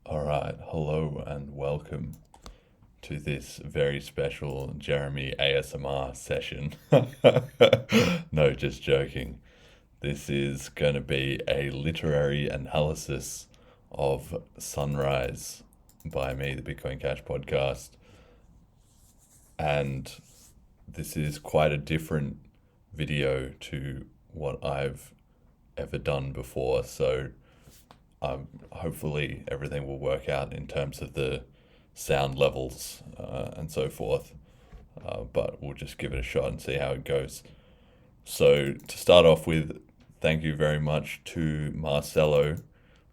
All right, hello and welcome to this very special Jeremy ASMR session. No, just joking. This is going to be a literary analysis of Sunrise by me, the Bitcoin Cash podcast. And this is quite a different video to what I've ever done before. So hopefully everything will work out in terms of the sound levels and so forth. But we'll just give it a shot and see how it goes. So to start off with, thank you very much to Marcelo,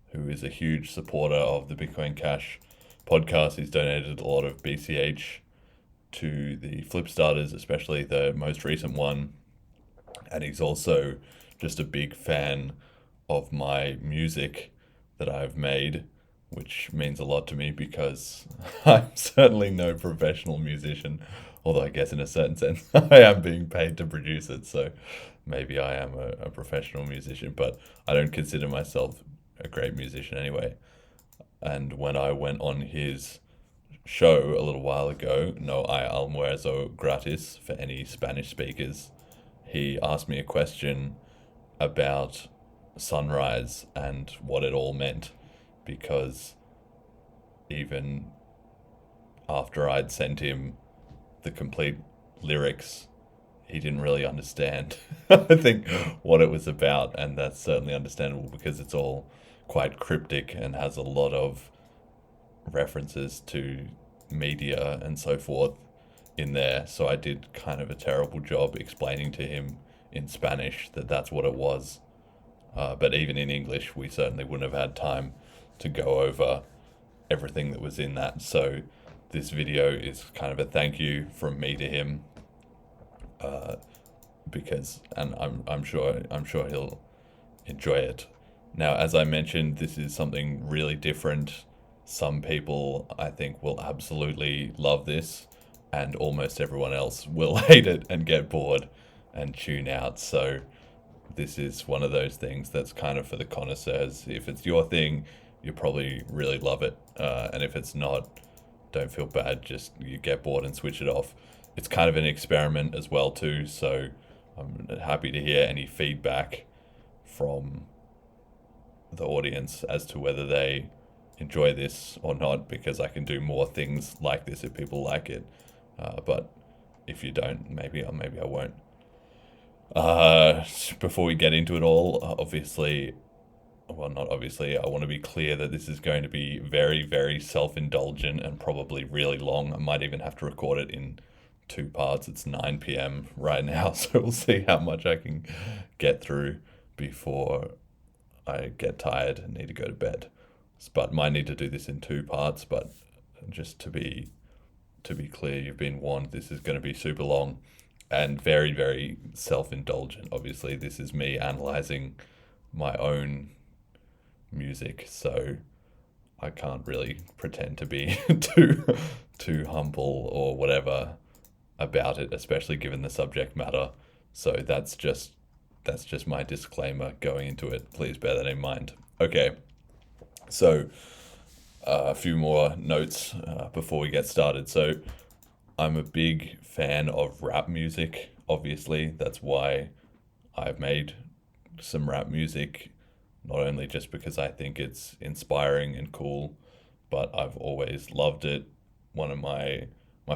who is a huge supporter of the Bitcoin Cash podcast. He's donated a lot of BCH to the Flipstarters, especially the most recent one. And he's also just a big fan of my music that I've made, which means a lot to me because I'm certainly no professional musician, although I guess in a certain sense I am being paid to produce it, so maybe I am a professional musician, but I don't consider myself a great musician anyway. And when I went on his show a little while ago, No Hay Almuerzo Gratis, for any Spanish speakers, he asked me a question about sunrise and what it all meant, because even after I'd sent him the complete lyrics, he didn't really understand, I think, what it was about. And that's certainly understandable because it's all quite cryptic and has a lot of references to media and so forth in there. So I did kind of a terrible job explaining to him in Spanish that that's what it was. But even in English, we certainly wouldn't have had time to go over everything that was in that. So this video is kind of a thank you from me to him, because, and I'm sure he'll enjoy it. Now, as I mentioned, this is something really different. Some people, I think, will absolutely love this, and almost everyone else will hate it and get bored and tune out. So this is one of those things that's kind of for the connoisseurs. If it's your thing, you probably really love it. And if it's not, don't feel bad. Just you get bored and switch it off. It's kind of an experiment as well too. So I'm happy to hear any feedback from the audience as to whether they enjoy this or not, because I can do more things like this if people like it. But if you don't, maybe I won't. Before we get into it all, obviously, well, not obviously, I want to be clear that this is going to be very, very self-indulgent and probably really long. I might even have to record it in two parts. It's 9 p.m. right now, so we'll see how much I can get through before I get tired and need to go to bed. But might need to do this in two parts, but just to be clear, you've been warned, this is going to be super long and very, very self-indulgent. Obviously, this is me analyzing my own music, so I can't really pretend to be too humble or whatever about it, especially given the subject matter. So that's just my disclaimer going into it. Please bear that in mind. Okay, so a few more notes before we get started. So I'm a big fan of rap music, obviously. That's why I've made some rap music, not only just because I think it's inspiring and cool, but I've always loved it. One of my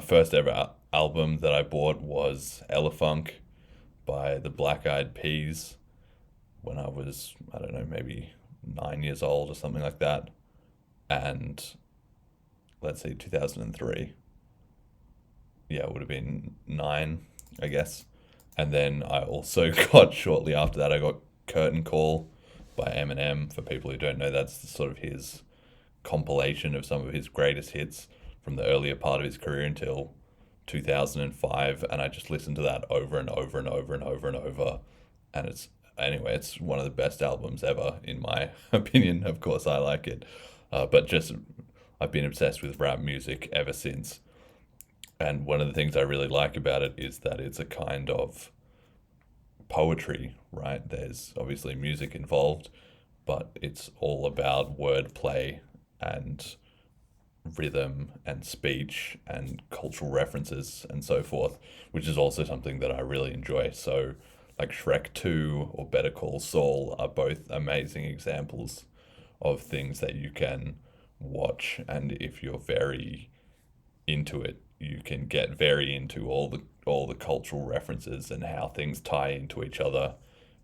first ever album that I bought was Elefunk by the Black Eyed Peas when I was, I don't know, maybe 9 years old or something like that. And let's see, 2003. Yeah, it would have been 9, I guess. And then I also got, shortly after that, I got Curtain Call by Eminem. For people who don't know, that's sort of his compilation of some of his greatest hits from the earlier part of his career until 2005. And I just listened to that over and over and over and over and over. And it's one of the best albums ever, in my opinion. Of course, I like it. But just, I've been obsessed with rap music ever since. And one of the things I really like about it is that it's a kind of poetry, right? There's obviously music involved, but it's all about wordplay and rhythm and speech and cultural references and so forth, which is also something that I really enjoy. So, like Shrek 2 or Better Call Saul are both amazing examples of things that you can watch, and if you're very into it, you can get very into all the cultural references and how things tie into each other.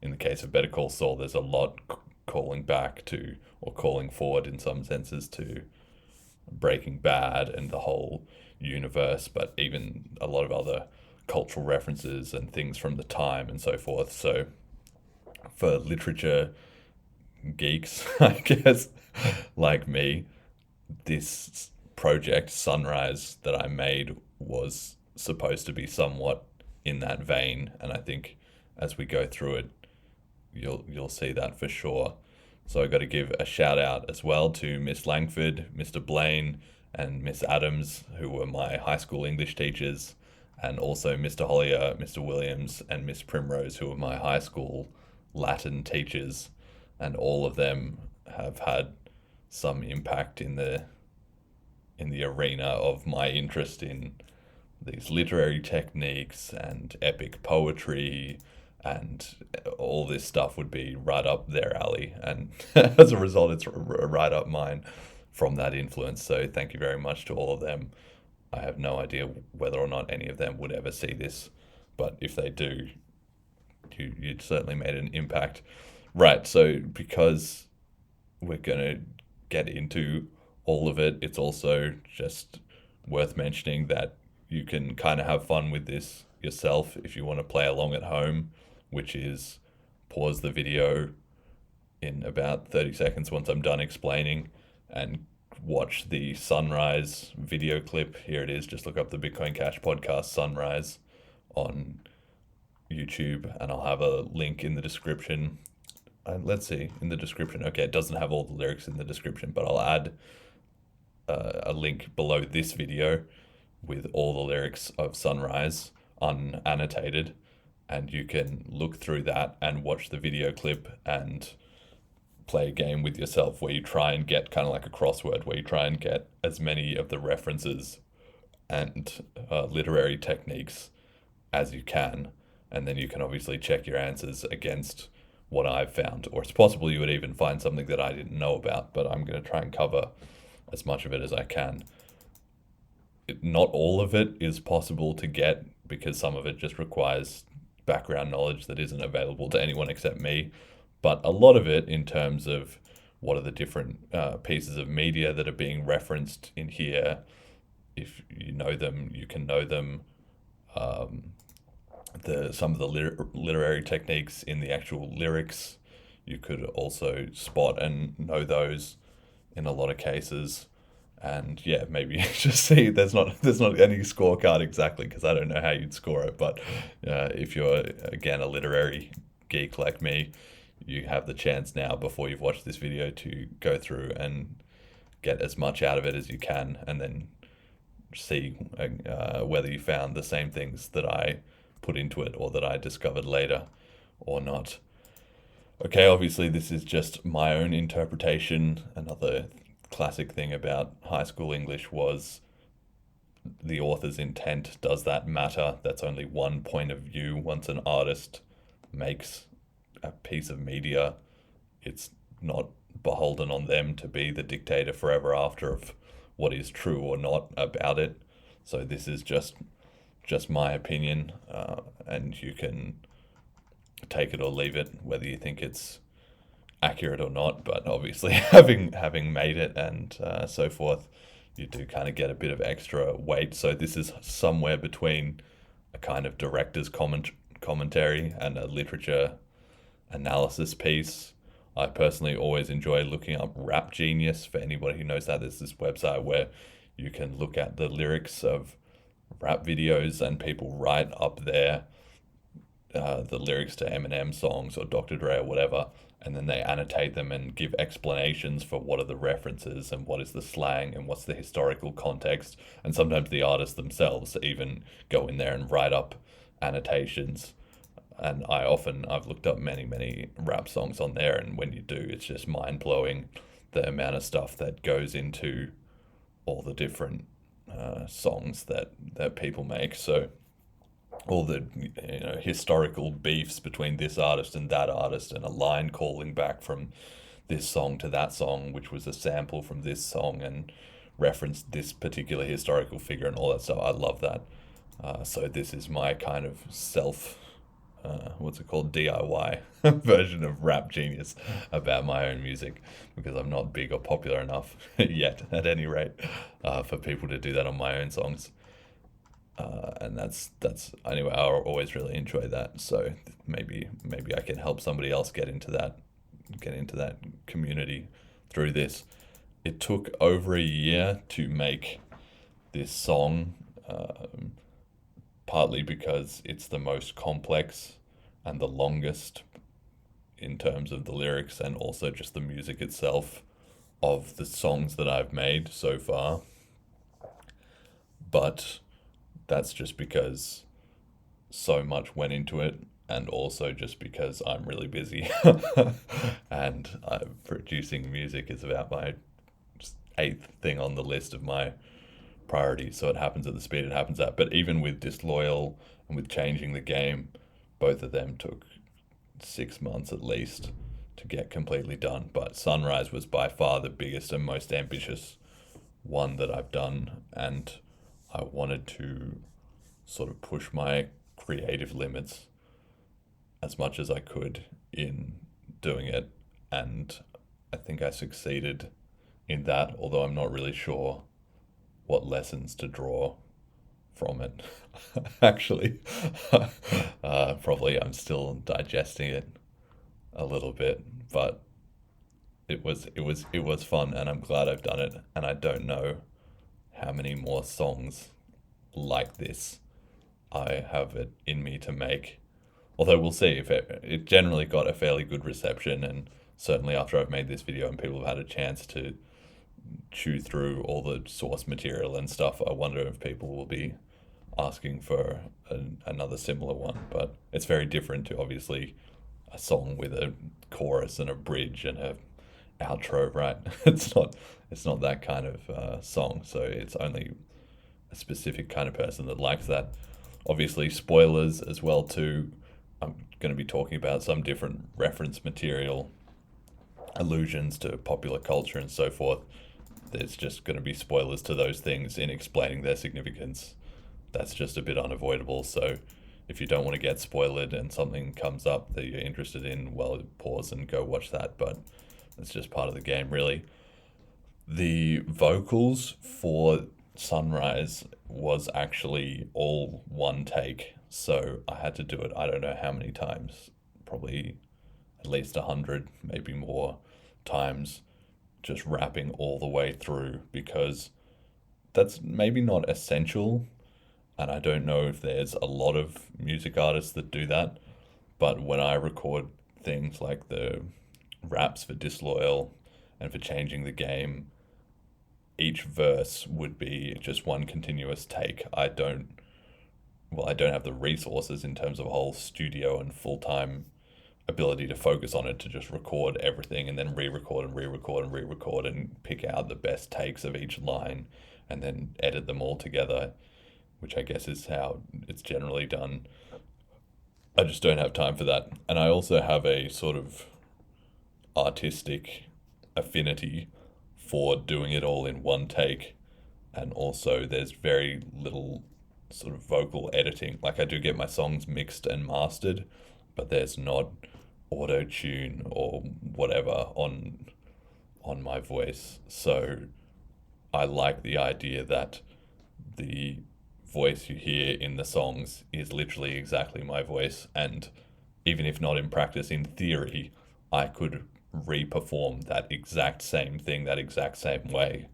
In the case of Better Call Saul, there's a lot calling back to, or calling forward in some senses, to Breaking Bad and the whole universe, but even a lot of other cultural references and things from the time and so forth. So for literature geeks, I guess, like me, this project Sunrise that I made was supposed to be somewhat in that vein, and I think as we go through it, you'll see that for sure. So I got to give a shout out as well to Miss Langford, Mr. Blaine, and Miss Adams, who were my high school English teachers, and also Mr. Hollier, Mr. Williams, and Miss Primrose, who were my high school Latin teachers, and all of them have had some impact in the arena of my interest in these literary techniques and epic poetry, and all this stuff would be right up their alley. And as a result, it's right up mine from that influence. So thank you very much to all of them. I have no idea whether or not any of them would ever see this, but if they do, you certainly made an impact. Right, so because we're going to get into all of it, it's also just worth mentioning that you can kind of have fun with this yourself if you want to play along at home, which is pause the video in about 30 seconds once I'm done explaining and watch the Sunrise video clip. Here it is. Just look up the Bitcoin Cash podcast Sunrise on YouTube, and I'll have a link in the description. Let's see, in the description. Okay, it doesn't have all the lyrics in the description, but I'll add a link below this video with all the lyrics of Sunrise unannotated, and you can look through that and watch the video clip and play a game with yourself where you try and get kind of like a crossword, where you try and get as many of the references and literary techniques as you can, and then you can obviously check your answers against what I've found, or it's possible you would even find something that I didn't know about, but I'm going to try and cover as much of it as I can. Not all of it is possible to get because some of it just requires background knowledge that isn't available to anyone except me, but a lot of it in terms of what are the different pieces of media that are being referenced in here, if you know them, you can know them. Some of the literary techniques in the actual lyrics, you could also spot and know those in a lot of cases. And yeah, maybe just see there's not any scorecard exactly because I don't know how you'd score it. But if you're again a literary geek like me, you have the chance now before you've watched this video to go through and get as much out of it as you can, and then see whether you found the same things that I put into it or that I discovered later or not. Okay, obviously this is just my own interpretation. Another classic thing about high school English was the author's intent. Does that matter? That's only one point of view. Once an artist makes a piece of media, it's not beholden on them to be the dictator forever after of what is true or not about it. So this is just my opinion, and you can take it or leave it, whether you think it's accurate or not. But obviously, having made it and so forth, you do kind of get a bit of extra weight. So this is somewhere between a kind of director's commentary and a literature analysis piece. I personally always enjoy looking up Rap Genius. For anybody who knows that, there's this website where you can look at the lyrics of rap videos and people write up there the lyrics to Eminem songs or Dr. Dre or whatever, and then they annotate them and give explanations for what are the references and what is the slang and what's the historical context. And sometimes the artists themselves even go in there and write up annotations. And I've looked up many rap songs on there, and when you do, it's just mind blowing the amount of stuff that goes into all the different songs that people make. So all the historical beefs between this artist and that artist, and a line calling back from this song to that song, which was a sample from this song and referenced this particular historical figure and all that stuff. I love that. So this is my kind of self, what's it called, DIY version of Rap Genius about my own music, because I'm not big or popular enough yet, at any rate, for people to do that on my own songs. And that's anyway. I always really enjoy that. So maybe I can help somebody else get into that community through this. It took over a year to make this song, partly because it's the most complex and the longest in terms of the lyrics, and also just the music itself of the songs that I've made so far. But that's just because so much went into it, and also just because I'm really busy. And producing music is about my eighth thing on the list of my priorities, so it happens at the speed it happens at. But even with Disloyal and with Changing the Game, both of them took 6 months at least to get completely done. But Sunrise was by far the biggest and most ambitious one that I've done, and I wanted to sort of push my creative limits as much as I could in doing it, and I think I succeeded in that, although I'm not really sure what lessons to draw from it. Actually, probably I'm still digesting it a little bit, but it was fun, and I'm glad I've done it. And I don't know how many more songs like this I have it in me to make. Although we'll see. If it generally got a fairly good reception, and certainly after I've made this video and people have had a chance to chew through all the source material and stuff, I wonder if people will be asking for another similar one. But it's very different to obviously a song with a chorus and a bridge and a outro, right? It's not that kind of song. So it's only a specific kind of person that likes that. Obviously, spoilers as well too. I'm going to be talking about some different reference material, allusions to popular culture and so forth. There's just going to be spoilers to those things in explaining their significance. That's just a bit unavoidable. So if you don't want to get spoiled and something comes up that you're interested in, well, pause and go watch that. But it's just part of the game, really. The vocals for Sunrise was actually all one take. So I had to do it, I don't know how many times, probably at least 100, maybe more times, just rapping all the way through, because that's maybe not essential. And I don't know if there's a lot of music artists that do that. But when I record things like the raps for Disloyal and for Changing the Game, each verse would be just one continuous take. I don't have the resources in terms of a whole studio and full-time ability to focus on it to just record everything and then re-record and re-record and re-record and pick out the best takes of each line and then edit them all together, which I guess is how it's generally done. I just don't have time for that. And I also have a sort of artistic affinity for doing it all in one take. And also there's very little sort of vocal editing. Like, I do get my songs mixed and mastered, but there's not auto tune or whatever on my voice. So I like the idea that the voice you hear in the songs is literally exactly my voice, and even if not in practice, in theory, I could re-perform that exact same thing that exact same way,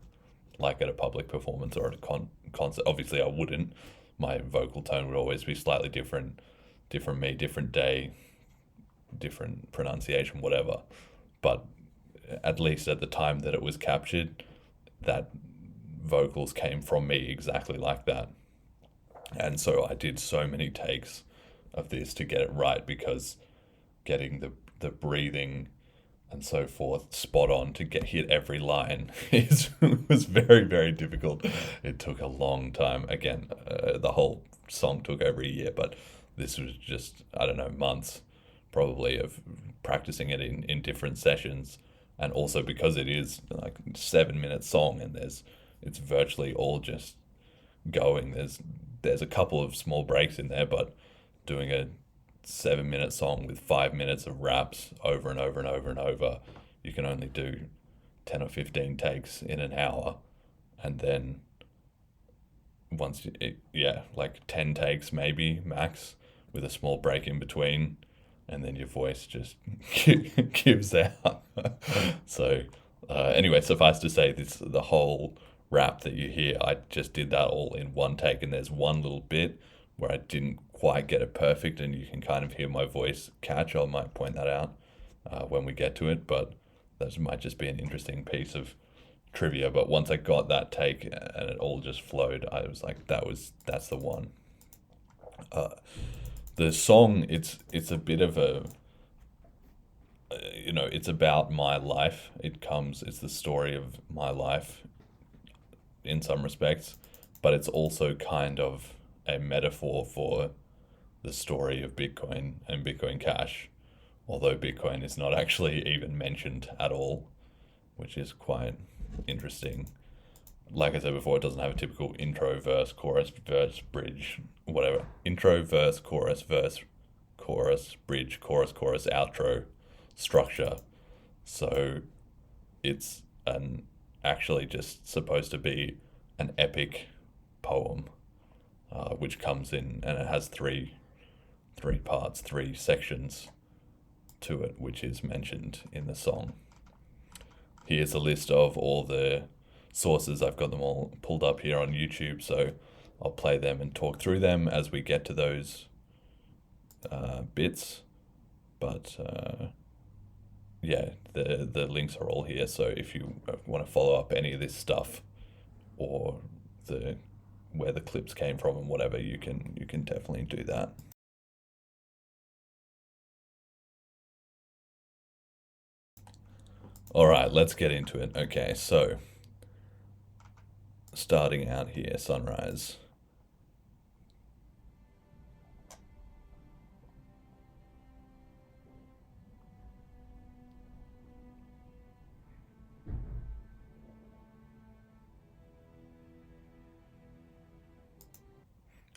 like at a public performance or at a concert. Obviously I wouldn't. My vocal tone would always be slightly different me, different day, different pronunciation, whatever. But at least at the time that it was captured, that vocals came from me exactly like that. And so I did so many takes of this to get it right, because getting the breathing and so forth spot on to get hit every line is was very, very difficult. It took a long time. Again, the whole song took over a year, but this was just, I don't know, months probably of practicing it in different sessions. And also because it is like 7 minute song and it's virtually all just going. There's a couple of small breaks in there, but doing a 7 minute song with 5 minutes of raps over and over and over and over, you can only do 10 or 15 takes in an hour. And then yeah, like 10 takes maybe max with a small break in between. And then your voice just gives out. So, anyway, suffice to say, the whole rap that you hear, I just did that all in one take, and there's one little bit where I didn't quite get it perfect, and you can kind of hear my voice catch. I might point that out when we get to it, but that might just be an interesting piece of trivia. But once I got that take and it all just flowed, I was like, that's the one. The song, it's a bit of a, it's about my life. It's the story of my life in some respects, but it's also kind of a metaphor for the story of Bitcoin and Bitcoin Cash, although Bitcoin is not actually even mentioned at all, which is quite interesting. Like I said before, it doesn't have a typical intro, verse, chorus, bridge, whatever. Intro, verse, chorus, bridge, chorus, outro structure. So it's an actually just supposed to be an epic poem, which comes in and it has three parts, three sections to it, which is mentioned in the song. Here's a list of all the sources. I've got them all pulled up here on YouTube, so I'll play them and talk through them as we get to those bits. But yeah, the links are all here. So if you want to follow up any of this stuff or the where the clips came from and whatever, you can definitely do that. All right, let's get into it. Okay, so starting out here, sunrise.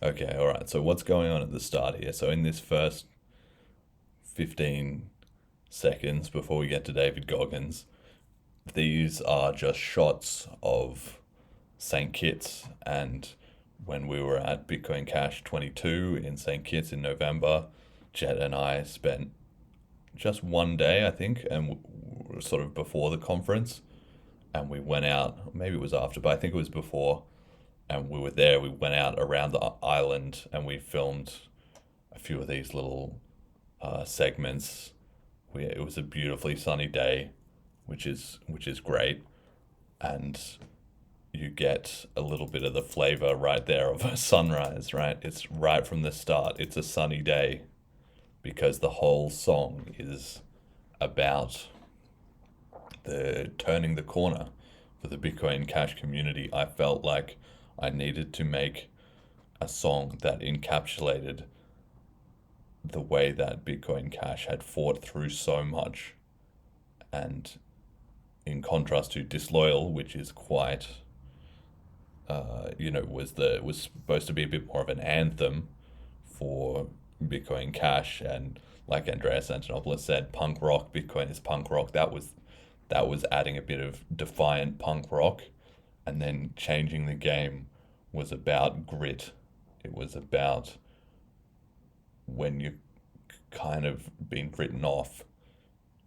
Okay, all right. So what's going on at the start here? So in this first 15 seconds before we get to David Goggins, these are just shots of St. Kitts. And when we were at Bitcoin Cash 22 in St. Kitts in November, Jet and I spent just one day, I think, and sort of before the conference. And we went out, maybe it was after, but I think it was before. And we were there, we went out around the island and we filmed a few of these little segments. It was a beautifully sunny day, which is great. And you get a little bit of the flavor right there of a sunrise, right? It's right from the start. It's a sunny day because the whole song is about the turning the corner for the Bitcoin Cash community. I felt like I needed to make a song that encapsulated the way that Bitcoin Cash had fought through so much, and in contrast to Disloyal, which is quite, was supposed to be a bit more of an anthem for Bitcoin Cash, and like Andreas Antonopoulos said, punk rock. Bitcoin is punk rock. That was adding a bit of defiant punk rock, and then changing the game was about grit. It was about when you kind of been written off,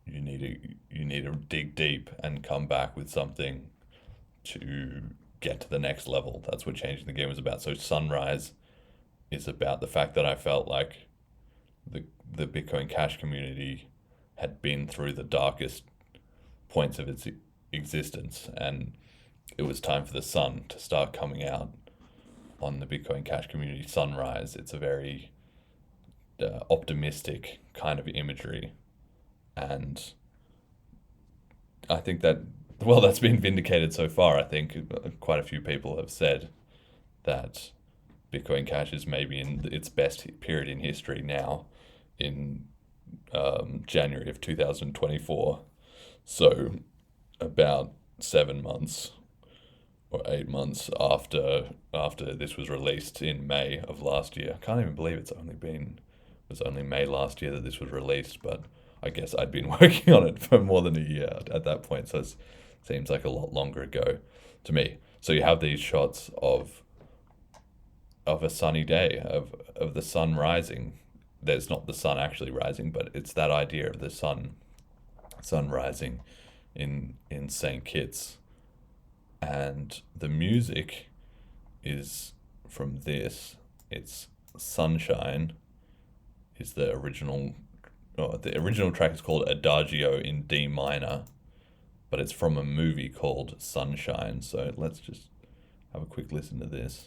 you need to dig deep and come back with something to get to the next level. That's what changing the game was about. So Sunrise is about the fact that I felt like the Bitcoin Cash community had been through the darkest points of its existence, and it was time for the sun to start coming out on the Bitcoin Cash community. Sunrise. It's a very optimistic kind of imagery, and I think that, well, that's been vindicated so far. I think quite a few people have said that Bitcoin Cash is maybe in its best period in history now in January of 2024. So about 7 months or 8 months after this was released in May of last year. I can't even believe it was only May last year that this was released, but I guess I'd been working on it for more than a year at that point, so it seems like a lot longer ago to me. So you have these shots of a sunny day, of the sun rising. There's not the sun actually rising, but it's that idea of the sun rising in St. Kitts, and the music is from this. It's Sunshine is the original. Oh, the original track is called Adagio in D minor, but it's from a movie called Sunshine. So let's just have a quick listen to this.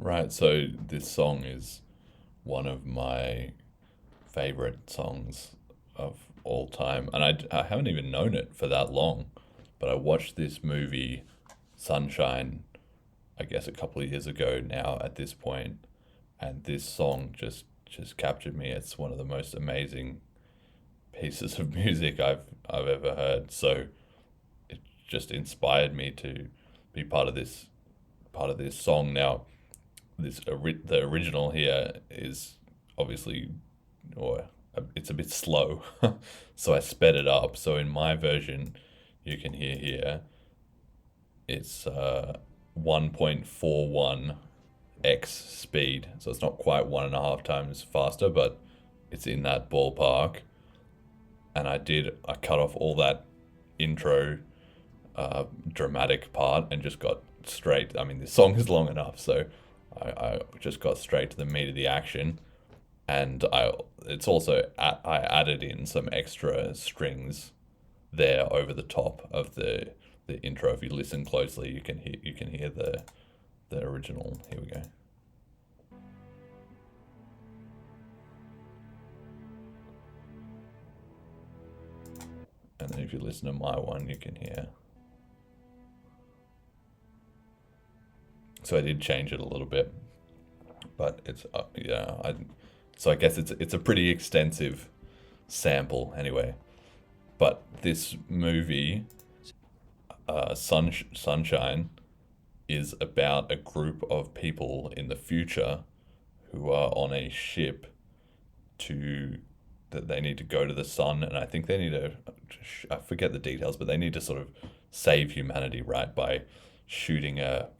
Right, so this song is one of my favorite songs of all time, and I haven't even known it for that long, but I watched this movie Sunshine, I guess a couple of years ago now at this point, and this song just captured me. It's one of the most amazing pieces of music I've ever heard. So it just inspired me to be part of this song. Now, the original here is obviously, or it's a bit slow, so I sped it up. So in my version, you can hear here it's 1.41 x speed, so it's not quite 1.5 times faster, but it's in that ballpark. And I cut off all that intro dramatic part and just got straight. I mean, this song is long enough, so I just got straight to the meat of the action. And it's also I added in some extra strings there over the top of the intro. If you listen closely, you can hear the original. Here we go. And then if you listen to my one, you can hear. So I did change it a little bit, but it's yeah. So I guess it's a pretty extensive sample anyway. But this movie, Sunshine, is about a group of people in the future who are on a ship to that they need to go to the sun, and I think they need to, I forget the details, but they need to sort of save humanity, right, by shooting a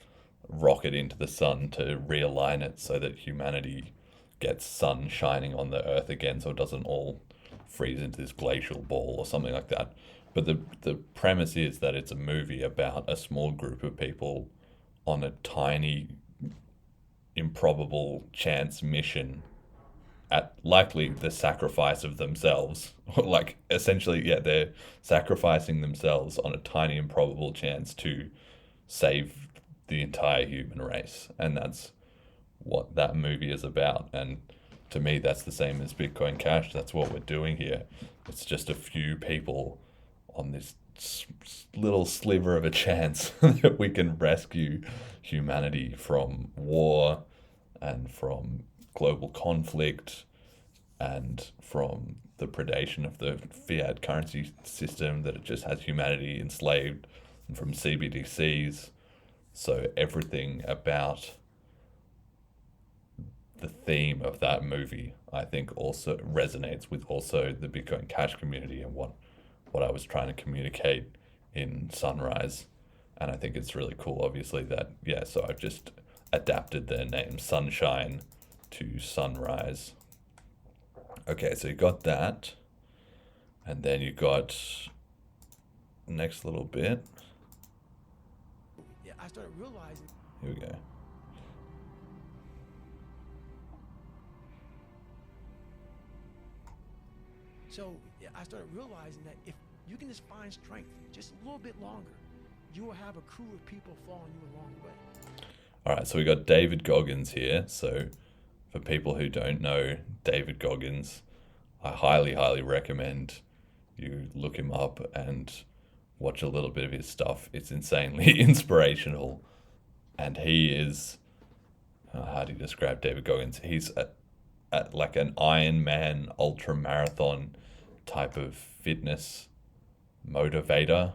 rocket into the sun to realign it so that humanity gets sun shining on the earth again, so it doesn't all freeze into this glacial ball or something like that. But the premise is that it's a movie about a small group of people on a tiny, improbable chance mission at likely the sacrifice of themselves. Like, essentially, yeah, they're sacrificing themselves on a tiny, improbable chance to save the entire human race. And that's what that movie is about. And to me, that's the same as Bitcoin Cash. That's what we're doing here. It's just a few people on this little sliver of a chance that we can rescue humanity from war and from global conflict and from the predation of the fiat currency system that it just has humanity enslaved, and from CBDCs. So everything about the theme of that movie, I think, also resonates with also the Bitcoin Cash community and what I was trying to communicate in Sunrise. And I think it's really cool, obviously, that, yeah, so I've just adapted their name, Sunshine, to Sunrise. Okay, so you got that. And then you got next little bit. Yeah, I started realizing. Here we go. So yeah, I started realizing that if you can just find strength just a little bit longer, you will have a crew of people following you along the way. All right, so we got David Goggins here. So for people who don't know David Goggins, I highly, highly recommend you look him up and watch a little bit of his stuff. It's insanely inspirational. And he is, how do you describe David Goggins? He's at like an Iron Man ultra marathon type of fitness motivator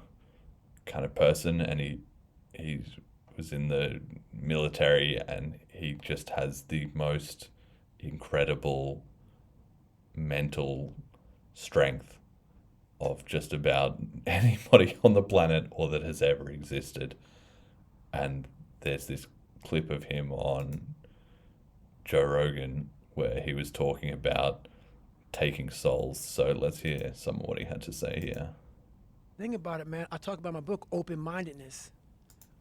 kind of person. And he was in the military, and he just has the most incredible mental strength of just about anybody on the planet or that has ever existed. And there's this clip of him on Joe Rogan where he was talking about taking souls. So let's hear some of what he had to say here. Think about it, man. I talk about my book, Open-Mindedness.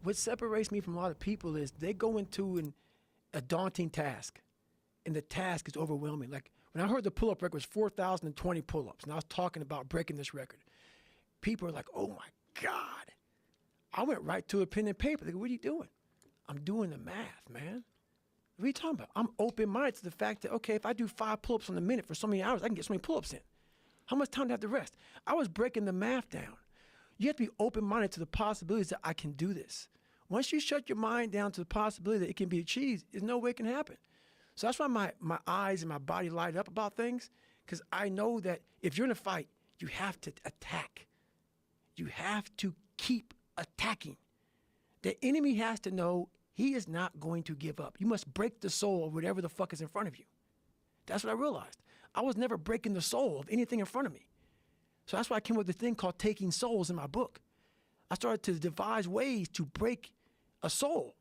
What separates me from a lot of people is they go into a daunting task, and the task is overwhelming. Like, when I heard the pull-up record was 4,020 pull-ups, and I was talking about breaking this record, people are like, oh my God. I went right to a pen and paper. They go, what are you doing? I'm doing the math, man. What are you talking about? I'm open-minded to the fact that, okay, if I do 5 pull-ups in a minute for so many hours, I can get so many pull-ups in. How much time do I have to rest? I was breaking the math down. You have to be open-minded to the possibilities that I can do this. Once you shut your mind down to the possibility that it can be achieved, there's no way it can happen. So that's why my eyes and my body light up about things, because I know that if you're in a fight, you have to attack. You have to keep attacking. The enemy has to know he is not going to give up. You must break the soul of whatever the fuck is in front of you. That's what I realized. I was never breaking the soul of anything in front of me. So that's why I came up with this thing called Taking Souls in my book. I started to devise ways to break a soul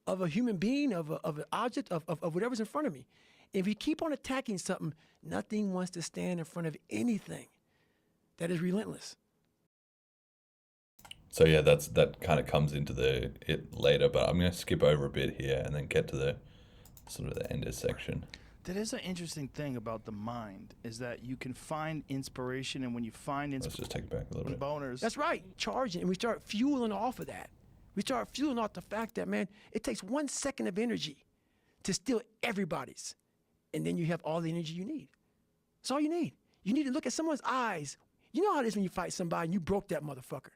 of a human being, of an object, of whatever's in front of me. If you keep on attacking something, nothing wants to stand in front of anything that is relentless. So yeah, that kind of comes into it later, but I'm going to skip over a bit here and then get to the sort of the end of section. That is an interesting thing about the mind, is that you can find inspiration, and when you find Let's just take it back a little bit. boners. That's right, charging, and we start fueling off of that. We start fueling off the fact that, man, it takes 1 second of energy to steal everybody's, and then you have all the energy you need. That's all you need. You need to look at someone's eyes. You know how it is when you fight somebody and you broke that motherfucker.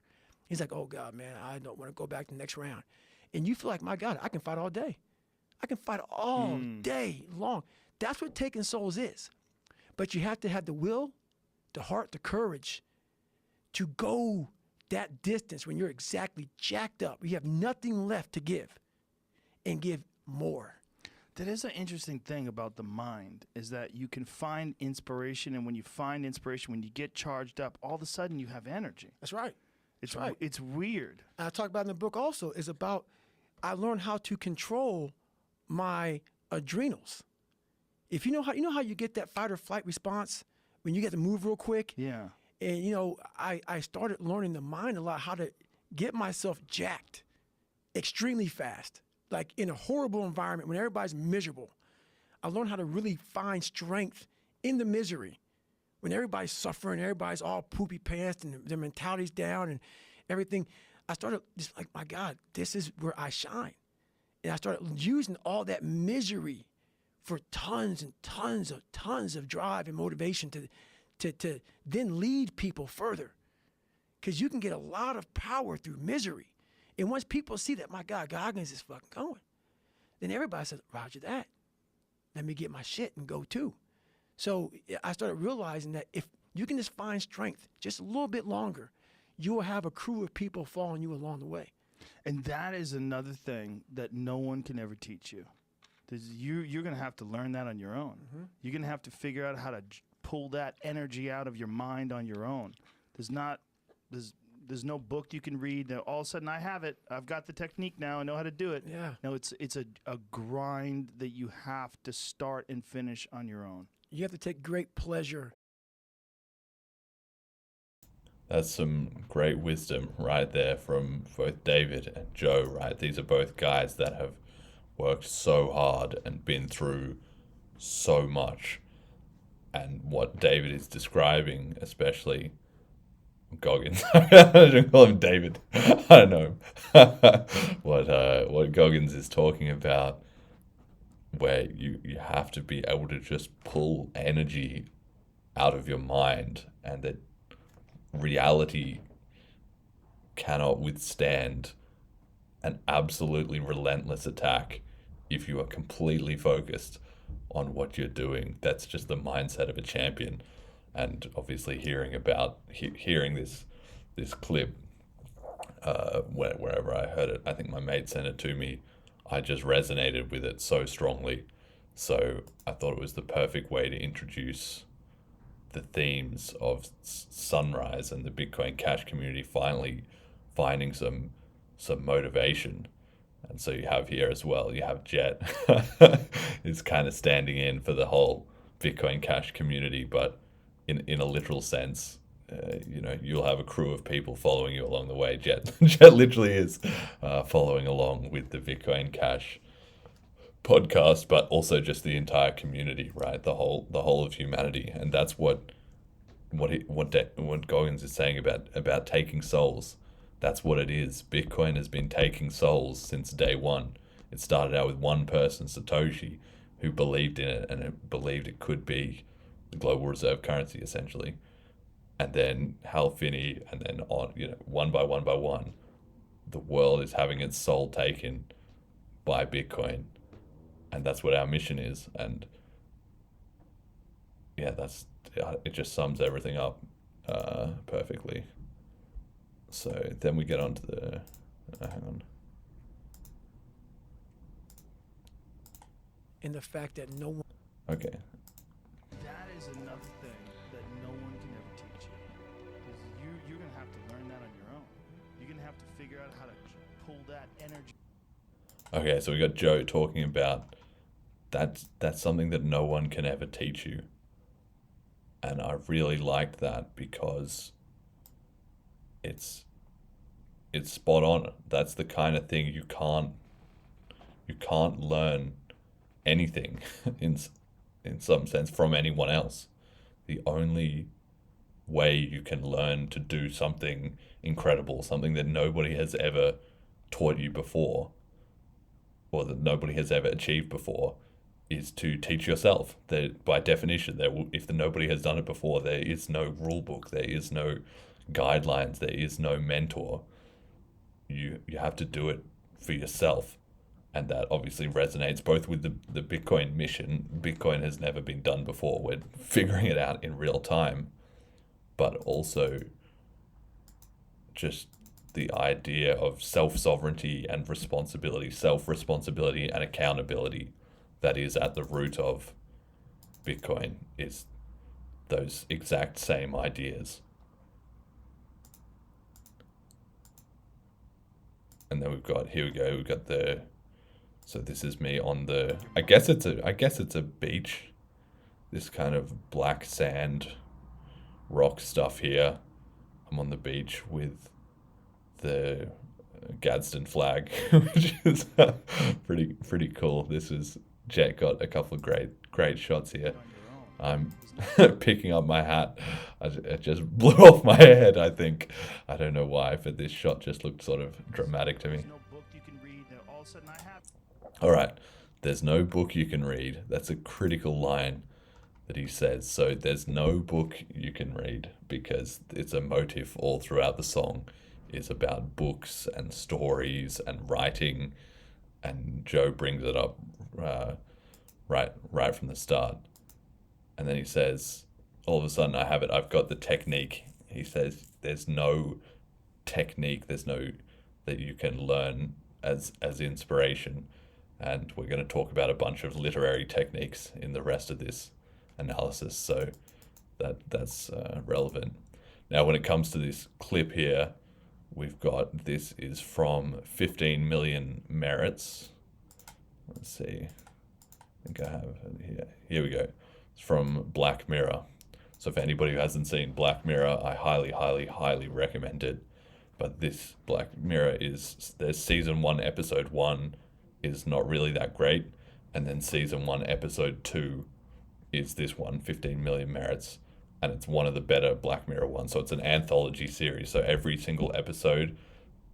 He's like, oh, God, man, I don't want to go back to the next round. And you feel like, my God, I can fight all day. I can fight all day long. That's what taking souls is. But you have to have the will, the heart, the courage to go that distance when you're exactly jacked up. You have nothing left to give, and give more. That is an interesting thing about the mind, is that you can find inspiration, and when you find inspiration, when you get charged up, all of a sudden you have energy. That's right. It's That's right. It's weird. And I talk about in the book also is about I learned how to control my adrenals. If you know how you get that fight or flight response when you get to move real quick. Yeah. And I started learning the mind a lot, how to get myself jacked extremely fast, like in a horrible environment when everybody's miserable. I learned how to really find strength in the misery. When everybody's suffering, everybody's all poopy pants and their mentality's down and everything, I started just like, my God, this is where I shine. And I started using all that misery for tons of drive and motivation to then lead people further. Because you can get a lot of power through misery. And once people see that, my God, Goggins is fucking going, then everybody says, Roger that. Let me get my shit and go too. So I started realizing that if you can just find strength just a little bit longer, you will have a crew of people following you along the way. And that is another thing that no one can ever teach you. You're going to have to learn that on your own. Mm-hmm. You're going to have to figure out how to pull that energy out of your mind on your own. There's no book you can read. Now, all of a sudden, I have it. I've got the technique now. I know how to do it. Yeah. No, it's a grind that you have to start and finish on your own. You have to take great pleasure. That's some great wisdom right there from both David and Joe, right? These are both guys that have worked so hard and been through so much. And what David is describing, especially Goggins, I don't call him David, I don't know, what Goggins is talking about, where you have to be able to just pull energy out of your mind, and that reality cannot withstand an absolutely relentless attack if you are completely focused on what you're doing. That's just the mindset of a champion. And obviously hearing this clip wherever I heard it, I think my mate sent it to me, I just resonated with it so strongly. So I thought it was the perfect way to introduce the themes of Sunrise and the Bitcoin Cash community finally finding some motivation. And so you have here as well, you have Jet is kind of standing in for the whole Bitcoin Cash community, but in a literal sense, you'll have a crew of people following you along the way. Jet literally is following along with the Bitcoin Cash podcast, but also just the entire community, right? The whole of humanity, and that's what Goggins is saying about taking souls. That's what it is. Bitcoin has been taking souls since day one. It started out with one person, Satoshi, who believed in it and believed it could be the global reserve currency, essentially. And then Hal Finney, and then on, one by one, the world is having its soul taken by Bitcoin. And that's what our mission is. And yeah, it just sums everything up perfectly. So then we get on to the, hang on. And the fact that no one. Okay. That is another thing that no one can ever teach you. Because you're going to have to learn that on your own. You're going to have to figure out how to pull that energy. Okay, so we got Joe talking about that's something that no one can ever teach you. And I really liked that because it's spot on. That's the kind of thing you can't learn anything in some sense from anyone else. The only way you can learn to do something incredible, something that nobody has ever taught you before, or that nobody has ever achieved before, is to teach yourself. That by definition, if nobody has done it before, there is no rule book, there is no guidelines, there is no mentor. You have to do it for yourself. And that obviously resonates both with the Bitcoin mission. Bitcoin has never been done before. We're figuring it out in real time. But also just the idea of self-sovereignty and responsibility, self-responsibility and accountability. that is at the root of Bitcoin is those exact same ideas. And then we've got, here we go, we've got the, so this is me on the, I guess it's a beach. This kind of black sand rock stuff here. I'm on the beach with the Gadsden flag, which is pretty cool. This is, Jet got a couple of great shots here. I'm picking up my hat. It just blew off my head, I think. I don't know why, but this shot just looked sort of dramatic to me. All right, there's no book you can read. That's a critical line that he says. So there's no book you can read, because it's a motif all throughout the song is about books and stories and writing, and Joe brings it up right from the start. And then he says, all of a sudden I have it, I've got the technique. He says there's no technique, there's no that you can learn as inspiration. And we're going to talk about a bunch of literary techniques in the rest of this analysis, so that's relevant. Now, when it comes to this clip here, we've got, this is from 15 Million Merits. Let's see. I think I have it here. Here we go. It's from Black Mirror. So for anybody who hasn't seen Black Mirror, I highly recommend it. But this Black Mirror is, there's season 1, episode 1 is not really that great. And then season 1, episode 2 is this one, 15 Million Merits. And it's one of the better Black Mirror ones. So it's an anthology series. So every single episode,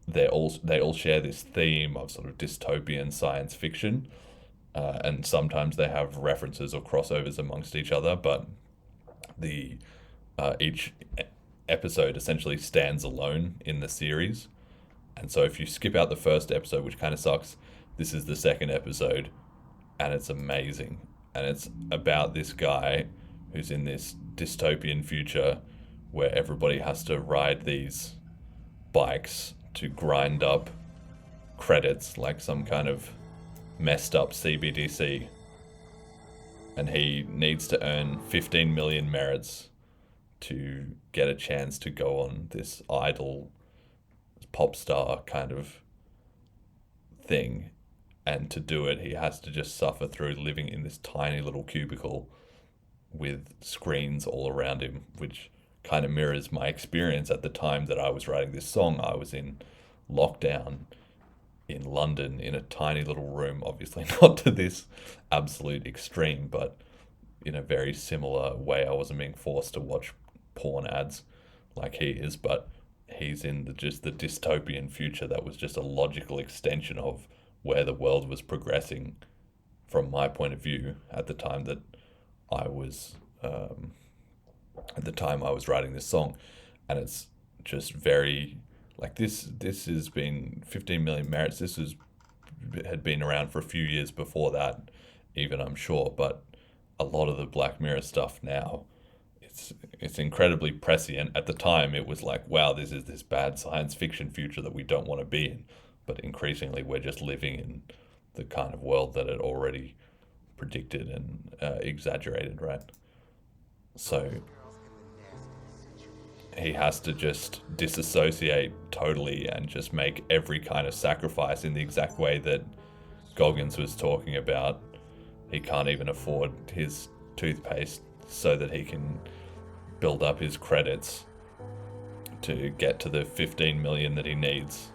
they all share this theme of sort of dystopian science fiction. And sometimes they have references or crossovers amongst each other, but the each episode essentially stands alone in the series. And so if you skip out the first episode, which kind of sucks, this is the second episode, and it's amazing. And it's about this guy who's in this dystopian future where everybody has to ride these bikes to grind up credits, like some kind of messed up CBDC. And he needs to earn 15 million merits to get a chance to go on this idol pop star kind of thing. And to do it, he has to just suffer through living in this tiny little cubicle with screens all around him, which kind of mirrors my experience at the time that I was writing this song. I was in lockdown in London in a tiny little room, obviously not to this absolute extreme, but in a very similar way. I wasn't being forced to watch porn ads like he is, but he's in just the dystopian future that was just a logical extension of where the world was progressing from my point of view at the time that I was writing this song. And it's just very like this has been 15 Million Merits. This had been around for a few years before that, even, I'm sure, but a lot of the Black Mirror stuff now, it's incredibly prescient. At the time it was like, wow, this is this bad science fiction future that we don't want to be in. But increasingly, we're just living in the kind of world that it already predicted and exaggerated, right? So he has to just disassociate totally and just make every kind of sacrifice in the exact way that Goggins was talking about. He can't even afford his toothpaste so that he can build up his credits to get to the 15 million that he needs.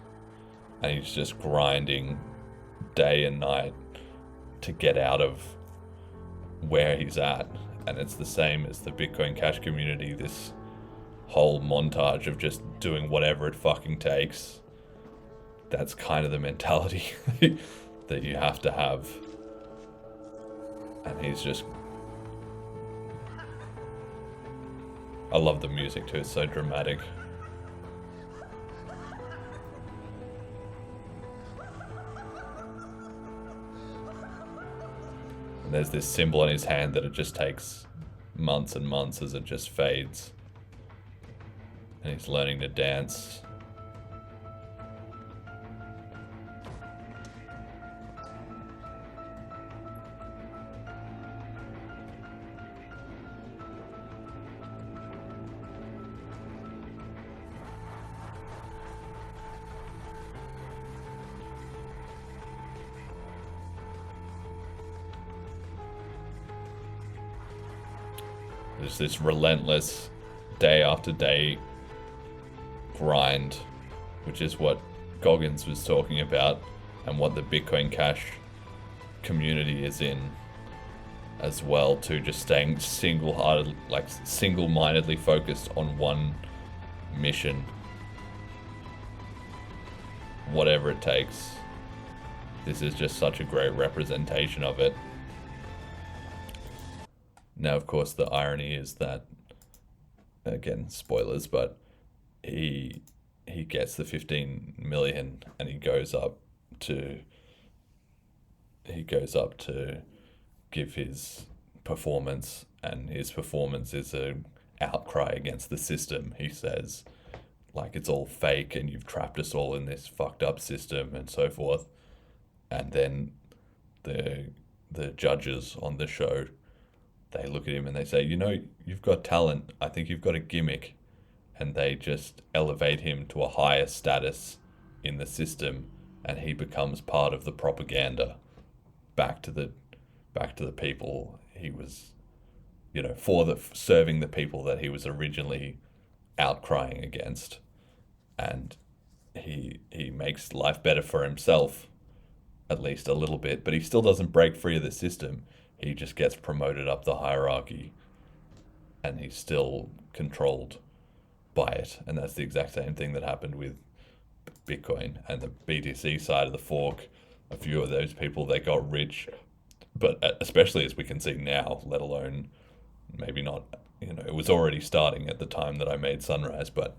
And he's just grinding day and night to get out of where he's at. And it's the same as the Bitcoin Cash community, this whole montage of just doing whatever it fucking takes. That's kind of the mentality that you have to have. And he's just... I love the music too, it's so dramatic. There's this symbol on his hand that it just takes months and months as it just fades. And he's learning to dance. There's this relentless day after day grind, which is what Goggins was talking about and what the Bitcoin Cash community is in as well, to just staying single-mindedly focused on one mission, whatever it takes. This is just such a great representation of it. Now, of course, the irony is that, again, spoilers, but he gets the 15 million and he goes up to give his performance, and his performance is an outcry against the system. He says, like, it's all fake and you've trapped us all in this fucked up system and so forth. And then the judges on the show, they look at him and they say, you know, you've got talent. I think you've got a gimmick. And they just elevate him to a higher status in the system, and he becomes part of the propaganda back to the people he was, you know, serving the people that he was originally outcrying against. And he makes life better for himself, at least a little bit, but he still doesn't break free of the system. He just gets promoted up the hierarchy, and he's still controlled by it. And that's the exact same thing that happened with Bitcoin and the BTC side of the fork. A few of those people, they got rich, but especially as we can see now, let alone maybe not, you know, it was already starting at the time that I made Sunrise, but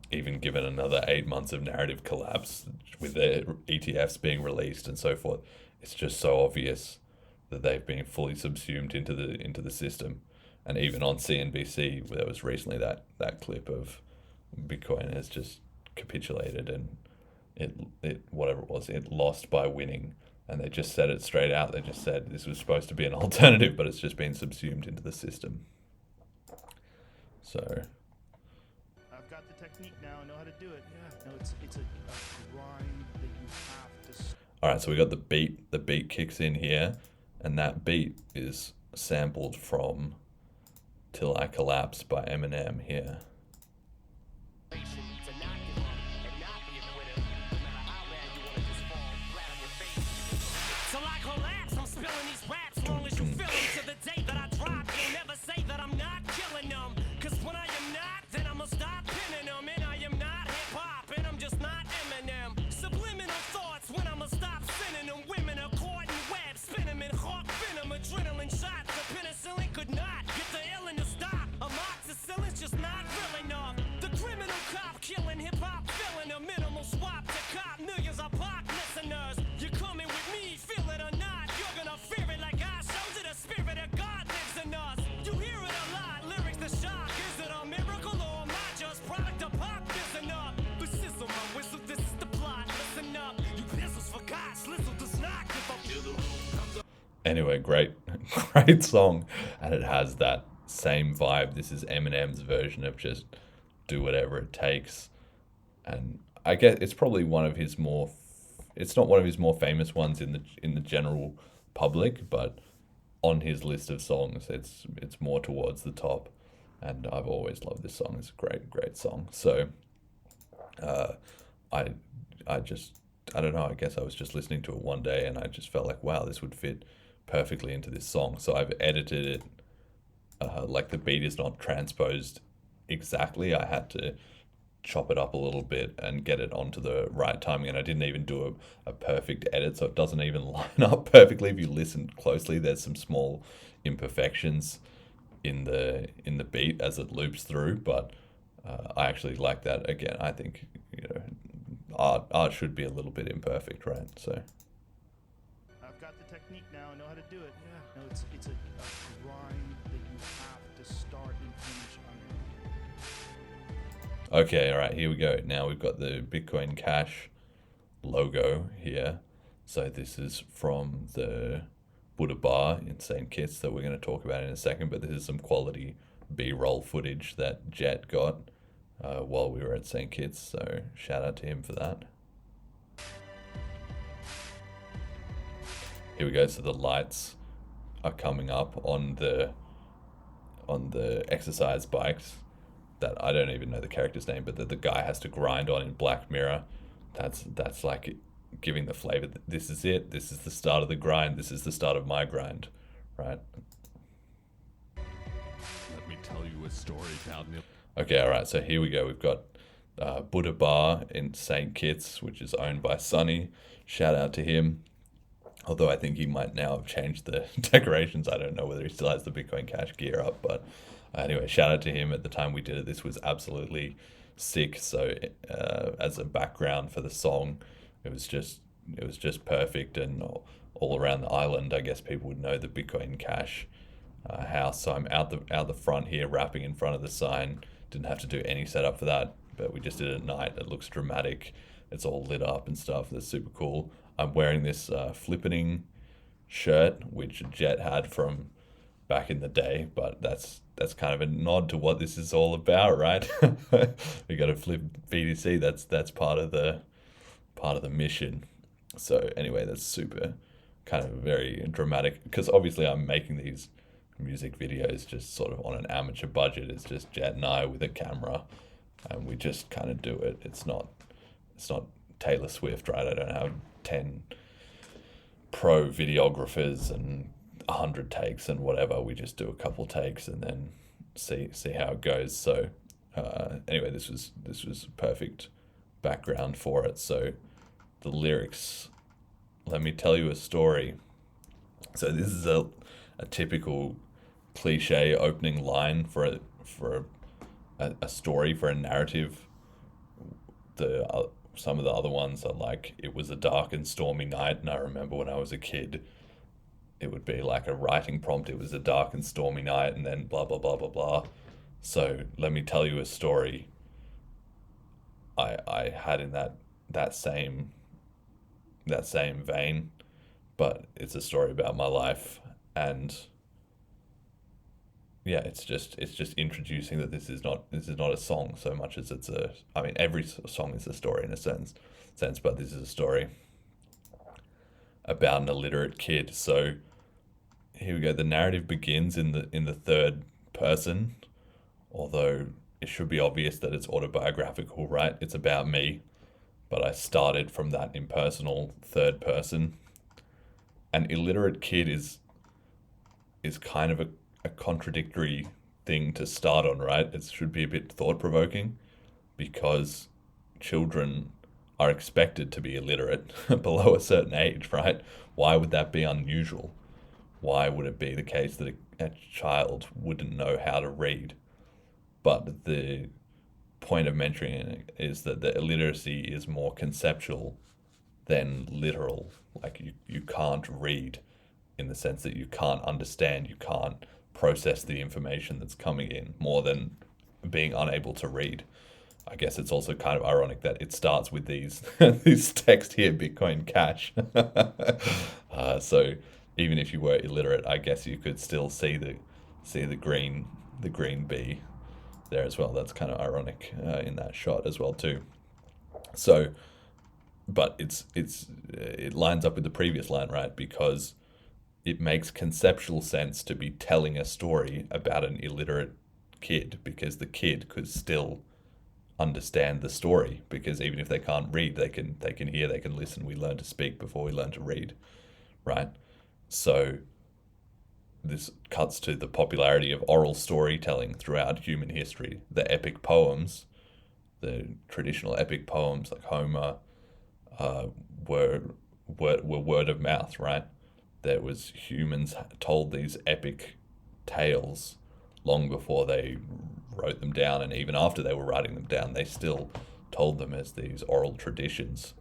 even given another 8 months of narrative collapse with their ETFs being released and so forth, it's just so obvious that they've been fully subsumed into the system. And even on CNBC, there was recently that clip of Bitcoin has just capitulated, and it whatever it was, it lost by winning. And they just said it straight out. They just said this was supposed to be an alternative, but it's just been subsumed into the system. So I've got the technique now. I know how to do it. Yeah. No, it's a grind that you have to. All right, so we got the beat. The beat kicks in here, and that beat is sampled from "Till I Collapse" by Eminem here. Anyway, great song, and it has that same vibe. This is Eminem's version of just do whatever it takes, and I guess it's probably one of his more. It's not one of his more famous ones in the general public, but on his list of songs, it's more towards the top, and I've always loved this song. It's a great song. So, I don't know. I guess I was just listening to it one day, and I just felt like, wow, this would fit perfectly into this song. So I've edited it, like the beat is not transposed exactly. I had to chop it up a little bit and get it onto the right timing, and I didn't even do a perfect edit, so it doesn't even line up perfectly. If you listen closely, there's some small imperfections in the beat as it loops through, but I actually like that. Again, I think, you know, art should be a little bit imperfect, right? So I've got the technique now. I know how to do it. Yeah. No, it's a grind that you have to start and finish on. okay, all right, here we go. Now we've got the Bitcoin Cash logo here. So this is from the Buddha Bar in St. Kitts that we're going to talk about in a second, but this is some quality B-roll footage that Jet got while we were at St. Kitts, so shout out to him for that. Here we go, so the lights are coming up on the on the exercise bikes that I don't even know the character's name, but that the guy has to grind on in Black Mirror. That's like giving the flavor. This is it. This is the start of the grind. This is the start of my grind, right? Let me tell you a story about Okay, all right. So here we go. We've got Buddha Bar in St. Kitts, which is owned by Sonny. Shout out to him. Although I think he might now have changed the decorations. I don't know whether he still has the Bitcoin Cash gear up, but anyway, shout out to him. At the time we did it, this was absolutely sick. So as a background for the song, it was just perfect, and all around the island, I guess people would know the Bitcoin Cash house. So I'm out the front here, rapping in front of the sign. Didn't have to do any setup for that, but we just did it at night. It looks dramatic. It's all lit up and stuff. That's super cool. I'm wearing this flippening shirt, which Jet had from back in the day, but that's kind of a nod to what this is all about, right? We got to flip BTC. That's part of the mission. So anyway, that's super kind of very dramatic, because obviously I'm making these music videos just sort of on an amateur budget. It's just Jet and I with a camera, and we just kind of do it. It's not Taylor Swift, right? I don't have 10 pro videographers and 100 takes and whatever. We just do a couple takes and then see how it goes. So anyway, this was perfect background for it. So the lyrics, let me tell you a story. So this is a typical cliche opening line for a story, for a narrative. Some of the other ones are like, it was a dark and stormy night, and I remember when I was a kid, it would be like a writing prompt. It was a dark and stormy night, and then blah, blah, blah, blah, blah. So let me tell you a story. I had in that same vein, but it's a story about my life. And yeah, it's just introducing that this is not a song so much as it's every song is a story in a sense, but this is a story about an illiterate kid. So here we go. The narrative begins in the third person, although it should be obvious that it's autobiographical, right? It's about me, but I started from that impersonal third person. An illiterate kid is kind of a contradictory thing to start on, right? It should be a bit thought-provoking, because children are expected to be illiterate below a certain age, right? Why would that be unusual? Why would it be the case that a child wouldn't know how to read? But the point of mentioning it is that the illiteracy is more conceptual than literal. Like you can't read in the sense that you can't understand, you can't process the information that's coming in, more than being unable to read. I guess it's also kind of ironic that it starts with these these text here, Bitcoin Cash. So even if you were illiterate, I guess you could still see the green bee there as well. That's kind of ironic in that shot as well too. So, but it lines up with the previous line, right? Because it makes conceptual sense to be telling a story about an illiterate kid, because the kid could still understand the story, because even if they can't read, they can hear, they can listen. We learn to speak before we learn to read, right? So this cuts to the popularity of oral storytelling throughout human history. The epic poems, the traditional epic poems like Homer, were word of mouth, right? There was humans told these epic tales long before they wrote them down, and even after they were writing them down, they still told them as these oral traditions.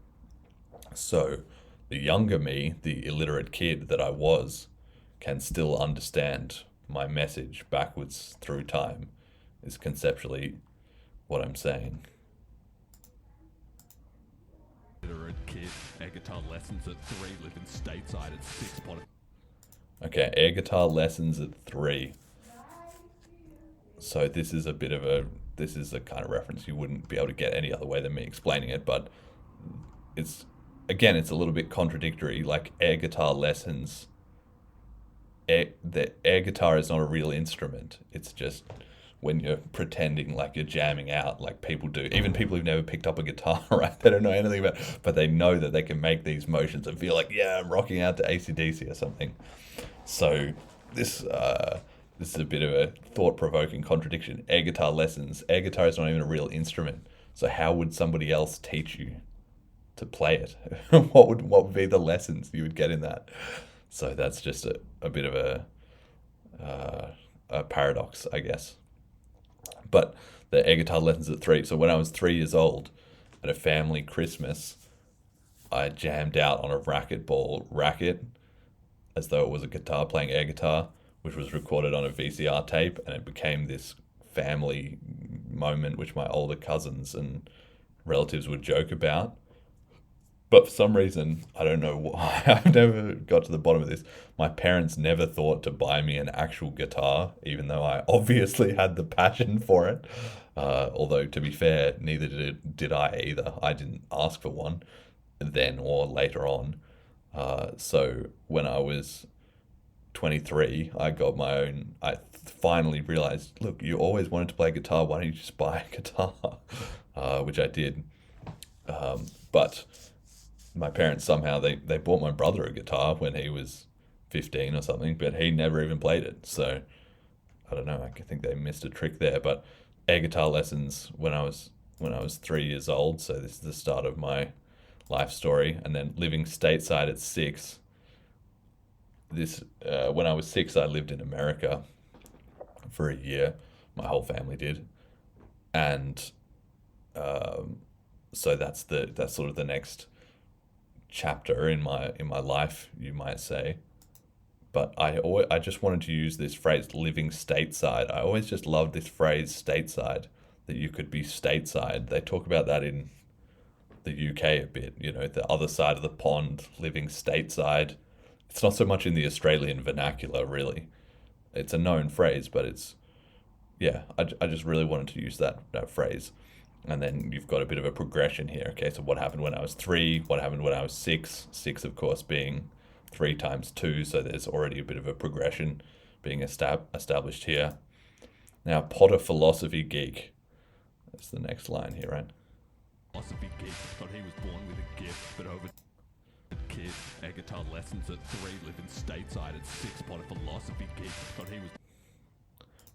So the younger me, the illiterate kid that I was, can still understand my message backwards through time, is conceptually what I'm saying. illiterate kid. Air guitar lessons at 3, living stateside at 6. Okay, air guitar lessons at 3. So this is a kind of reference you wouldn't be able to get any other way than me explaining it, but it's a little bit contradictory. Like, air guitar lessons the air guitar is not a real instrument. It's just when you're pretending like you're jamming out, like people do. Even people who've never picked up a guitar, right? They don't know anything about it, but they know that they can make these motions and feel like, yeah, I'm rocking out to AC/DC or something. So this is a bit of a thought-provoking contradiction. Air guitar lessons. Air guitar is not even a real instrument. So how would somebody else teach you to play it? what would be the lessons you would get in that? So that's just a bit of a paradox, I guess. But the air guitar lessons at 3. So when I was 3 years old, at a family Christmas, I jammed out on a racquetball racket as though it was a guitar, playing air guitar, which was recorded on a VCR tape, and it became this family moment which my older cousins and relatives would joke about. But for some reason, I don't know why, I've never got to the bottom of this. My parents never thought to buy me an actual guitar, even though I obviously had the passion for it. Although, to be fair, neither did I either. I didn't ask for one then or later on. So when I was 23, I got my own. I finally realized, look, you always wanted to play guitar. Why don't you just buy a guitar? Which I did. But my parents somehow they bought my brother a guitar when he was 15 or something, but he never even played it. So I don't know. I think they missed a trick there. But air guitar lessons when I was 3 years old. So this is the start of my life story. And then living stateside at 6. This when I was 6, I lived in America for a year. My whole family did, and so that's sort of the next chapter in my life, you might say. But I just wanted to use this phrase, living stateside. I always just loved this phrase, stateside, that you could be stateside. They talk about that in the UK a bit, the other side of the pond, living stateside. It's not so much in the Australian vernacular, really. It's a known phrase, but I just really wanted to use that phrase. And then you've got a bit of a progression here. Okay, so what happened when I was 3? What happened when I was 6? 6, of course, being 3 times 2, so there's already a bit of a progression being established here. Now, Potter philosophy geek. That's the next line here, right? Philosophy geek, thought he was born with a gift, but over kid, air guitar lessons at 3, living stateside at 6, Potter philosophy geek, thought he was...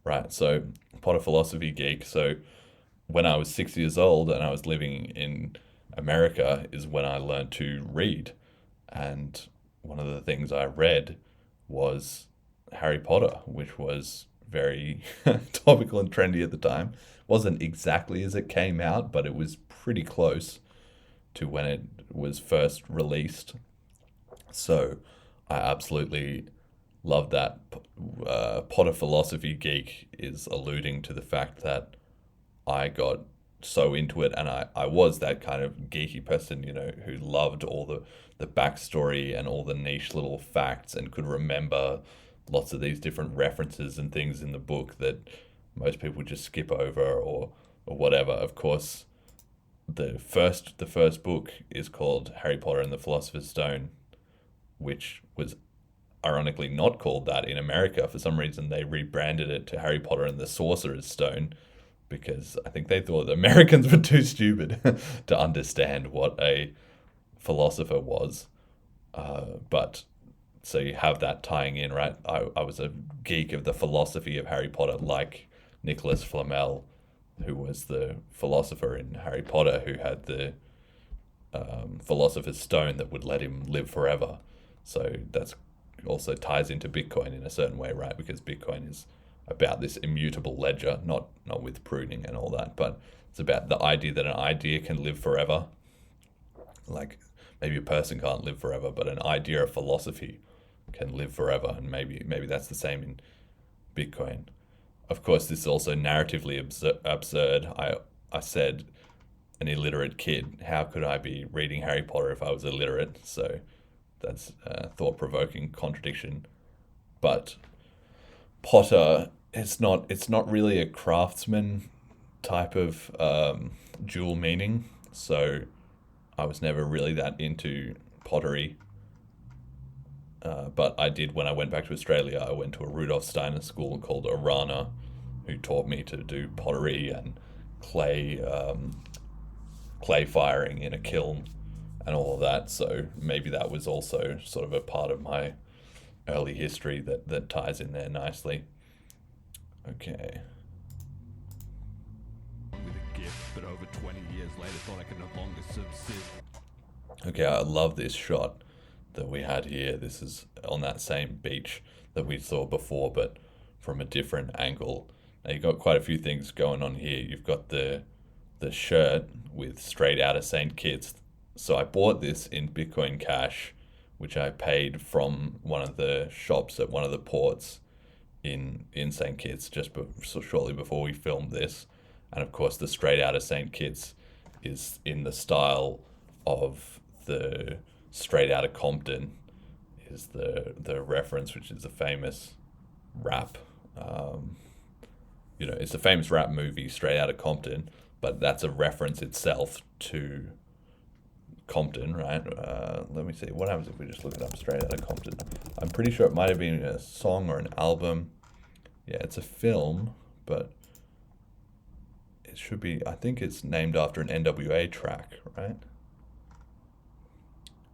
Right, so Potter philosophy geek. So when I was 6 years old and I was living in America is when I learned to read. And one of the things I read was Harry Potter, which was very topical and trendy at the time. Wasn't exactly as it came out, but it was pretty close to when it was first released. So I absolutely love that. Potter philosophy geek is alluding to the fact that I got so into it, and I was that kind of geeky person, who loved all the backstory and all the niche little facts and could remember lots of these different references and things in the book that most people just skip over or whatever. Of course, the first book is called Harry Potter and the Philosopher's Stone, which was ironically not called that in America. For some reason, they rebranded it to Harry Potter and the Sorcerer's Stone, because I think they thought the Americans were too stupid to understand what a philosopher was. But so you have that tying in, right? I was a geek of the philosophy of Harry Potter, like Nicholas Flamel, who was the philosopher in Harry Potter, who had the Philosopher's Stone that would let him live forever. So that's also ties into Bitcoin in a certain way, right? Because Bitcoin is about this immutable ledger, not with pruning and all that, but it's about the idea that an idea can live forever. Like maybe a person can't live forever, but an idea of philosophy can live forever, and maybe that's the same in Bitcoin. Of course, this is also narratively absurd. I said an illiterate kid. How could I be reading Harry Potter if I was illiterate? So that's a thought-provoking contradiction. But Potter, it's not really a craftsman type of dual meaning. So I was never really that into pottery. But I did, when I went back to Australia, I went to a Rudolf Steiner school called Arana, who taught me to do pottery and clay firing in a kiln and all of that. So maybe that was also sort of a part of my early history that ties in there nicely. Okay. With a gift, but over 20 years later thought I could no longer subsist. Okay, I love this shot that we had here. This is on that same beach that we saw before, but from a different angle. Now you've got quite a few things going on here. You've got the shirt with straight out of St. Kitts. So I bought this in Bitcoin Cash, which I paid from one of the shops at one of the ports in St. Kitts so shortly before we filmed this. And of course, the straight out of St. Kitts is in the style of the straight out of Compton, is the reference, which is a famous rap. It's a famous rap movie, Straight Outta Compton, but that's a reference itself to Compton, right? Let me see. What happens if we just look it up, Straight Outta Compton? I'm pretty sure it might have been a song or an album. Yeah, it's a film, but it should be, I think it's named after an NWA track, right?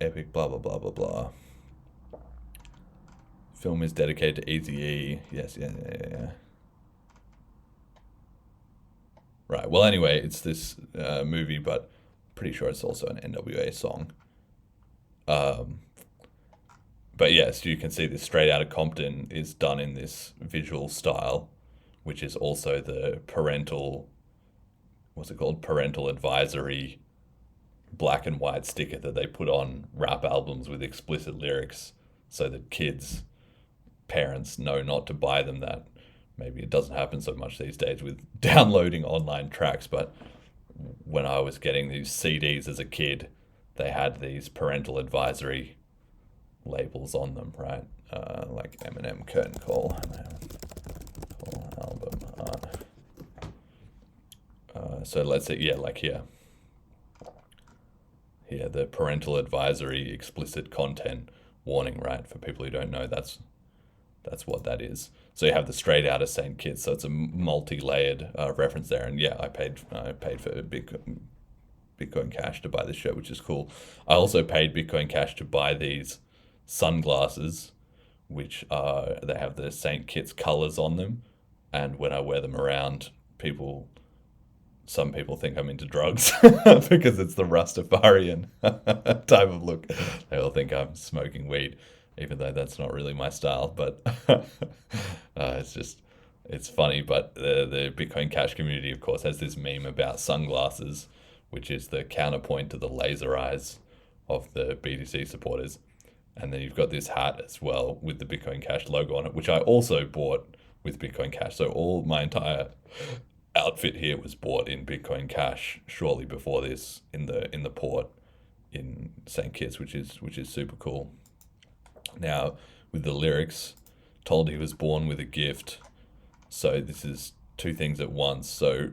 Epic blah, blah, blah, blah, blah. Film is dedicated to Eazy-E. Yes, yeah. Right, well, anyway, it's this movie, but pretty sure it's also an NWA song. But yes, you can see this Straight Outta Compton is done in this visual style, which is also the parental advisory black and white sticker that they put on rap albums with explicit lyrics so that parents know not to buy them that. Maybe it doesn't happen so much these days with downloading online tracks, but when I was getting these CDs as a kid, they had these parental advisory labels on them, right? Like Eminem Curtain Call album. So let's say, yeah, like here. Here, the parental advisory explicit content warning, right? For people who don't know, that's what that is. So you have the Straight Outta St. Kitts, so it's a multi-layered reference there. And yeah, I paid for Bitcoin Cash to buy this shirt, which is cool. I also paid Bitcoin Cash to buy these sunglasses, which they have the St. Kitts colors on them. And when I wear them around, some people think I'm into drugs because it's the Rastafarian type of look. They all think I'm smoking weed, even though that's not really my style. But it's funny. But the Bitcoin Cash community, of course, has this meme about sunglasses, which is the counterpoint to the laser eyes of the BTC supporters. And then you've got this hat as well with the Bitcoin Cash logo on it, which I also bought with Bitcoin Cash. So all my entire outfit here was bought in Bitcoin Cash shortly before this in the port in St. Kitts, which is super cool. Now, with the lyrics, told he was born with a gift. So this is two things at once. So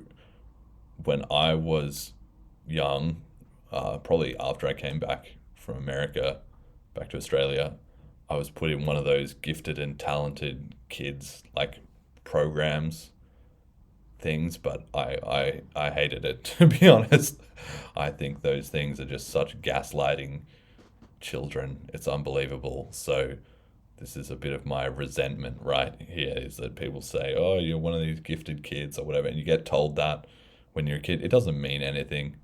when I was young, probably after I came back from America, back to Australia, I was put in one of those gifted and talented kids like programs things, but I hated it, to be honest. I think those things are just such gaslighting children. It's unbelievable. So this is a bit of my resentment right here, is that people say, oh, you're one of these gifted kids or whatever, and you get told that when you're a kid. It doesn't mean anything.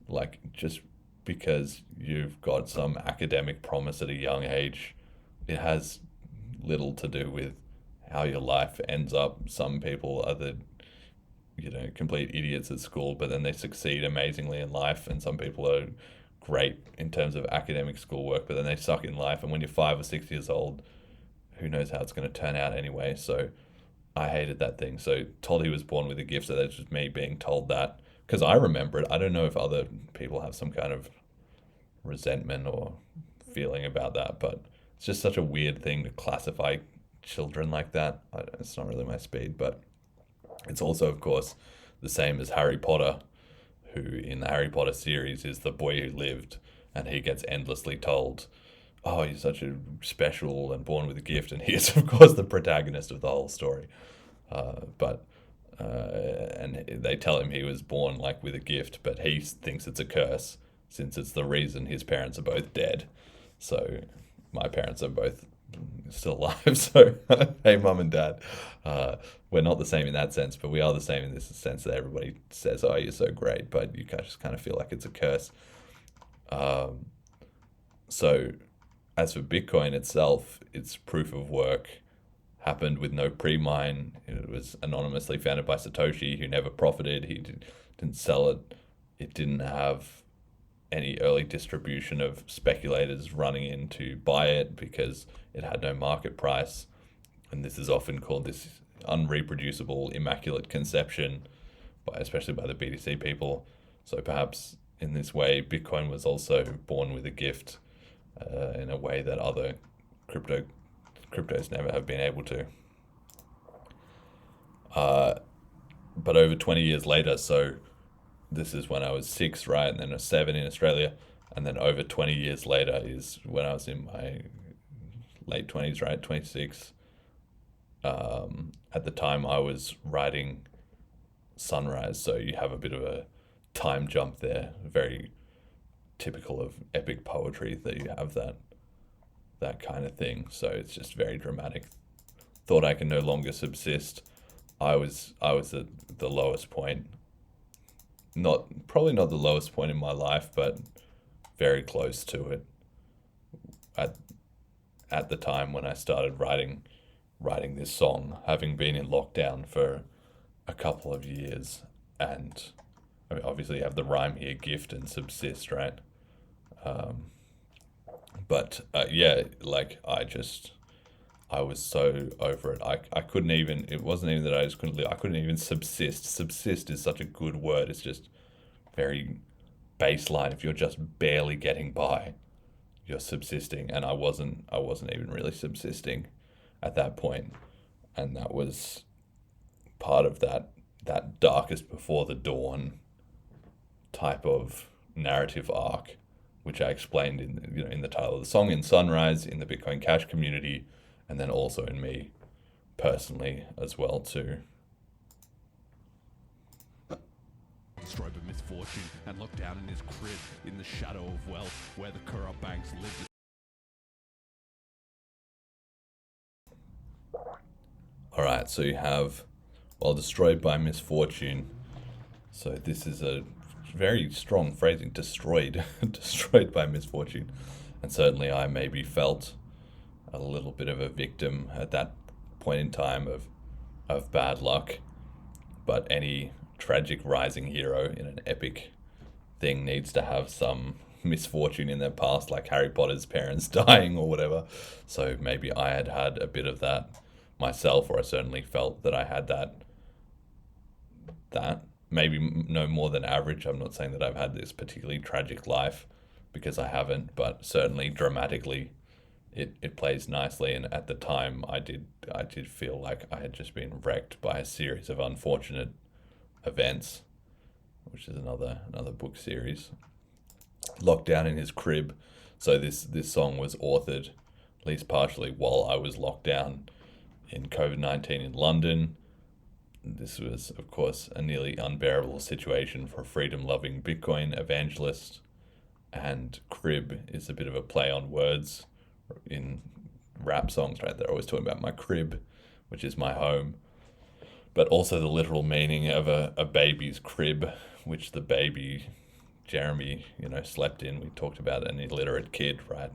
Like, just because you've got some academic promise at a young age, it has little to do with how your life ends up. Some people are the complete idiots at school, but then they succeed amazingly in life. And some people are great in terms of academic schoolwork, but then they suck in life. And when you're 5 or 6 years old, who knows how it's going to turn out anyway. So I hated that thing. So told he was born with a gift. So that's just me being told that, because I remember it. I don't know if other people have some kind of resentment or feeling about that, but it's just such a weird thing to classify children like that. It's not really my speed, but it's also, of course, the same as Harry Potter, who in the Harry Potter series is the boy who lived, and he gets endlessly told, oh, you're such a special and born with a gift, and he is of course the protagonist of the whole story. But and they tell him he was born like with a gift, but he thinks it's a curse since it's the reason his parents are both dead. So my parents are both still alive. So hey, mum and dad, we're not the same in that sense, but we are the same in this sense that everybody says, "Oh, you're so great," but you just kind of feel like it's a curse. So as for Bitcoin itself, its proof of work happened with no pre-mine. It was anonymously founded by Satoshi, who never profited. He didn't sell it. It didn't have any early distribution of speculators running in to buy it because it had no market price. And this is often called this unreproducible immaculate conception, especially by the BTC people. So perhaps in this way, Bitcoin was also born with a gift in a way that other cryptos never have been able to. But over 20 years later, so this is when I was 6, right? And then I was 7 in Australia. And then over 20 years later is when I was in my late 20s, right? 26. At the time, I was writing Sunrise. So you have a bit of a time jump there. Very typical of epic poetry that you have that kind of thing. So it's just very dramatic. Thought I can no longer subsist. I was at the lowest point. Probably not the lowest point in my life, but very close to it. At the time when I started writing this song, having been in lockdown for a couple of years, and I mean, obviously you have the rhyme here, gift and subsist, right? But yeah, like I was so over it. I couldn't even, it wasn't even that I just couldn't live, I couldn't even subsist. Subsist is such a good word. It's just very baseline. If you're just barely getting by, you're subsisting. And I wasn't even really subsisting at that point. And that was part of that darkest before the dawn type of narrative arc, which I explained in the title of the song, in Sunrise, in the Bitcoin Cash community, and then also in me personally as well too. Destroyed by misfortune and locked down in his crib in the shadow of wealth where the corrupt banks lived. All right, so you have, well, destroyed by misfortune. So this is a very strong phrasing, destroyed by misfortune. And certainly I maybe felt a little bit of a victim at that point in time of bad luck. But any tragic rising hero in an epic thing needs to have some misfortune in their past, like Harry Potter's parents dying or whatever. So maybe I had a bit of that myself, or I certainly felt that I had that maybe no more than average. I'm not saying that I've had this particularly tragic life, because I haven't, but certainly dramatically it plays nicely. And at the time I did feel like I had just been wrecked by a series of unfortunate events, which is another book series. Locked down in his crib. So this song was authored, at least partially, while I was locked down in COVID-19 in London. This was, of course, a nearly unbearable situation for a freedom-loving Bitcoin evangelist. And crib is a bit of a play on words in rap songs, right? They're always talking about my crib, which is my home. But also the literal meaning of a baby's crib, which the baby, Jeremy, slept in. We talked about an illiterate kid, right?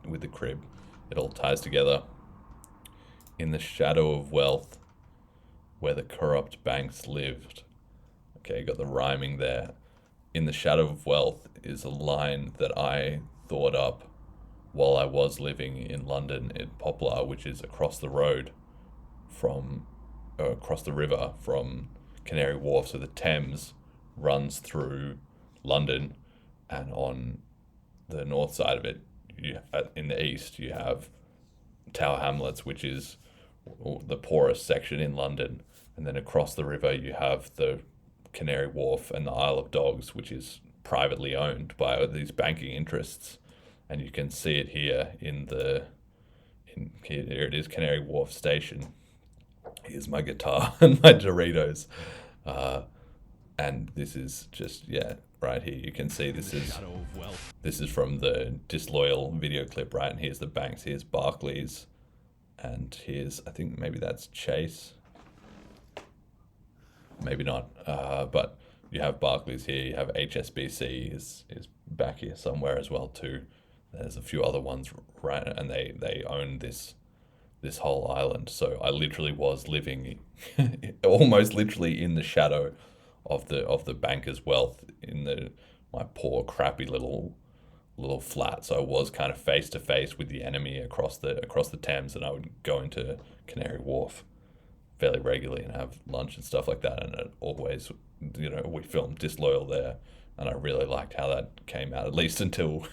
With the crib. It all ties together. In the shadow of wealth, where the corrupt banks lived. Okay, got the rhyming there. In the shadow of wealth is a line that I thought up while I was living in London in Poplar, which is across the river from Canary Wharf. So the Thames runs through London, and on the north side of it, in the east, you have Tower Hamlets, which is the poorest section in London. And then across the river, you have the Canary Wharf and the Isle of Dogs, which is privately owned by these banking interests. and you can see it here here it is, Canary Wharf Station. Here's my guitar and my Doritos. And this is just, yeah, right here. You can see this is from the Disloyal video clip, right? And here's the banks. Here's Barclays. And here's, I think maybe that's Chase. Maybe not. But you have Barclays here. You have HSBC is back here somewhere as well too. There's a few other ones, right? And they own this whole island. So I literally was living almost literally in the shadow of the banker's wealth in my poor crappy little flat. So I was kind of face to face with the enemy across the Thames, and I would go into Canary Wharf fairly regularly and have lunch and stuff like that. And it always, we filmed Disloyal there, and I really liked how that came out, at least until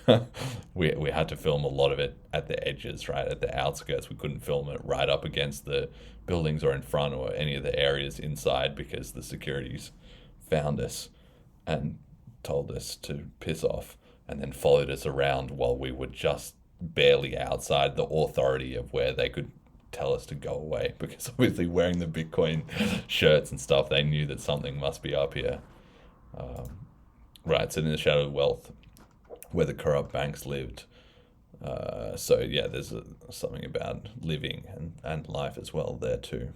we had to film a lot of it at the edges, right, at the outskirts. We couldn't film it right up against the buildings or in front or any of the areas inside, because the securities found us and told us to piss off, and then followed us around while we were just barely outside the authority of where they could tell us to go away, because obviously wearing the Bitcoin shirts and stuff, they knew that something must be up here. Right, sitting in the shadow of wealth, where the corrupt banks lived. So yeah, there's something about living and life as well there too.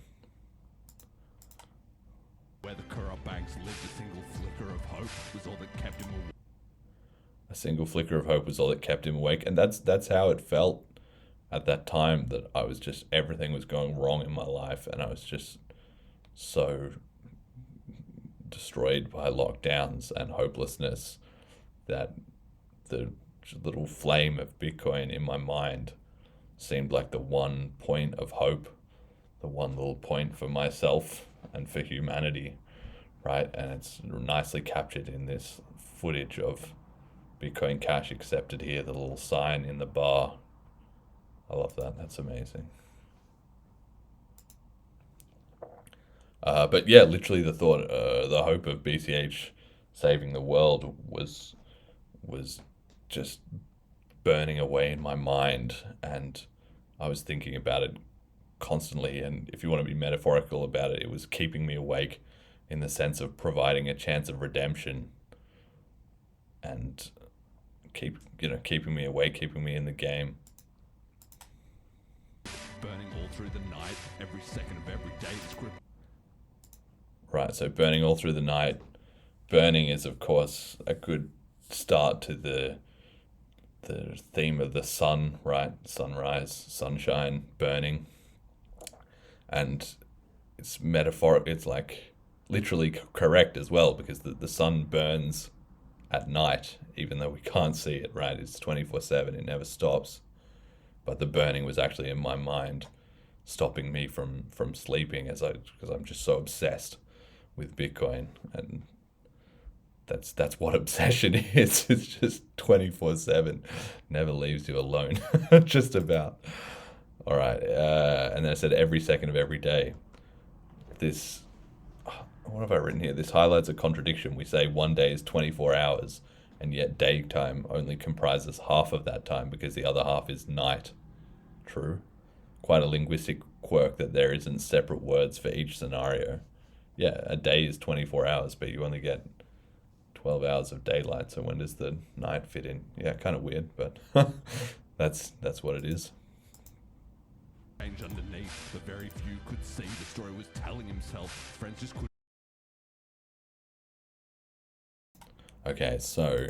Where the corrupt banks lived, a single flicker of hope was all that kept him awake. A single flicker of hope was all that kept him awake, and that's how it felt at that time, that I was just, everything was going wrong in my life, and I was just so destroyed by lockdowns and hopelessness that the little flame of Bitcoin in my mind seemed like the one point of hope, the one little point for myself and for humanity, right? And it's nicely captured in this footage of Bitcoin Cash accepted here, the little sign in the bar. I love that. That's amazing. But yeah, literally the thought, the hope of BCH saving the world was just burning away in my mind, and I was thinking about it constantly. And if you want to be metaphorical about it, it was keeping me awake in the sense of providing a chance of redemption, and keeping me awake, keeping me in the game. Burning all through the night, every second of every day. Right, so burning all through the night. Burning is, of course, a good start to the theme of the sun, right? Sunrise, sunshine, burning. And it's metaphoric, it's like literally correct as well, because the sun burns at night, even though we can't see it, right? It's 24/7, it never stops. But the burning was actually in my mind, stopping me from sleeping, because I'm just so obsessed with Bitcoin, and that's what obsession is. It's just 24/7, never leaves you alone, just about. All right, and then I said every second of every day. What have I written here? This highlights a contradiction. We say one day is 24 hours, and yet daytime only comprises half of that time, because the other half is night. True. Quite a linguistic quirk that there isn't separate words for each scenario. Yeah, a day is 24 hours, but you only get 12 hours of daylight. So when does the night fit in? Yeah, kind of weird, but that's what it is. Change underneath, the very few could see the story was telling himself. Friends just couldn't. Okay, so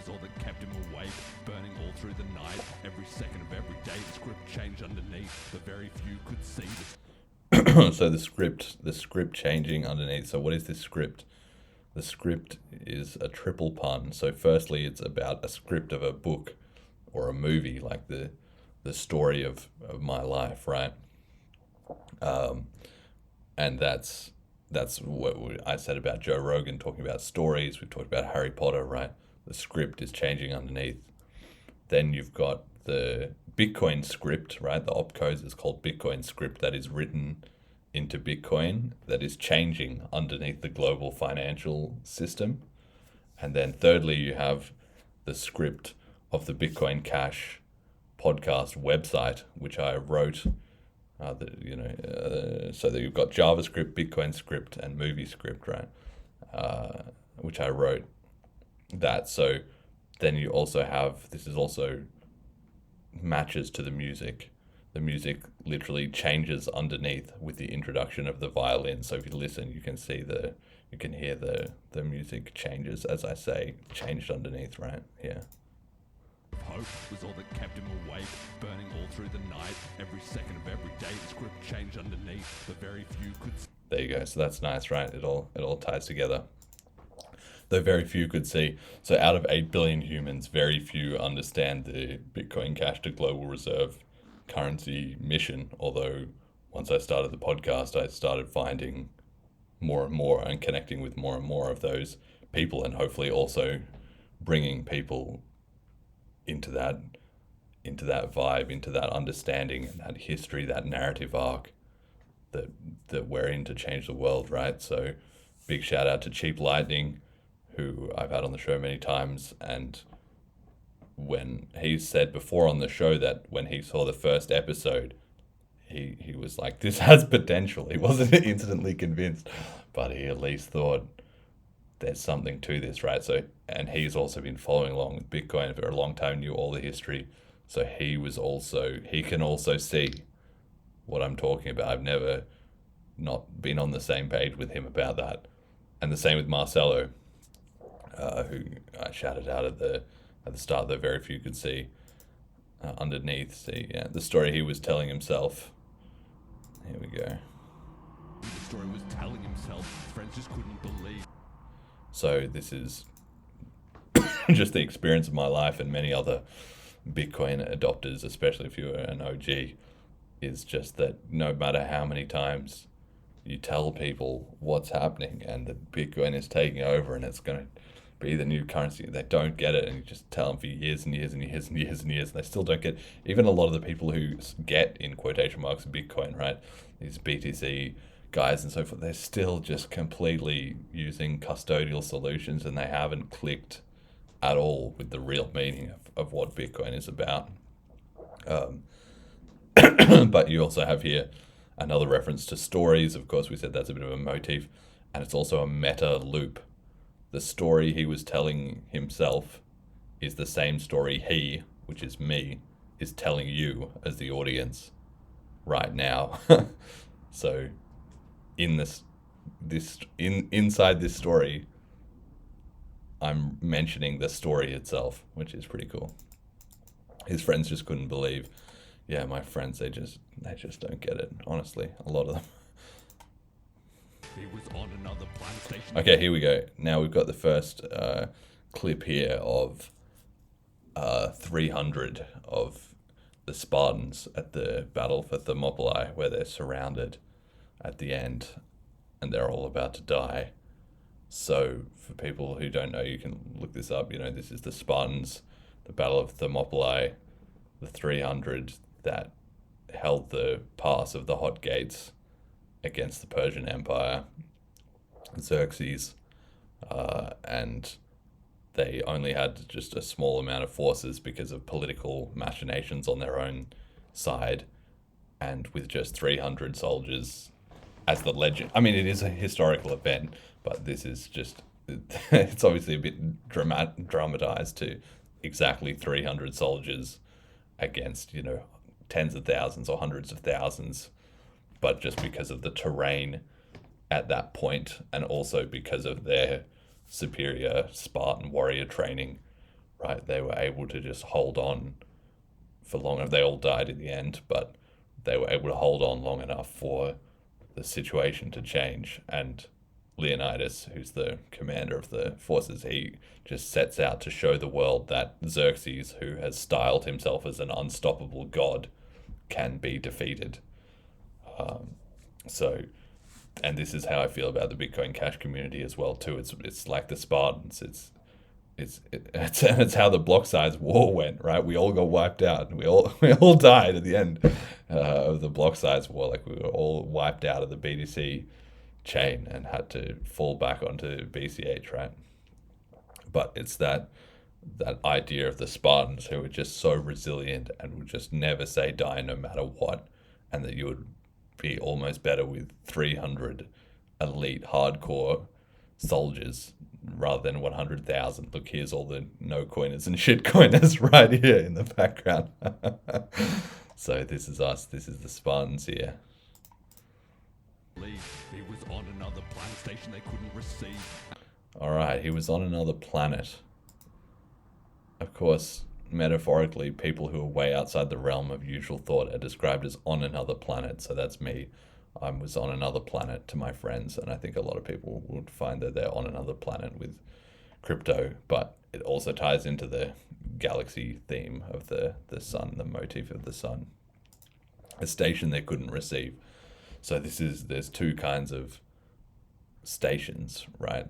All that kept him awake, burning all through the night, every second of every day. The script changed underneath, the very few could see the so the script changing underneath. So what is this script? The script is a triple pun. So firstly, it's about a script of a book or a movie, like the story of my life, right? And that's what I said about Joe Rogan talking about stories. We've talked about Harry Potter, right? The script is changing underneath. Then you've got the Bitcoin script, right? The opcode is called Bitcoin script, that is written into Bitcoin, that is changing underneath the global financial system. And then thirdly, you have the script of the Bitcoin Cash podcast website, which I wrote. So that you've got JavaScript, Bitcoin script, and movie script, right? Which I wrote that. So then you also have, this is also matches to the music. The music literally changes underneath with the introduction of the violin. So if you listen, you can hear the music changes, as I say, changed underneath, right? Yeah. Hope was all that kept him awake, burning all through the night. Every second of every day, the script changed underneath. The very few could. There you go. So that's nice, right? It all ties together. Though very few could see. So out of 8 billion humans, very few understand the Bitcoin Cash to global reserve currency mission. Although once I started the podcast, I started finding more and more and connecting with more and more of those people, and hopefully also bringing people into that vibe, into that understanding and that history, that narrative arc that we're in to change the world, right? So big shout out to Cheap Lightning, who I've had on the show many times, and when he said before on the show that when he saw the first episode, he was like, this has potential. He wasn't instantly convinced, but he at least thought there's something to this, right? So, and he's also been following along with Bitcoin for a long time, knew all the history. So he can also see what I'm talking about. I've never not been on the same page with him about that. And the same with Marcelo, who I shouted out at the start, though very few could see underneath. See, yeah, the story he was telling himself. Here we go. The story was telling himself, friends just couldn't believe. So this is just the experience of my life and many other Bitcoin adopters, especially if you're an OG, is just that no matter how many times you tell people what's happening and that Bitcoin is taking over and it's going to be the new currency, they don't get it, and you just tell them for years and years and years and years and years, and they still don't get it. Even a lot of the people who get, in quotation marks, Bitcoin, right, these BTC guys and so forth, they're still just completely using custodial solutions, and they haven't clicked at all with the real meaning of what Bitcoin is about. But you also have here another reference to stories. Of course, we said that's a bit of a motif, and it's also a meta loop. The story he was telling himself is the same story he, which is me, is telling you as the audience right now. So inside this story, I'm mentioning the story itself, which is pretty cool. His friends just couldn't believe. Yeah, my friends, they just don't get it. Honestly, a lot of them. He was on another planet station. Okay, here we go. Now we've got the first clip here of 300 of the Spartans at the Battle for Thermopylae, where they're surrounded at the end and they're all about to die. So for people who don't know, you can look this up. You know, this is the Spartans, the Battle of Thermopylae, the 300 that held the pass of the Hot Gates against the Persian Empire, Xerxes, and they only had just a small amount of forces because of political machinations on their own side, and with just 300 soldiers as the legend. I mean, it is a historical event, but this is just, it's obviously a bit dramatized to exactly 300 soldiers against, you know, tens of thousands or hundreds of thousands, but just because of the terrain at that point, and also because of their superior Spartan warrior training, right, they were able to just hold on for long enough. They all died in the end, but they were able to hold on long enough for the situation to change. And Leonidas, who's the commander of the forces, he just sets out to show the world that Xerxes, who has styled himself as an unstoppable god, can be defeated. So, and this is how I feel about the Bitcoin Cash community as well too. It's like the Spartans. It's how the block size war went, right? We all got wiped out. We all died at the end of the block size war. Like, we were all wiped out of the BTC chain and had to fall back onto BCH, right? But it's that that idea of the Spartans who were just so resilient and would just never say die no matter what, and that you would be almost better with 300 elite hardcore soldiers rather than 100,000. Look, here's all the no coiners and shit coiners right here in the background. So this is us. This is the Spartans here. He was on another planet station they couldn't receive. All right, he was on another planet. Of course, metaphorically, people who are way outside the realm of usual thought are described as on another planet. So that's me. I was on another planet to my friends, and I think a lot of people would find that they're on another planet with crypto, but it also ties into the galaxy theme of the sun, the motif of the sun. A station they couldn't receive. So there's two kinds of stations, right?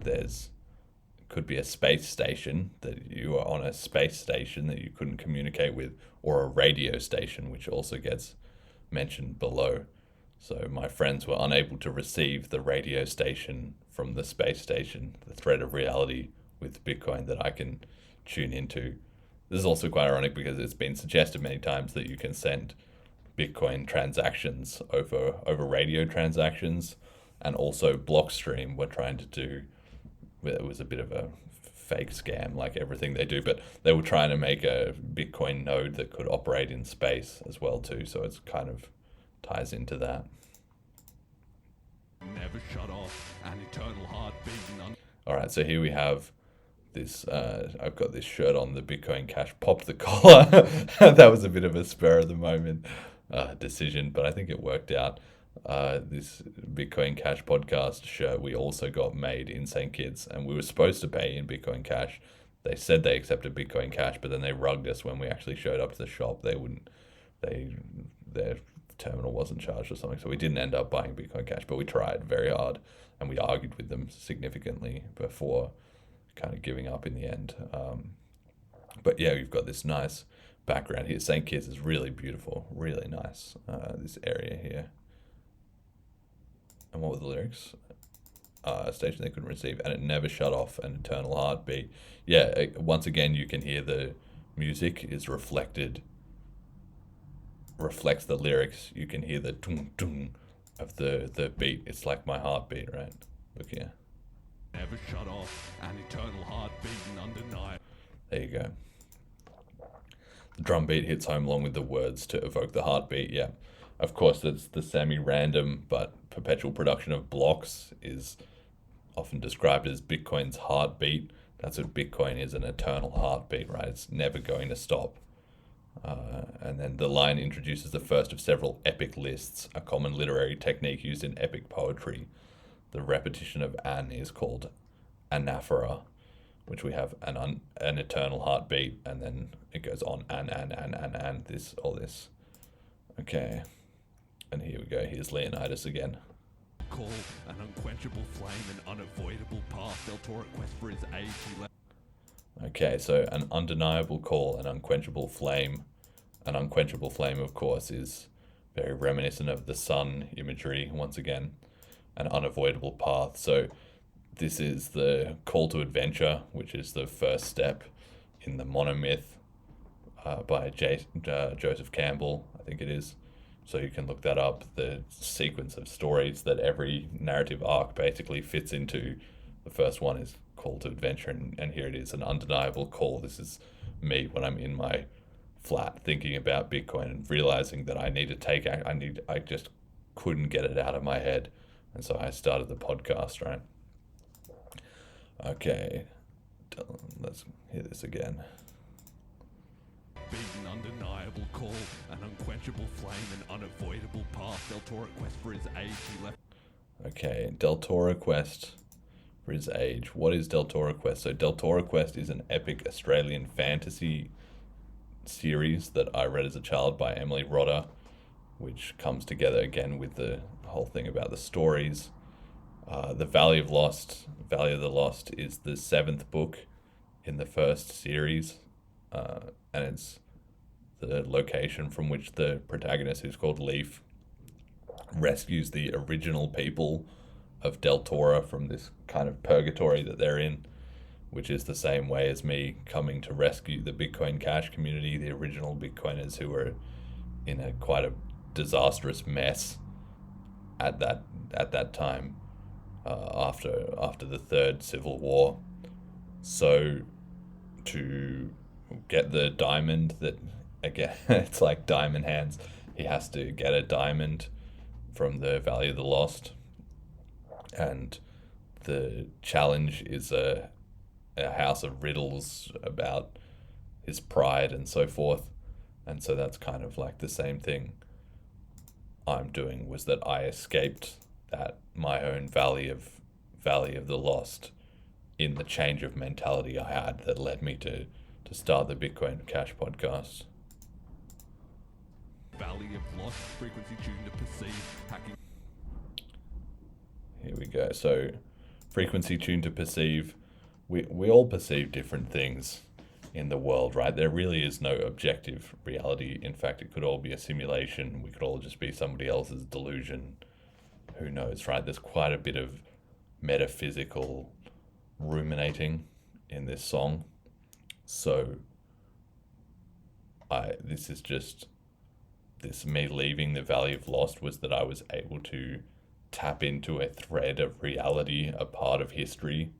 Could be a space station, that you are on a space station that you couldn't communicate with, or a radio station, which also gets mentioned below. So my friends were unable to receive the radio station from the space station, the thread of reality with Bitcoin that I can tune into. This is also quite ironic because it's been suggested many times that you can send Bitcoin transactions over radio transactions, and also Blockstream were trying to do. It was a bit of a fake scam, like everything they do, but they were trying to make a Bitcoin node that could operate in space as well too. So it's kind of ties into that. Never shut off, an eternal heartbeat. All right, so here we have this. I've got this shirt on. The Bitcoin Cash popped the collar. That was a bit of a spur of the moment decision, but I think it worked out. This Bitcoin Cash podcast shirt we also got made in St. Kitts, and we were supposed to pay in Bitcoin Cash. They said they accepted Bitcoin Cash, but then they rugged us when we actually showed up to the shop. They wouldn't. Their terminal wasn't charged or something, so we didn't end up buying Bitcoin Cash. But we tried very hard, and we argued with them significantly before kind of giving up in the end. But yeah, we've got this nice background here. St. Kitts is really beautiful, really nice. This area here. And what were the lyrics? A station they couldn't receive, and it never shut off, an eternal heartbeat. Yeah, once again, you can hear the music is reflects the lyrics. You can hear the tung tung of the beat. It's like my heartbeat, right? Look here. Never shut off, an eternal heartbeat and undeniable. There you go. The drum beat hits home along with the words to evoke the heartbeat. Yeah, of course, that's the semi-random but perpetual production of blocks is often described as Bitcoin's heartbeat. That's what Bitcoin is, an eternal heartbeat, right? It's never going to stop. And then the line introduces the first of several epic lists, a common literary technique used in epic poetry. The repetition of an is called anaphora, which we have an eternal heartbeat, and then it goes on and this, all this. Okay. And here we go. Here's Leonidas again. Call, an unquenchable flame, an unavoidable path. Del Toro quest for his age. He left. Okay, so an undeniable call, an unquenchable flame. An unquenchable flame, of course, is very reminiscent of the sun imagery, once again. An unavoidable path. So this is the call to adventure, which is the first step in the monomyth by Joseph Campbell, I think it is. So you can look that up, the sequence of stories that every narrative arc basically fits into. The first one is call to adventure, and here it is, an undeniable call. This is me when I'm in my flat thinking about Bitcoin and realizing that I need to take I just couldn't get it out of my head. And so I started the podcast, right? Okay, let's hear this again. An undeniable call, an unquenchable flame, an unavoidable path. Del Toro quest for his age. He left. Okay, Del Toro quest for his age. What is Del Toro quest? So Del Toro quest is an epic Australian fantasy series that I read as a child by Emily Rodda, which comes together again with the whole thing about the stories. The Valley of the Lost is the 7th book in the first series, and it's the location from which the protagonist, who's called Leaf, rescues the original people of Del Toro from this kind of purgatory that they're in. which is the same way as me coming to rescue the Bitcoin Cash community, the original Bitcoiners who were in a quite a disastrous mess at that time, after the third civil war. So to get the diamond, that again it's like diamond hands, he has to get a diamond from the Valley of the Lost, and the challenge is a house of riddles about his pride and so forth. And so that's kind of like the same thing I'm doing, was that I escaped that my own Valley of the Lost in the change of mentality I had that led me to start the Bitcoin Cash podcast. Valley of Lost, frequency tuned to perceive, hacking. Here we go. So frequency tuned to perceive. We all perceive different things in the world, right? There really is no objective reality. In fact, it could all be a simulation. We could all just be somebody else's delusion. Who knows, right? There's quite a bit of metaphysical ruminating in this song. So this me leaving the Valley of Lost was that I was able to tap into a thread of reality, a part of history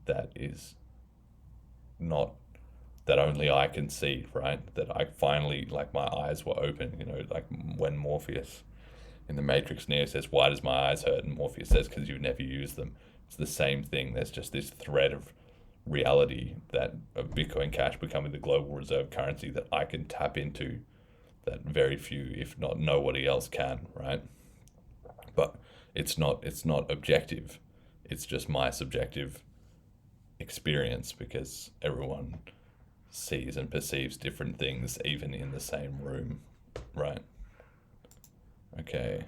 that is not, that only I can see, right? That I finally, like, my eyes were open, like when Morpheus in the Matrix, Neo says, "Why does my eyes hurt?" And Morpheus says, "Because you've never used them." It's the same thing. There's just this thread of reality that of Bitcoin Cash becoming the global reserve currency that I can tap into, that very few, if not nobody else can, right? But it's not objective. It's just my subjective experience, because everyone sees and perceives different things even in the same room, right? Okay.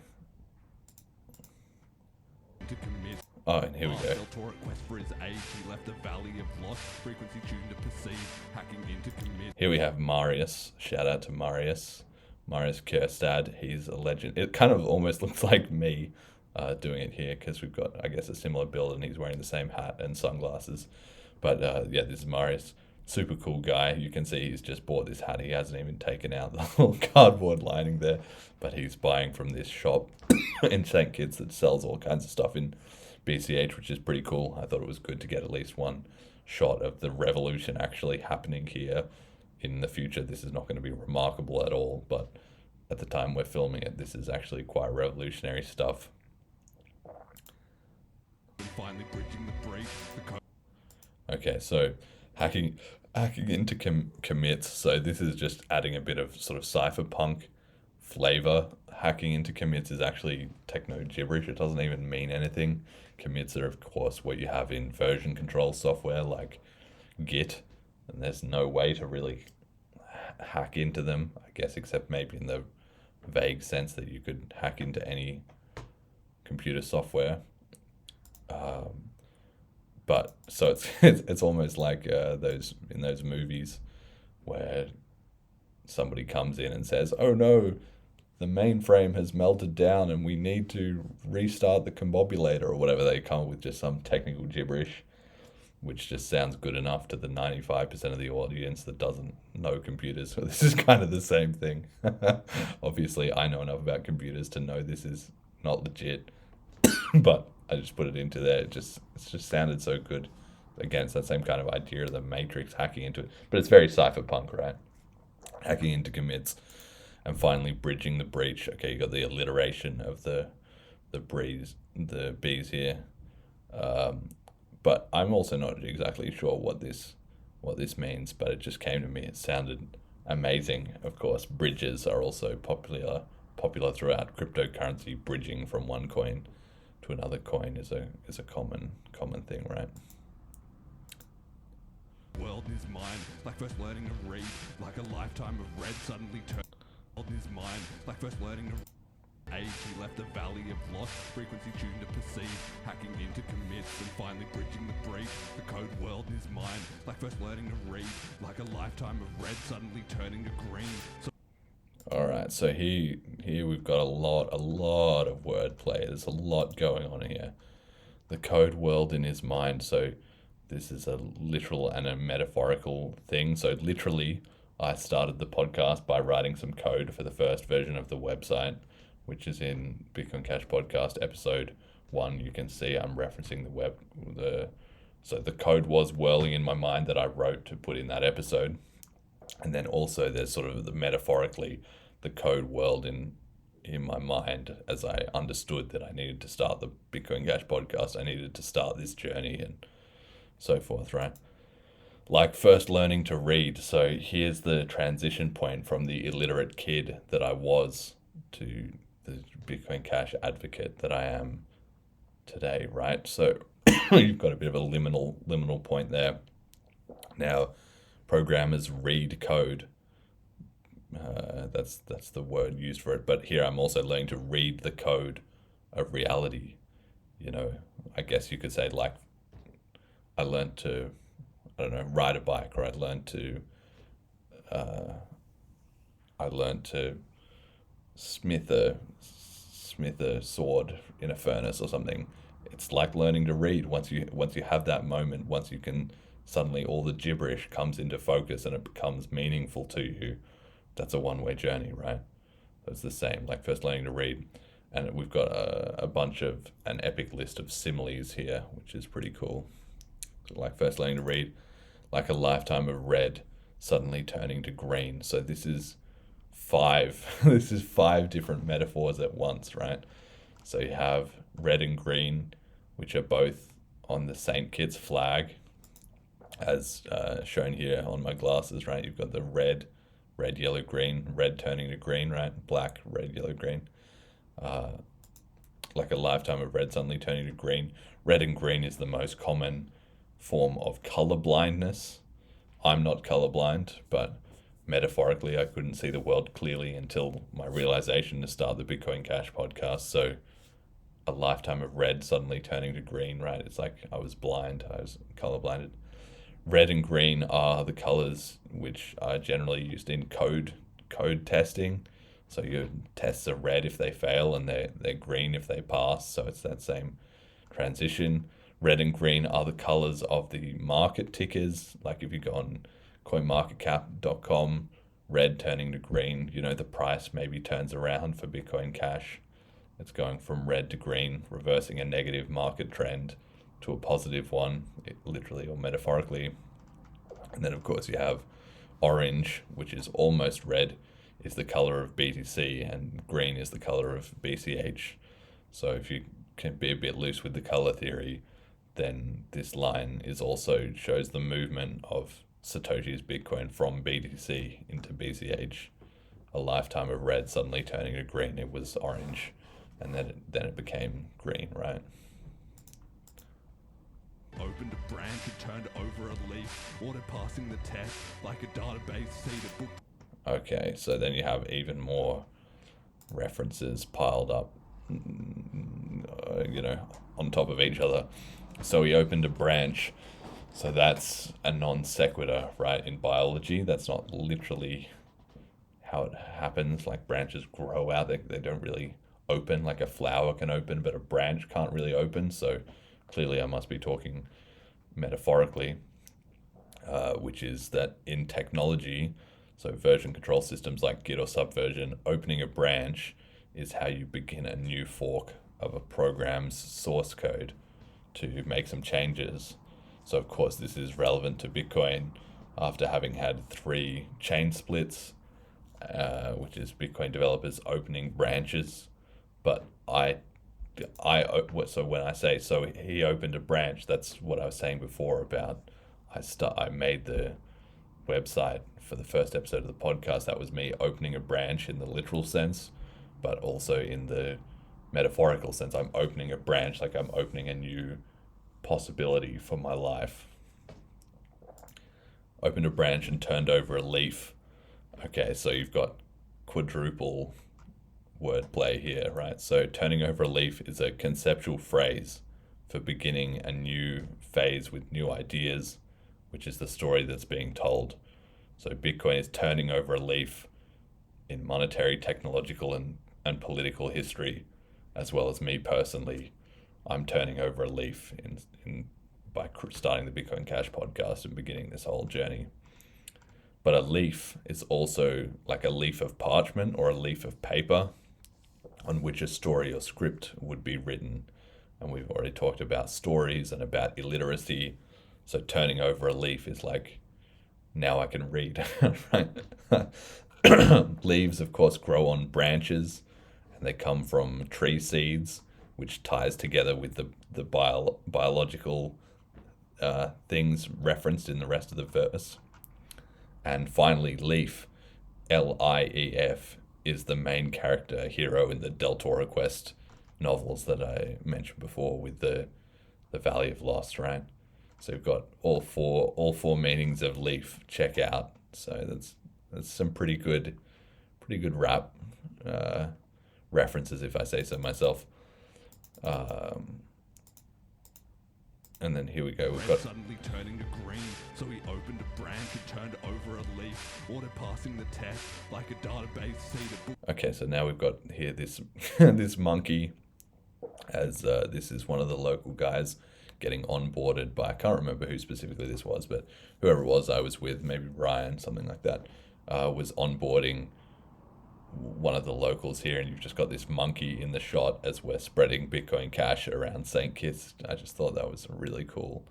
To commit. Oh, and here we go. Marcel tore a quest for his age. He left the Valley of Lost, frequency tuned to perceive, hacking into commit. Here we have Marius. Shout out to Marius. Marius Kerstad. He's a legend. It kind of almost looks like me doing it here, because we've got, I guess, a similar build, and he's wearing the same hat and sunglasses. But yeah, this is Marius. Super cool guy. You can see he's just bought this hat. He hasn't even taken out the little cardboard lining there, but he's buying from this shop in St. Kitts that sells all kinds of stuff in BCH, which is pretty cool. I thought it was good to get at least one shot of the revolution actually happening here. In the future, this is not going to be remarkable at all, but at the time we're filming it, this is actually quite revolutionary stuff. Finally bridging the breach. Okay, so hacking into commits. So this is just adding a bit of sort of cypherpunk flavor. Hacking into commits is actually techno gibberish. It doesn't even mean anything. Commits are, of course, what you have in version control software like Git, and there's no way to really hack into them, I guess, except maybe in the vague sense that you could hack into any computer software. But so it's almost like those movies where somebody comes in and says, "Oh no, the mainframe has melted down and we need to restart the combobulator," or whatever. They come up with just some technical gibberish, which just sounds good enough to the 95% of the audience that doesn't know computers. So this is kind of the same thing. Obviously, I know enough about computers to know this is not legit, but I just put it into there. It just sounded so good. Again, it's that same kind of idea of the Matrix hacking into it, but it's very cypherpunk, right? Hacking into commits, and finally bridging the breach. Okay, you got the alliteration of the B's here, but I'm also not exactly sure what this means. But it just came to me. It sounded amazing. Of course, bridges are also popular throughout cryptocurrency. Bridging from one coin to another coin is a common thing, right? World in his mind, like first learning to read, like a lifetime of red suddenly turned. World in his mind, like first learning to age. He left the Valley of Lost, frequency tuned to perceive, hacking into commits, and finally bridging the breach. The code world in his mind, like first learning to read, like a lifetime of red suddenly turning to green. All right, so here we've got a lot of wordplay. There's a lot going on here. The code world in his mind. So this is a literal and a metaphorical thing. So literally, I started the podcast by writing some code for the first version of the website, which is in Bitcoin Cash Podcast episode 1. You can see I'm referencing so the code was whirling in my mind that I wrote to put in that episode. And then also there's sort of metaphorically the code whirled in my mind as I understood that I needed to start the Bitcoin Cash podcast. I needed to start this journey and so forth, right? Like first learning to read. So here's the transition point from the illiterate kid that I was to the Bitcoin Cash advocate that I am today, right? So you've got a bit of a liminal point there. Now, programmers read code. That's the word used for it. But here I'm also learning to read the code of reality. I guess you could say, like, I learned to, I don't know, ride a bike, or I learned to smith a sword in a furnace or something. It's like learning to read. Once you have that moment, once you can, suddenly all the gibberish comes into focus and it becomes meaningful to you. That's a one-way journey, right? So it's the same, like first learning to read. And we've got an epic list of similes here, which is pretty cool. So like first learning to read, like a lifetime of red suddenly turning to green. So this is 5 different metaphors at once, right? So you have red and green, which are both on the St. Kitts flag, as shown here on my glasses, right? You've got the red, yellow, green, red turning to green, right? Black, red, yellow, green. Like a lifetime of red suddenly turning to green. Red and green is the most common form of color blindness. I'm not colorblind, but metaphorically, I couldn't see the world clearly until my realization to start the Bitcoin Cash podcast. So a lifetime of red suddenly turning to green, right? It's like I was blind, I was colorblinded. Red and green are the colors which are generally used in code testing. So your tests are red if they fail, and they're green if they pass. So it's that same transition. Red and green are the colors of the market tickers. Like if you go on coinmarketcap.com, red turning to green, the price maybe turns around for Bitcoin Cash. It's going from red to green, reversing a negative market trend to a positive one, literally or metaphorically. And then of course you have orange, which is almost red, is the color of BTC, and green is the color of BCH. So if you can be a bit loose with the color theory, then this line shows the movement of Satoshi's Bitcoin from BTC into BCH. A lifetime of red suddenly turning to green. It was orange, and then it became green, right? Opened a branch and turned over a leaf, auto passing the test like a database seed of book. Okay, so then you have even more references piled up, on top of each other. So he opened a branch. So that's a non sequitur, right? In biology, that's not literally how it happens. Like branches grow out, they don't really open. Like a flower can open, but a branch can't really open. So clearly I must be talking metaphorically, which is that in technology, so version control systems like Git or Subversion, opening a branch is how you begin a new fork of a program's source code to make some changes. So of course this is relevant to Bitcoin after having had 3 chain splits, which is Bitcoin developers opening branches. But so when I say, so he opened a branch, that's what I was saying before about I made the website for the first episode of the podcast. That was me opening a branch in the literal sense, but also in the metaphorical sense. I'm opening a branch, like I'm opening a new possibility for my life. Opened a branch and turned over a leaf. Okay, so you've got quadruple wordplay here, right? So turning over a leaf is a conceptual phrase for beginning a new phase with new ideas, which is the story that's being told. So Bitcoin is turning over a leaf in monetary, technological, and political history, as well as me personally. I'm turning over a leaf in by starting the Bitcoin Cash podcast and beginning this whole journey. But a leaf is also like a leaf of parchment or a leaf of paper on which a story or script would be written. And we've already talked about stories and about illiteracy. So turning over a leaf is like, now I can read, right? Leaves, of course, grow on branches, and they come from tree seeds, which ties together with the biological things referenced in the rest of the verse. And finally, Leaf, Lief, is the main character hero in the Del Toro Quest novels that I mentioned before with the Valley of Lost, right? So we've got all four meanings of leaf. Check out. So that's some pretty good rap references, if I say so myself. And then here we go. We've got suddenly turning to green, so he opened a branch and turned over a leaf, auto passing the test like a database seed. Okay, so now we've got here this this monkey, as this is one of the local guys getting onboarded by, I can't remember who specifically this was, but whoever it was I was with, maybe Ryan, something like that, was onboarding one of the locals here, and you've just got this monkey in the shot as we're spreading Bitcoin Cash around St. Kitts. I just thought that was a really cool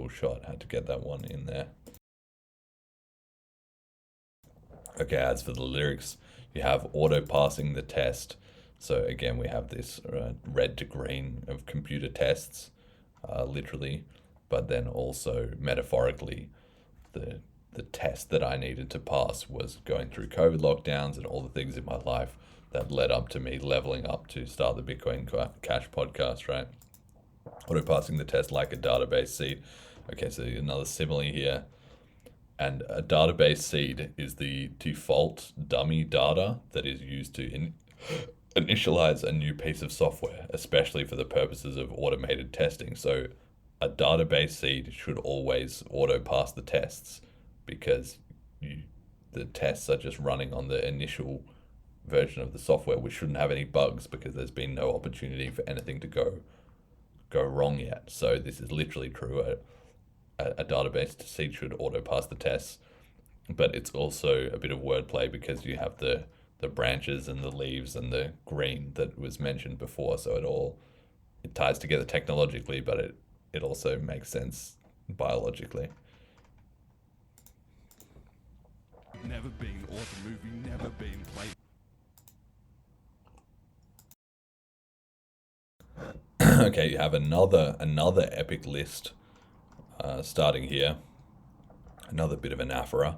shot. Had to get that one in there. Okay, as for the lyrics, you have auto passing the test. So again, we have this red to green of computer tests, literally, but then also metaphorically, the test that I needed to pass was going through COVID lockdowns and all the things in my life that led up to me leveling up to start the Bitcoin Cash podcast, right? Auto passing the test like a database seed. Okay, so another simile here. And a database seed is the default dummy data that is used to initialize a new piece of software, especially for the purposes of automated testing. So a database seed should always auto pass the tests, because the tests are just running on the initial version of the software, which shouldn't have any bugs because there's been no opportunity for anything to go wrong yet. So this is literally true. A database seed should auto pass the tests, but it's also a bit of wordplay because you have the branches and the leaves and the green that was mentioned before. So it ties together technologically, but it also makes sense biologically. Never been, or the movie never been played. Okay, you have another epic list starting here. Another bit of anaphora.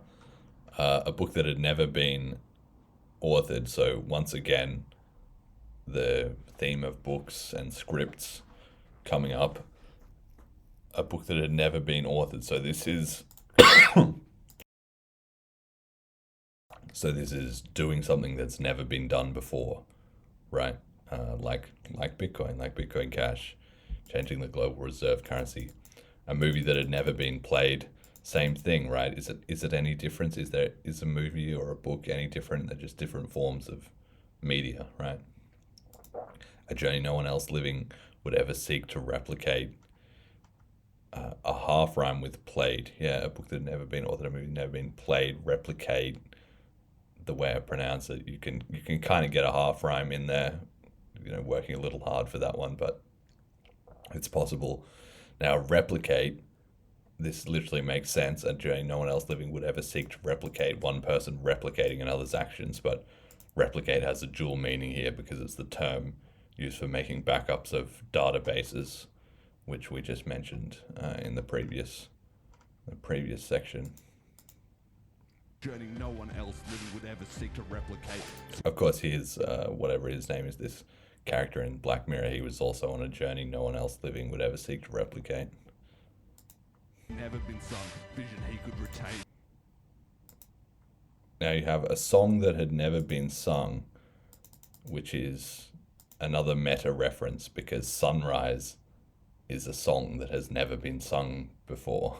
A book that had never been authored. So once again, the theme of books and scripts coming up. A book that had never been authored. So this is doing something that's never been done before, right? Like Bitcoin Cash, changing the global reserve currency. A movie that had never been played, same thing, right? Is it any difference? Is a movie or a book any different? They're just different forms of media, right? A journey no one else living would ever seek to replicate. A half rhyme with played. Yeah, a book that had never been authored, a movie never been played, replicate. The way I pronounce it, you can kind of get a half rhyme in there, working a little hard for that one, but it's possible. Now, replicate, this literally makes sense. A journey no one else living would ever seek to replicate, one person replicating another's actions, but replicate has a dual meaning here because it's the term used for making backups of databases, which we just mentioned in the previous section. Journey no one else living would ever seek to replicate. Of course, here's whatever his name is, this character in Black Mirror. He was also on a journey no one else living would ever seek to replicate. Never been sung, vision he could retain. Now you have a song that had never been sung, which is another meta reference because Sunrise is a song that has never been sung before,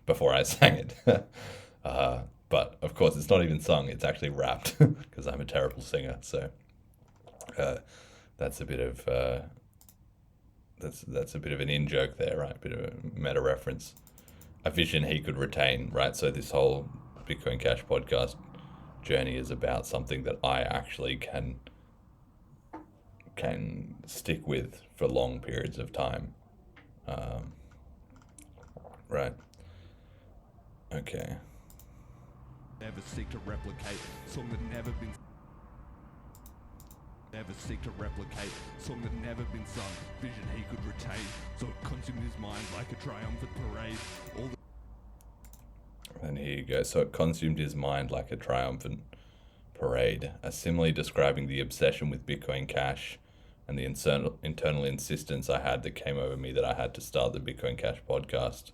before I sang it. But of course, it's not even sung, it's actually rapped because I'm a terrible singer. So that's a bit of that's a bit of an in joke there, right? A bit of a meta reference. A vision he could retain, right? So this whole Bitcoin Cash podcast journey is about something that I actually can stick with for long periods of time. Right. Okay. Never seek to replicate song that never been. Never seek to replicate song that never been sung. Vision he could retain, so it consumed his mind like a triumphant parade. All the And here you go. So it consumed his mind like a triumphant parade. A simile describing the obsession with Bitcoin Cash and the internal insistence I had that came over me that I had to start the Bitcoin Cash podcast,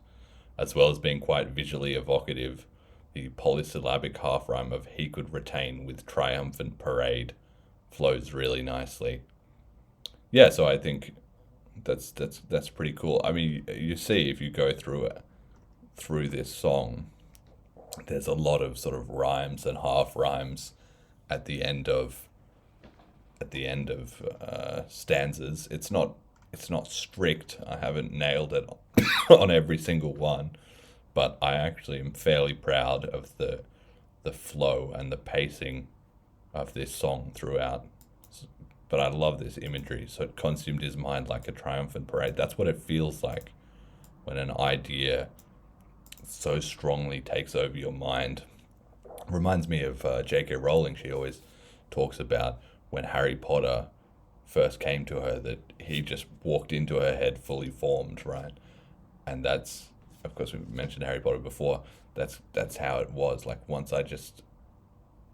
as well as being quite visually evocative. The polysyllabic half rhyme of he could retain with triumphant parade flows really nicely. Yeah, so I think that's pretty cool. I mean, you see if you go through this song, there's a lot of sort of rhymes and half rhymes at the end of stanzas. It's not strict. I haven't nailed it on every single one, but I actually am fairly proud of the flow and the pacing of this song throughout. But I love this imagery. So it consumed his mind like a triumphant parade. That's what it feels like when an idea so strongly takes over your mind. Reminds me of J.K. Rowling. She always talks about when Harry Potter first came to her, that he just walked into her head fully formed, right? And that's, of course, we mentioned Harry Potter before. That's how it was. Like once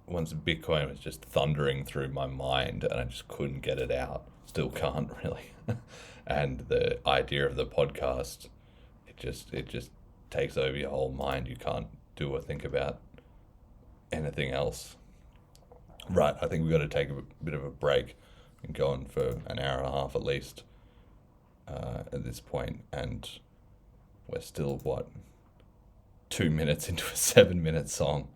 Bitcoin was just thundering through my mind and I just couldn't get it out. Still can't really. And the idea of the podcast, it just takes over your whole mind. You can't do or think about anything else. Right, I think we've got to take a bit of a break and go on for an hour and a half at least at this point, and we're still, 2 minutes into a 7-minute song,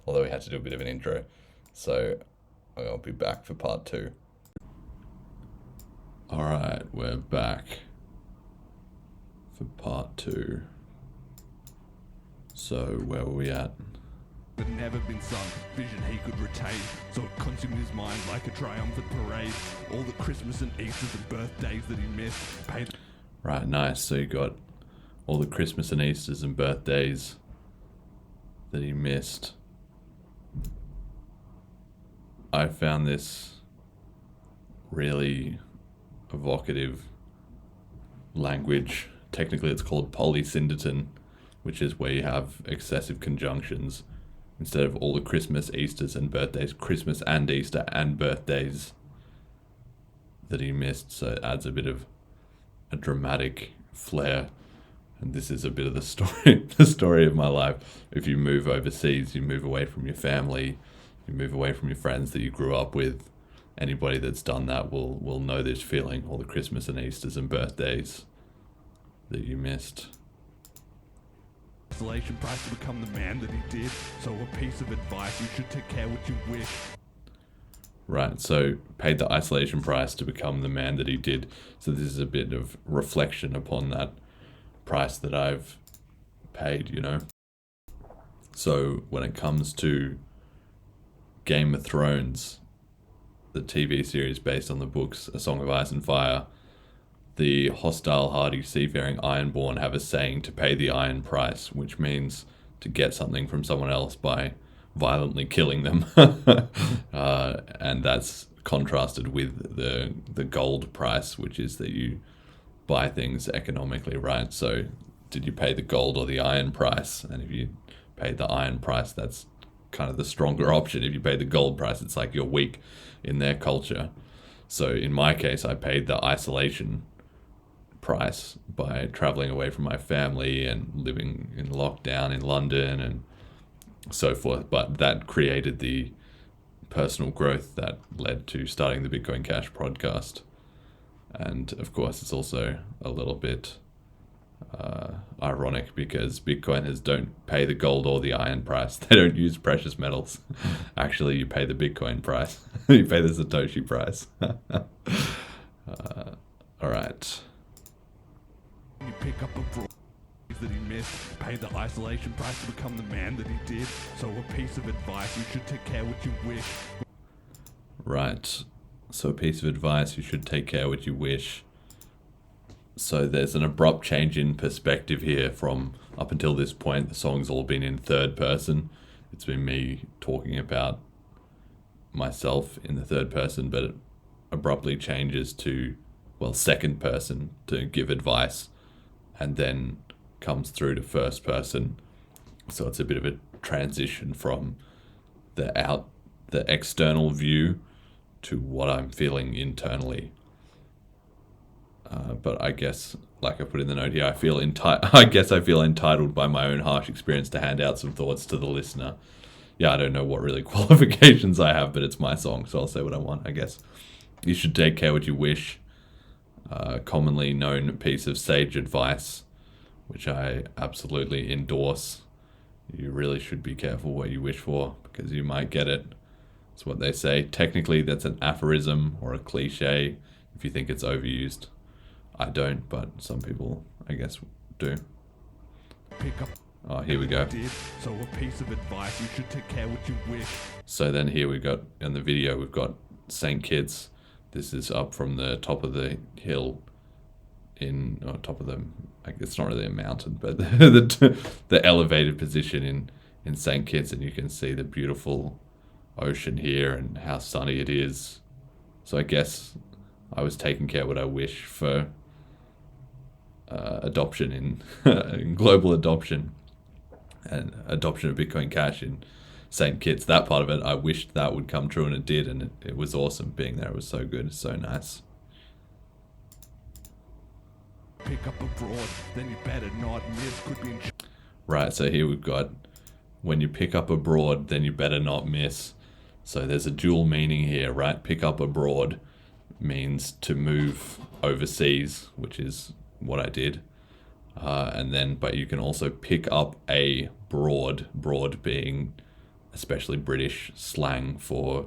although we had to do a bit of an intro, so I'll be back for part 2. Alright, we're back for part 2. So where were we at? that never been sung, vision he could retain, so it consumed his mind like a triumphant parade. All the Christmas and Easters and birthdays that he missed paid. Right, nice. So you got all the Christmas and Easters and birthdays that he missed. I found this really evocative language. Technically it's called polysyndeton, which is where you have excessive conjunctions. Instead of all the Christmas, Easters and birthdays, Christmas and Easter and birthdays that he missed. So it adds a bit of a dramatic flair. And this is a bit of the story of my life. If you move overseas, you move away from your family, you move away from your friends that you grew up with. Anybody that's done that will know this feeling, all the Christmas and Easters and birthdays that you missed. Isolation price to become the man that he did. So a piece of advice, you should take care what you wish. Right, so paid the isolation price to become the man that he did. So this is a bit of reflection upon that price that I've paid, you know. So when it comes to Game of Thrones, the TV series based on the books A Song of Ice and Fire, the hostile, hardy, seafaring Ironborn have a saying to pay the iron price, which means to get something from someone else by violently killing them. And that's contrasted with the gold price, which is that you buy things economically, right? So did you pay the gold or the iron price? And if you paid the iron price, that's kind of the stronger option. If you pay the gold price, it's like you're weak in their culture. So in my case, I paid the isolation price by traveling away from my family and living in lockdown in London and so forth. But that created the personal growth that led to starting the Bitcoin Cash podcast. And of course, it's also a little bit ironic because Bitcoiners don't pay the gold or the iron price. They don't use precious metals. Actually, you pay the Bitcoin price. You pay the Satoshi price. All right. You pick up a broad that he missed, pay the isolation price to become the man that he did. So a piece of advice, you should take care what you wish. Right. So a piece of advice, you should take care what you wish. So there's an abrupt change in perspective here from up until this point. The song's all been in third person. It's been me talking about myself in the third person, but it abruptly changes to, well, second person to give advice, and then comes through to first person. So it's a bit of a transition from the external view to what I'm feeling internally. But I guess, like I put in the note here, I feel entitled by my own harsh experience to hand out some thoughts to the listener. Yeah, I don't know what really qualifications I have, but it's my song, so I'll say what I want, I guess. You should take care what you wish. Commonly known piece of sage advice, which I absolutely endorse. You really should be careful what you wish for, because you might get it. That's what they say. Technically, that's an aphorism or a cliche if you think it's overused. I don't, but some people, I guess, do. Pick up. Oh, here we go. So a piece of advice, you should take care what you wish. So then here we got, in the video, we've got St. Kitts. This is up from the top of the hill top of the, it's not really a mountain, but the elevated position in St. Kitts, and you can see the beautiful ocean here and how sunny it is. So I guess I was taking care what I wish for adoption in global adoption and adoption of Bitcoin Cash in St. Kitts. That part of it, I wished that would come true, and it did, and it was awesome being there. It was so good, so nice. Pick up abroad, then you better not miss. Could be in Right, so here we've got, when you pick up abroad, then you better not miss. So there's a dual meaning here, right? Pick up abroad means to move overseas, which is what I did. But you can also pick up a broad being especially British slang for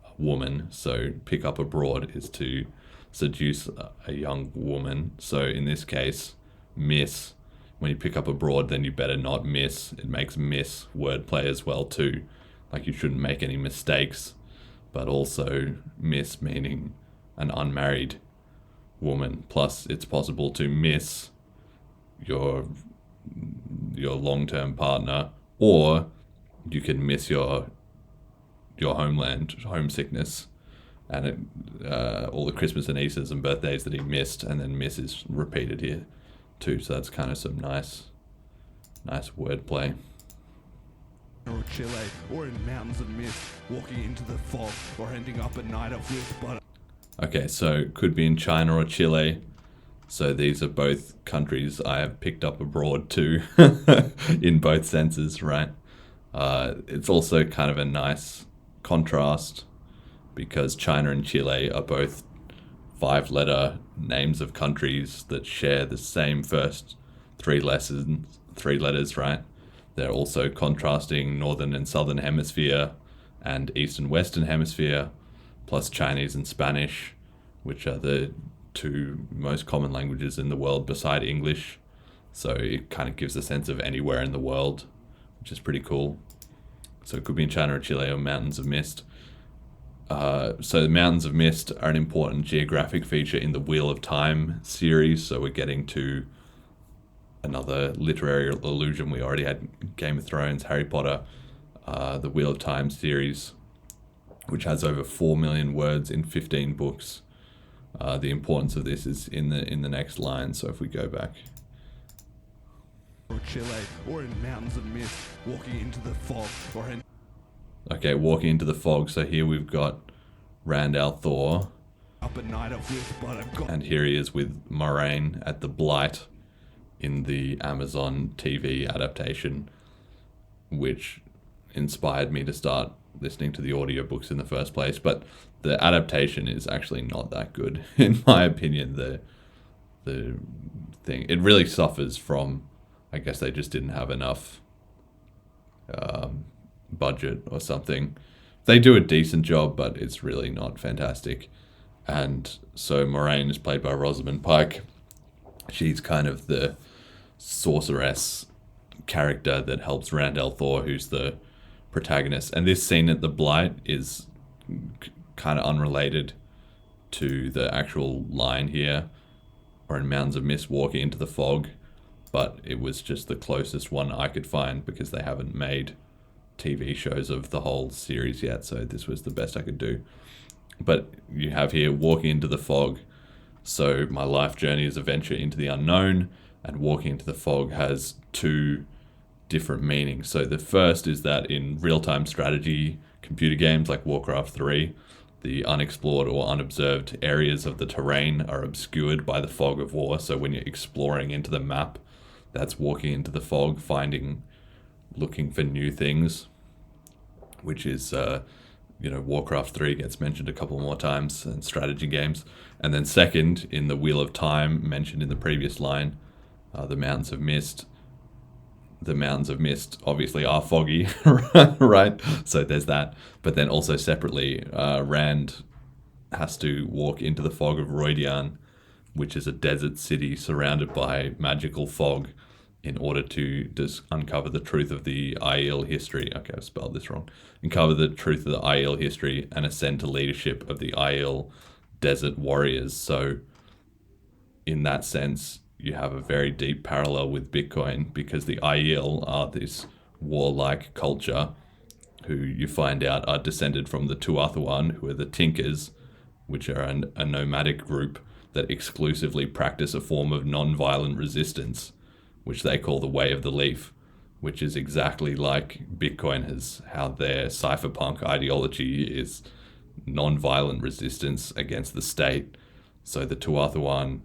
a woman. So pick up a broad is to seduce a young woman. So in this case, miss. When you pick up a broad, then you better not miss. It makes miss wordplay as well too. Like you shouldn't make any mistakes, but also miss meaning an unmarried woman. Plus, it's possible to miss your long-term partner, or you can miss your homeland, homesickness, and all the Christmas and Easters and birthdays that he missed, and then miss is repeated here too. So that's kind of some nice wordplay. or Chile, or in mountains of mist, walking into the fog, or ending up a night of with but. Okay, so could be in China or Chile. So these are both countries I have picked up abroad too, in both senses, right? It's also kind of a nice contrast because China and Chile are both 5-letter names of countries that share the same first three letters, right? They're also contrasting northern and southern hemisphere and east and western hemisphere, plus Chinese and Spanish, which are the two most common languages in the world beside English. So it kind of gives a sense of anywhere in the world, which is pretty cool. So it could be in China or Chile or Mountains of Mist. So the Mountains of Mist are an important geographic feature in the Wheel of Time series. So we're getting to another literary allusion. We already had Game of Thrones, Harry Potter, the Wheel of Time series, which has over 4 million words in 15 books. The importance of this is in the next line. So if we go back. Or Chile, or in mountains of mist, walking into the fog, or in... Okay, walking into the fog. So here we've got Randall Thor. Up a night of with, but I've got... And here he is with Moraine at the Blight in the Amazon TV adaptation, which inspired me to start listening to the audiobooks in the first place. But the adaptation is actually not that good, in my opinion. The thing, it really suffers from, I guess they just didn't have enough budget or something. They do a decent job, but it's really not fantastic. And so Moraine is played by Rosamund Pike, She's kind of the sorceress character that helps Randall Thor, who's the protagonist. And this scene at the Blight is kind of unrelated to the actual line here, or in Mountains of Mist, walking into the fog, but it was just the closest one I could find because they haven't made TV shows of the whole series yet, so this was the best I could do. But you have here walking into the fog. So my life journey is a venture into the unknown, and walking into the fog has two different meanings. So the first is that in real-time strategy computer games like Warcraft 3, the unexplored or unobserved areas of the terrain are obscured by the fog of war. So when you're exploring into the map, that's walking into the fog, looking for new things, which is, Warcraft 3 gets mentioned a couple more times in strategy games. And then second, in the Wheel of Time, mentioned in the previous line, the Mountains of Mist. The Mountains of Mist obviously are foggy, right? So there's that. But then also separately, Rand has to walk into the fog of Roydian, which is a desert city surrounded by magical fog, in order to uncover the truth of the Aiel history. Okay, I've spelled this wrong. Uncover the truth of the Aiel history and ascend to leadership of the Aiel desert warriors. So in that sense, you have a very deep parallel with Bitcoin, because the Aiel are this warlike culture who you find out are descended from the Tuathawan, who are the Tinkers, which are a nomadic group that exclusively practice a form of non-violent resistance, which they call the Way of the Leaf, which is exactly like Bitcoin has, how their cypherpunk ideology is non-violent resistance against the state. So the Tuathawan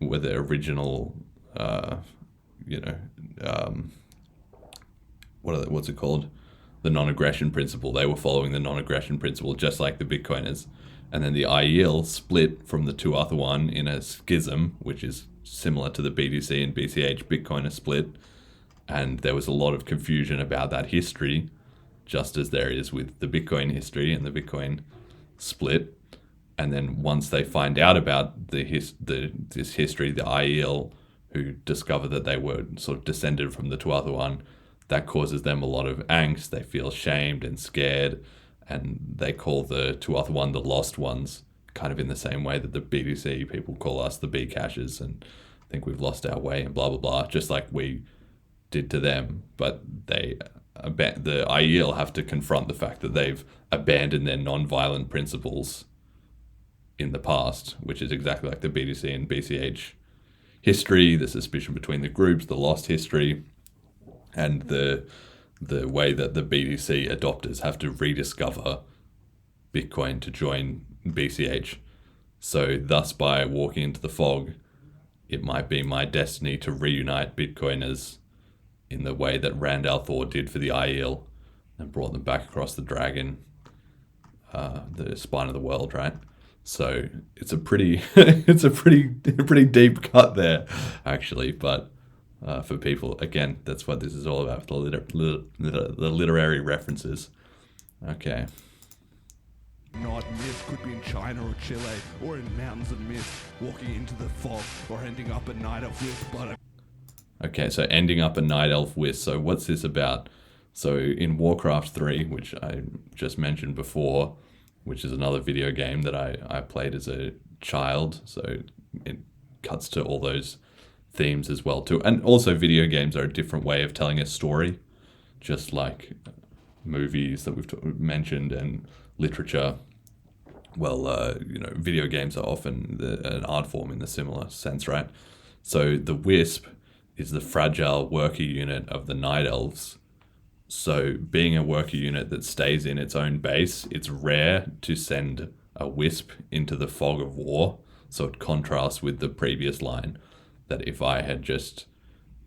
were the original, what's it called? The non-aggression principle. They were following the non-aggression principle, just like the Bitcoiners. And then the Aiel split from the Tuathawan in a schism, which is similar to the BTC and BCH Bitcoiner split. And there was a lot of confusion about that history, just as there is with the Bitcoin history and the Bitcoin split. And then once they find out about this history, the Aiel, who discover that they were sort of descended from the Tuathawan, that causes them a lot of angst. They feel shamed and scared, and they call the Tuathawan the Lost Ones, kind of in the same way that the BTC people call us the B-Cashers and think we've lost our way and blah, blah, blah, just like we did to them. But the Aiel have to confront the fact that they've abandoned their non-violent principles in the past, which is exactly like the BTC and BCH history, the suspicion between the groups, the lost history, and the way that the BTC adopters have to rediscover Bitcoin to join BCH. So thus, by walking into the fog, it might be my destiny to reunite Bitcoiners in the way that Rand al'Thor did for the Aiel and brought them back across the dragon, the spine of the world, right? So it's a pretty pretty deep cut there, actually. But for people, again, that's what this is all about, the literary references. Okay. Not mist could be in China or Chile or in Mountains of Mist, walking into the fog or ending up a night elf wisp. Okay, so ending up a night elf wisp. So what's this about? So in Warcraft 3, which I just mentioned before, which is another video game that I played as a child, so it cuts to all those themes as well too. And also video games are a different way of telling a story, just like movies that we've mentioned and literature. Well, video games are often an art form in the similar sense, right? So the Wisp is the fragile worker unit of the Night Elves. So being a worker unit that stays in its own base, it's rare to send a Wisp into the fog of war. So it contrasts with the previous line, that if I had just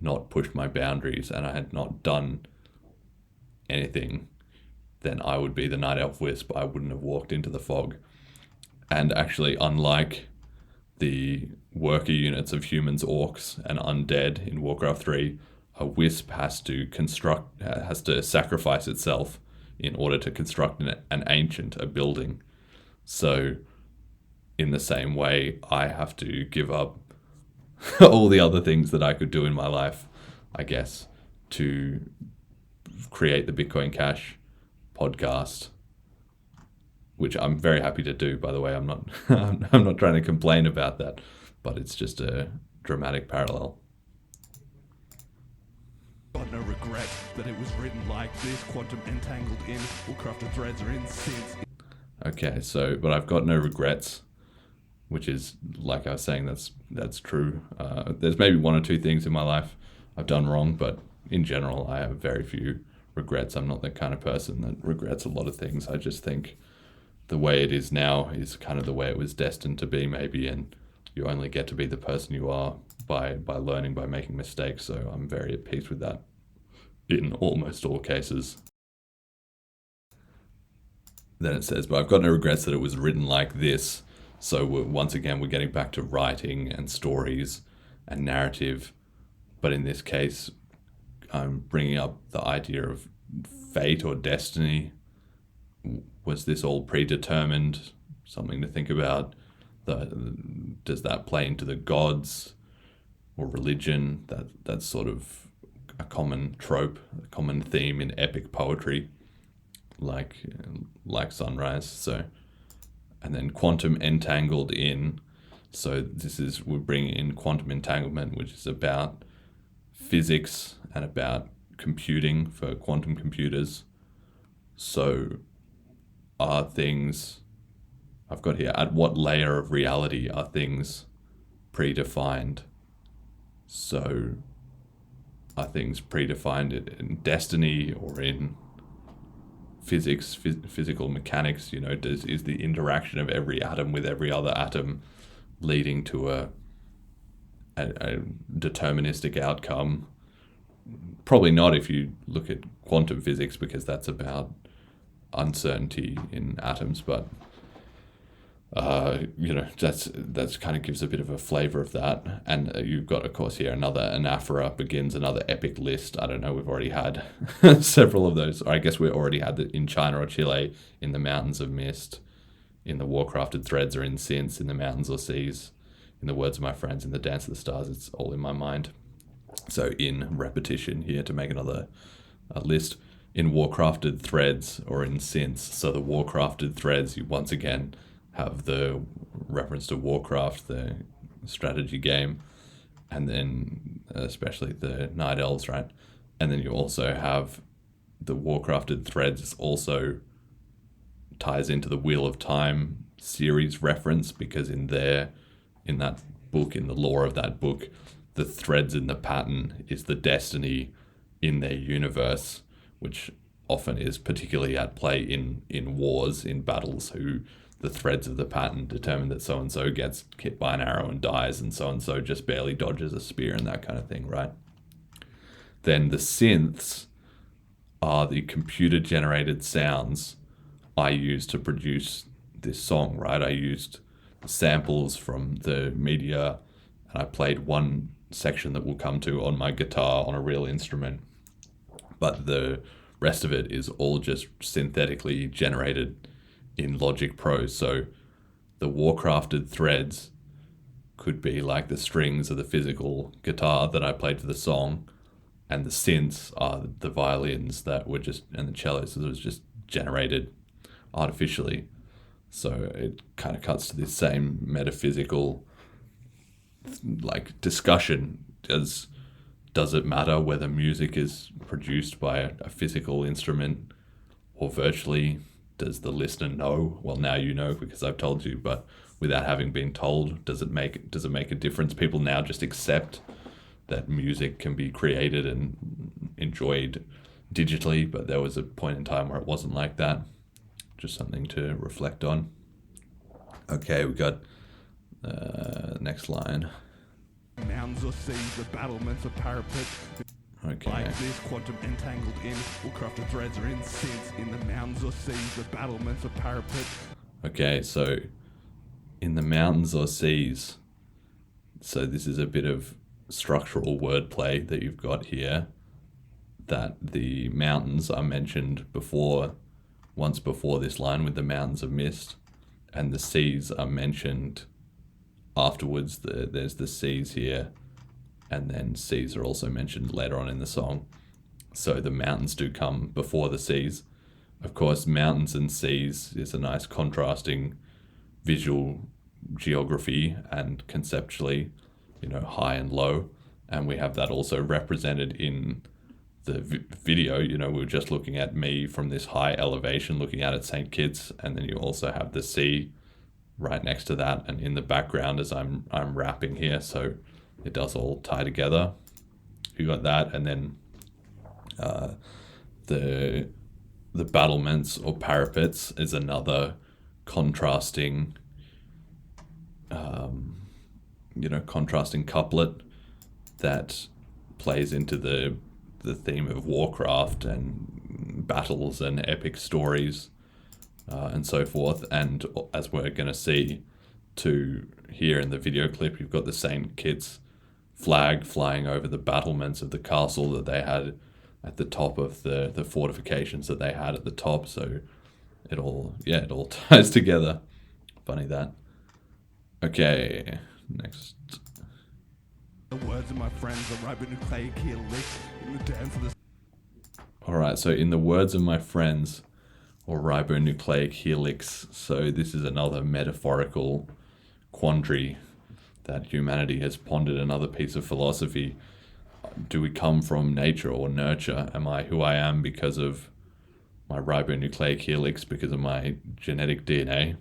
not pushed my boundaries and I had not done anything, then I would be the Night Elf Wisp. I wouldn't have walked into the fog. And actually, unlike the worker units of humans, orcs, and undead in Warcraft 3, a Wisp has to sacrifice itself in order to construct a building. So in the same way, I have to give up all the other things that I could do in my life, I guess, to create the Bitcoin Cash podcast, which I'm very happy to do, by the way. I'm not I'm not trying to complain about that, but it's just a dramatic parallel. Got no regret that it was written like this. Quantum entangled in, all crafted threads are in synth. Okay, so, but I've got no regrets, which is, like I was saying, that's true. There's maybe one or two things in my life I've done wrong, but in general, I have very few regrets. I'm not the kind of person that regrets a lot of things. I just think the way it is now is kind of the way it was destined to be, maybe, and you only get to be the person you are by learning, by making mistakes. So I'm very at peace with that in almost all cases. Then it says, but I've got no regrets that it was written like this. So once again, we're getting back to writing and stories and narrative. But in this case, I'm bringing up the idea of fate or destiny. Was this all predetermined? Something to think about. Does that play into the gods or religion? That's sort of a common trope, a common theme in epic poetry, like Sunrise. So, and then quantum entangled in. So we're bringing in quantum entanglement, which is about physics and about computing for quantum computers. So are things, I've got here, at what layer of reality are things predefined? So are things predefined in destiny or in physics, physical mechanics? You know, is the interaction of every atom with every other atom leading to a deterministic outcome? Probably not if you look at quantum physics, because that's about uncertainty in atoms, but that's kind of gives a bit of a flavor of that. And you've got, of course, here another anaphora begins another epic list. I don't know, we've already had several of those. Or I guess we already had it in China or Chile, in the mountains of mist, in the war-crafted threads are in synths, in the mountains or seas, in the words of my friends, in the dance of the stars. It's all in my mind. So in repetition here to make another list. In war-crafted threads or in synths. So the war-crafted threads, you once again have the reference to Warcraft, the strategy game, and then especially the Night Elves, right? And then you also have the war-crafted threads also ties into the Wheel of Time series reference, because in that book, in the lore of that book, the threads in the pattern is the destiny in their universe, which often is particularly at play in wars, in battles, who the threads of the pattern determine that so-and-so gets hit by an arrow and dies, and so-and-so just barely dodges a spear, and that kind of thing, right? Then the synths are the computer-generated sounds I used to produce this song, right? I used samples from the media, and I played one section that we'll come to on my guitar on a real instrument, but the rest of it is all just synthetically generated in Logic Pro. So the war-crafted threads could be like the strings of the physical guitar that I played for the song, and the synths are the violins that were just, and the cellos that was just generated artificially. So it kind of cuts to this same metaphysical like discussion. Does it matter whether music is produced by a physical instrument or virtually? Does the listener know? Well, now you know because I've told you, but without having been told, does it make a difference? People now just accept that music can be created and enjoyed digitally, but there was a point in time where it wasn't like that. Just something to reflect on. Okay, we got next line. Mountains or seas, the battlements of parapet. Okay. Like this, quantum entangled in, all crafted threads are in synths. In the mountains or seas, the battlements of parapet. Okay, so in the mountains or seas. So this is a bit of structural wordplay that you've got here. That the mountains are mentioned once before this line with the mountains of mist, and the seas are mentioned afterwards, there's the seas here, and then seas are also mentioned later on in the song. So the mountains do come before the seas. Of course, mountains and seas is a nice contrasting visual geography and conceptually, high and low. And we have that also represented in the video. We were just looking at me from this high elevation looking out at St. Kitts, and then you also have the sea right next to that and in the background as I'm rapping here. So it does all tie together. You got that, and then the battlements or parapets is another contrasting contrasting couplet that plays into the theme of Warcraft and battles and epic stories and so forth. And as we're going to see too here in the video clip, you've got the St. Kitts flag flying over the battlements of the castle that they had at the top of the fortifications that they had at the top. So it all ties together. Funny that. Okay, next. The words of my friends are ribonucleic helix in the dance of the... Alright, so in the words of my friends, or ribonucleic helix, so this is another metaphorical quandary that humanity has pondered, another piece of philosophy. Do we come from nature or nurture? Am I who I am because of my ribonucleic helix, because of my genetic DNA?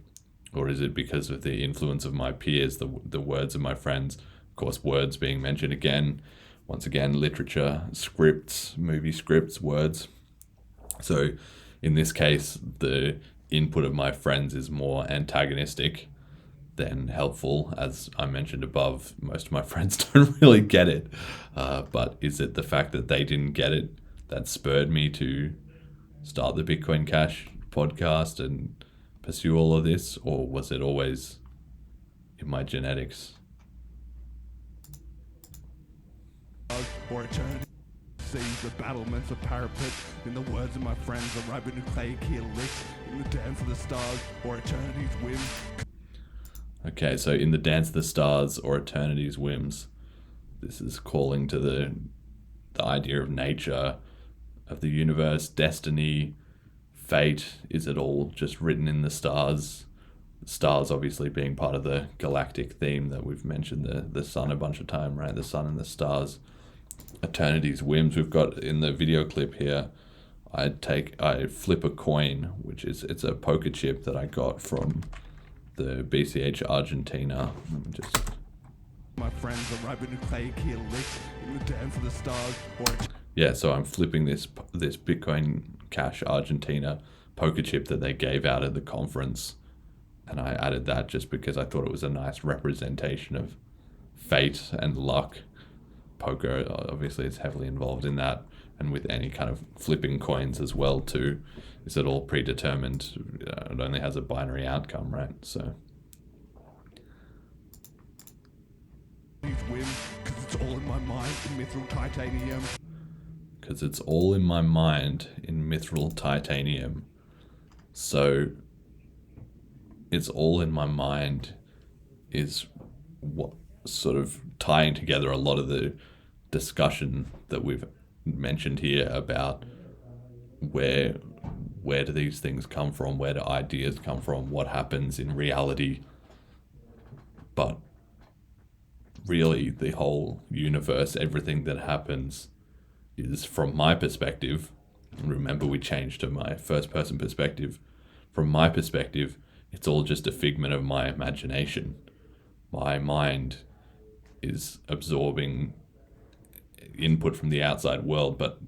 Or is it because of the influence of my peers, the words of my friends? Of course, words being mentioned again. Once again, literature, scripts, movie scripts, words. So in this case, the input of my friends is more antagonistic than helpful. As I mentioned above, most of my friends don't really get it. But is it the fact that they didn't get it that spurred me to start the Bitcoin Cash podcast and pursue all of this? Or was it always in my genetics? Or eternity sees the battlements of parapet in the words of my friends, a ribonucleic helix in the dance of the stars, or eternity's whim. Okay, so in the dance of the stars or eternity's whims, this is calling to the idea of nature, of the universe, destiny, fate. Is it all just written in the stars? Stars obviously being part of the galactic theme that we've mentioned, the sun a bunch of times, right? The sun and the stars. Eternity's whims, we've got in the video clip here, I flip a coin, it's a poker chip that I got from the BCH Argentina. Let me just... My friends, a ribonucleic helix in the dance of the stars, or... Yeah, so I'm flipping this Bitcoin Cash Argentina poker chip that they gave out at the conference, and I added that just because I thought it was a nice representation of fate and luck. Poker obviously is heavily involved in that, and with any kind of flipping coins as well too. Is it all predetermined? It only has a binary outcome, right? So because it's all in my mind in mithril titanium. Because it's all in my mind in mithril titanium. So it's all in my mind is what sort of tying together a lot of the discussion that we've mentioned here about where do these things come from, where do ideas come from, what happens in reality. But really the whole universe, everything that happens is from my perspective. And remember, we changed to my first person perspective. From my perspective, it's all just a figment of my imagination. My mind is absorbing input from the outside world, but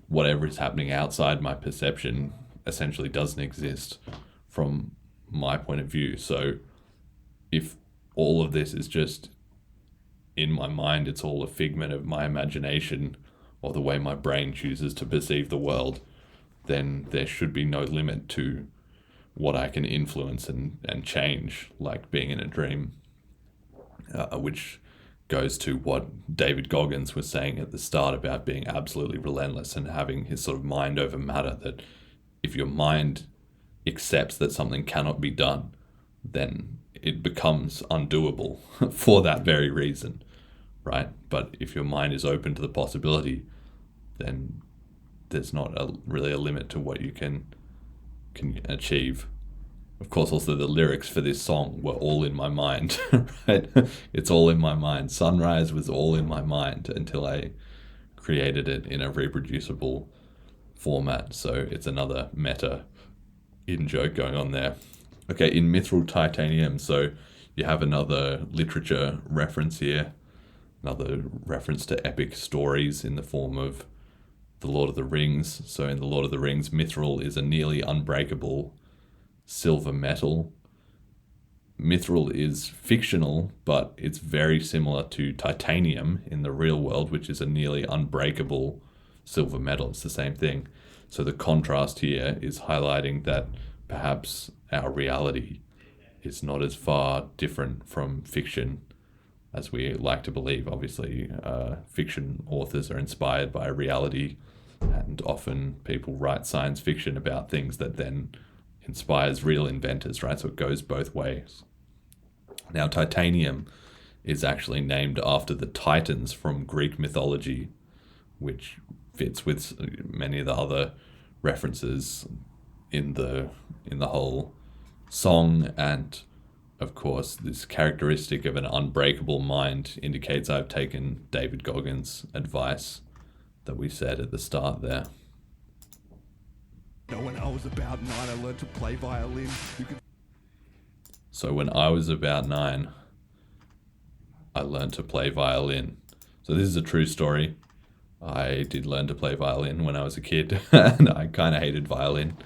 whatever is happening outside my perception essentially doesn't exist from my point of view. So if all of this is just in my mind, it's all a figment of my imagination or the way my brain chooses to perceive the world, then there should be no limit to what I can influence and change, like being in a dream, which goes to what David Goggins was saying at the start about being absolutely relentless and having his sort of mind over matter, that if your mind accepts that something cannot be done, then it becomes undoable for that very reason, right? But if your mind is open to the possibility, then there's not really a limit to what you can achieve. Of course, also the lyrics for this song were all in my mind, right? It's all in my mind. Sunrise was all in my mind until I created it in a reproducible format. So it's another meta in-joke going on there. Okay, in mithril titanium, so you have another literature reference here, another reference to epic stories in the form of the Lord of the Rings. So in the Lord of the Rings, mithril is a nearly unbreakable silver metal. Mithril is fictional, but it's very similar to titanium in the real world, which is a nearly unbreakable silver metal. It's the same thing. So the contrast here is highlighting that perhaps our reality is not as far different from fiction as we like to believe. Obviously, fiction authors are inspired by reality, and often people write science fiction about things that then inspires real inventors, right? So it goes both ways. Now, titanium is actually named after the Titans from Greek mythology, which fits with many of the other references in the whole song. And of course, this characteristic of an unbreakable mind indicates I've taken David Goggins' advice that we said at the start there. When I was about 9, I learned to play violin. So when I was about 9, I learned to play violin. So this is a true story. I did learn to play violin when I was a kid, and I kind of hated violin.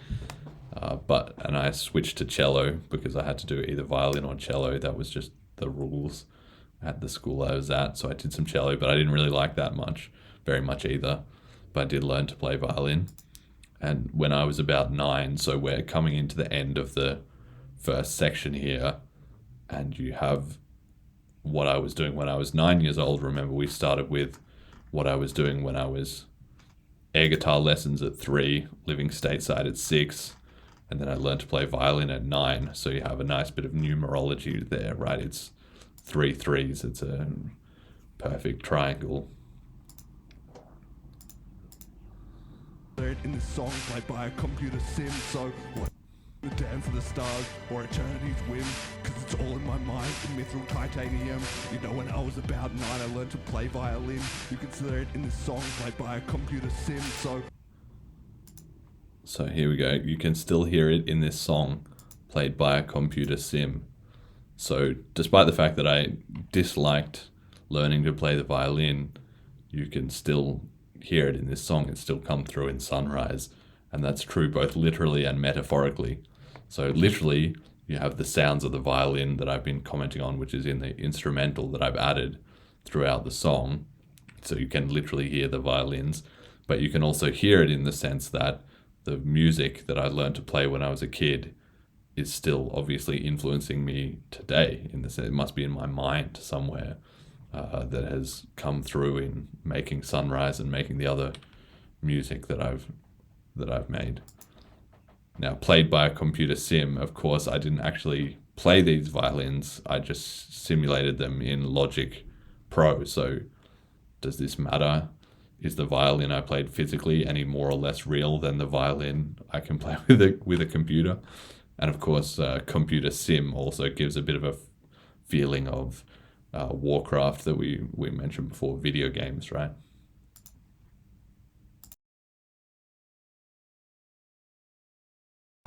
And I switched to cello because I had to do either violin or cello. That was just the rules at the school I was at. So I did some cello, but I didn't really like that very much either. But I did learn to play violin. And when I was about 9, so we're coming into the end of the first section here, and you have what I was doing when I was 9 years old. Remember, we started with what I was doing when I was air guitar lessons at 3, living stateside at 6, and then I learned to play violin at 9. So you have a nice bit of numerology there, right? It's 3 3s. It's a perfect triangle. In this song played by a computer sim, so what the dance of the stars or eternity's whim, cause it's all in my mind, in mithril titanium. You know, when I was about 9, I learned to play violin. You consider it in this song played by a computer sim, So here we go. You can still hear it in this song played by a computer sim. So despite the fact that I disliked learning to play the violin, you can still hear it in this song. It's still come through in Sunrise, and that's true both literally and metaphorically. So literally, you have the sounds of the violin that I've been commenting on, which is in the instrumental that I've added throughout the song. So you can literally hear the violins, but you can also hear it in the sense that the music that I learned to play when I was a kid is still obviously influencing me today. In the sense, it must be in my mind somewhere. That has come through in making Sunrise and making the other music that I've made. Now, played by a computer sim, of course, I didn't actually play these violins. I just simulated them in Logic Pro. So does this matter? Is the violin I played physically any more or less real than the violin I can play with a computer? And of course, computer sim also gives a bit of a feeling of Warcraft that we mentioned before, video games, right?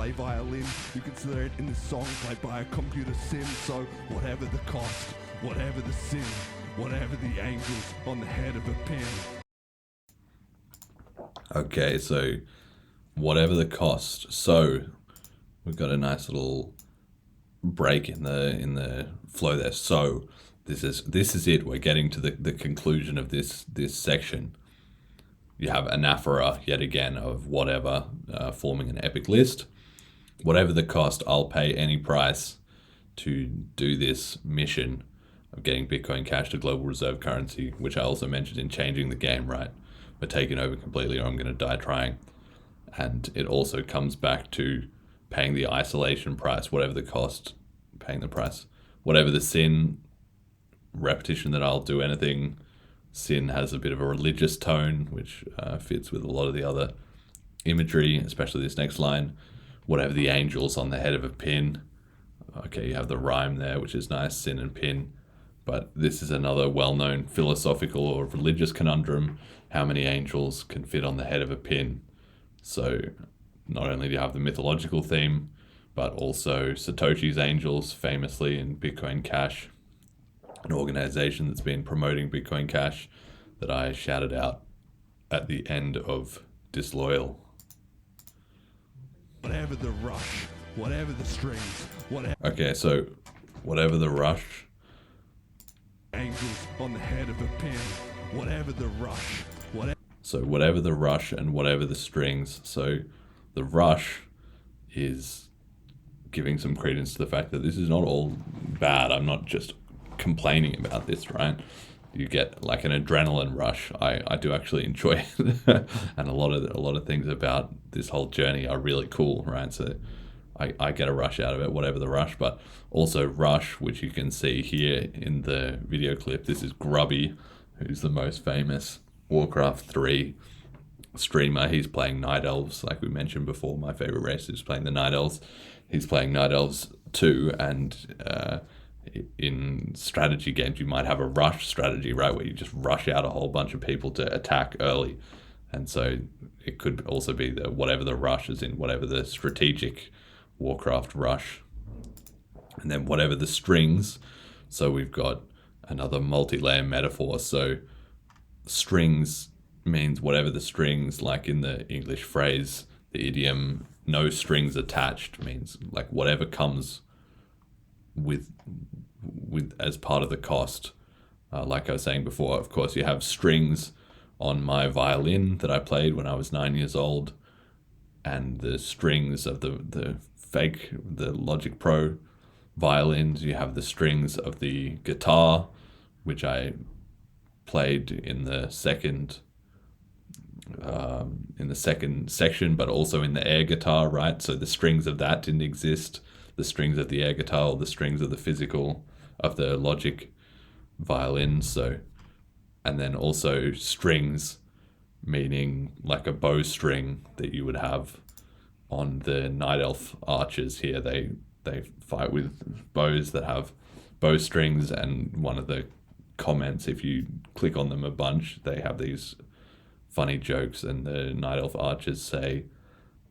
play violin. You consider it in this song played by a computer sim, so whatever the cost, whatever the sin, whatever the angels on the head of a pin. Okay, so whatever the cost. So we've got a nice little break in the flow there. So this is it. We're getting to the conclusion of this section. You have anaphora yet again of whatever, forming an epic list. Whatever the cost, I'll pay any price to do this mission of getting Bitcoin Cash to global reserve currency, which I also mentioned in changing the game, right? We're taking over completely or I'm going to die trying. And it also comes back to paying the isolation price, whatever the cost, paying the price whatever the sin, repetition that I'll do anything. Sin has a bit of a religious tone, which fits with a lot of the other imagery, especially this next line. Whatever the angels on the head of a pin. Okay, you have the rhyme there, which is nice, sin and pin. But this is another well-known philosophical or religious conundrum. How many angels can fit on the head of a pin? So not only do you have the mythological theme, but also Satoshi's angels, famously in Bitcoin Cash, an organization that's been promoting Bitcoin Cash that I shouted out at the end of Disloyal. Whatever the rush, whatever the strings, whatever Okay, so whatever the rush. angels on the head of a pin, whatever the rush, whatever. So whatever the rush and whatever the strings. So the rush is giving some credence to the fact that this is not all bad. I'm not just complaining about this, right? You get like an adrenaline rush. I do actually enjoy it. And a lot of things about this whole journey are really cool, right? So I get a rush out of it, whatever the rush, but also Rush, which you can see here in the video clip. This is Grubby, who's the most famous Warcraft 3 streamer. He's playing Night Elves, like we mentioned before. My favorite race is playing the Night Elves. He's playing Night Elves too, and in strategy games, you might have a rush strategy, right, where you just rush out a whole bunch of people to attack early. And so it could also be the whatever the rush is in whatever the strategic Warcraft rush. And then whatever the strings. So we've got another multi-layer metaphor. So strings means whatever the strings, like in the English phrase, the idiom no strings attached means like whatever comes with as part of the cost. Like I was saying before, of course, you have strings on my violin that I played when I was 9 years old, and the strings of the Logic Pro violins. You have the strings of the guitar, which I played in the second section, but also in the air guitar, right? So the strings of that didn't exist. The strings of the air guitar, or the strings of the Logic violin. So, and then also strings, meaning like a bowstring that you would have on the Night Elf archers here. They fight with bows that have bowstrings, and one of the comments, if you click on them a bunch, they have these funny jokes, and the Night Elf archers say,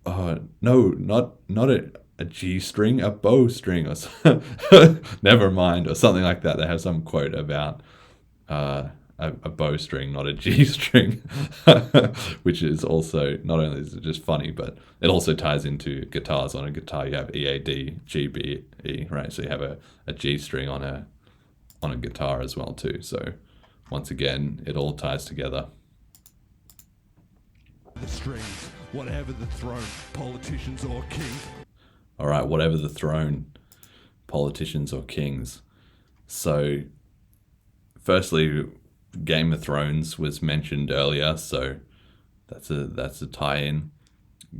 "Oh no, not a G string, a bowstring," or never mind, or something like that. They have some quote about a bowstring, not a G string, which is also, not only is it just funny, but it also ties into guitars. On a guitar, you have EAD, GBE, right? So you have a G string on a guitar as well too. So once again, it all ties together. The strings, whatever the throne, politicians or kings. All right, whatever the throne, politicians or kings. So firstly, Game of Thrones was mentioned earlier, so that's a tie-in.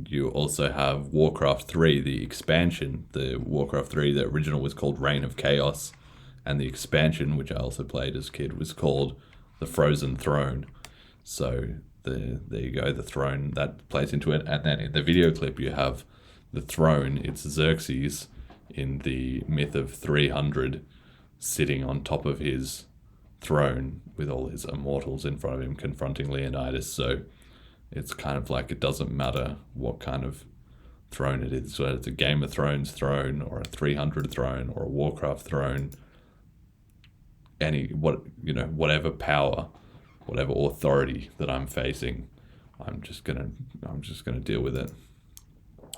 You also have Warcraft 3, the expansion. The Warcraft 3, the original was called Reign of Chaos, and the expansion, which I also played as a kid, was called The Frozen Throne. So there you go, the throne, that plays into it. And then in the video clip, you have the throne. It's Xerxes in the myth of 300 sitting on top of his throne with all his immortals in front of him confronting Leonidas. So it's kind of like, it doesn't matter what kind of throne it is, whether it's a Game of Thrones throne or a 300 throne or a Warcraft throne, whatever power, whatever authority that I'm facing, I'm just gonna deal with it.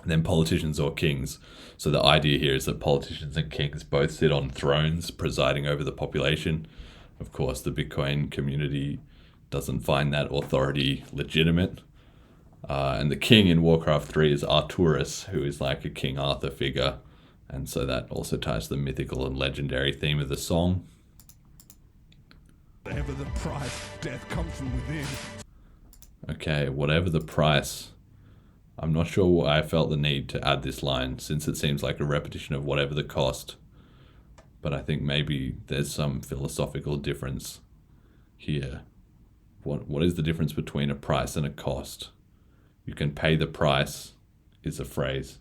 And then politicians or kings. So the idea here is that politicians and kings both sit on thrones presiding over the population. Of course, the Bitcoin community doesn't find that authority legitimate. And the king in Warcraft 3 is Arturus, who is like a King Arthur figure. And so that also ties to the mythical and legendary theme of the song. Whatever the price, death comes from within. Okay, whatever the price. I'm not sure why I felt the need to add this line, since it seems like a repetition of whatever the cost. but I think maybe there's some philosophical difference here. What is the difference between a price and a cost? You can pay the price is a phrase.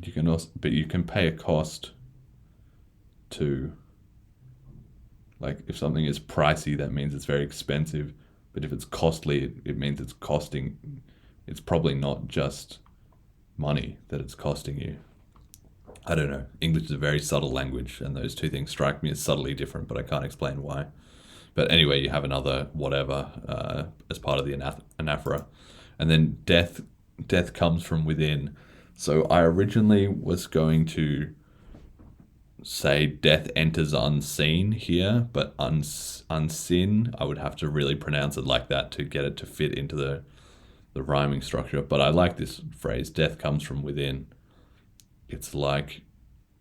You can also, but you can pay a cost too. Like if something is pricey, that means it's very expensive. But if it's costly, it means it's costing. It's probably not just money that it's costing you. I don't know. English is a very subtle language, and those two things strike me as subtly different, but I can't explain why. But anyway, you have another whatever as part of the anaphora. And then death comes from within. So I originally was going to say death enters unseen here, but unseen, I would have to really pronounce it like that to get it to fit into the rhyming structure. But I like this phrase, death comes from within. It's like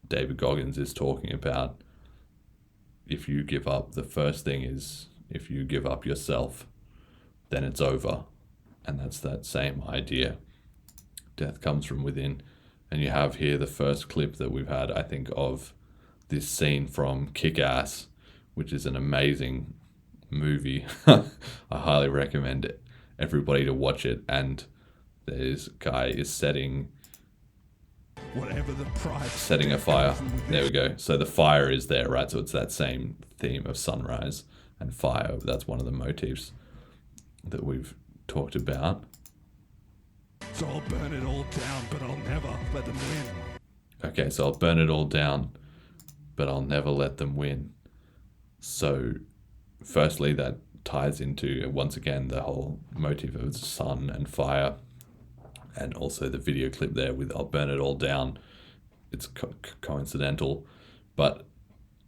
David Goggins is talking about, if you give up, the first thing is, if you give up yourself, then it's over. And that's that same idea. Death comes from within. And you have here the first clip that we've had, I think, of this scene from Kick-Ass, which is an amazing movie. I highly recommend everybody to watch it. And this guy is setting Whatever the price. setting a fire. There we go. So the fire is there, right? So it's that same theme of sunrise and fire. That's one of the motifs that we've talked about. So I'll burn it all down, but I'll never let them win. Okay, so I'll burn it all down, but I'll never let them win. So firstly, that ties into, once again, the whole motif of sun and fire, and also the video clip there with I'll burn it all down. It's coincidental, but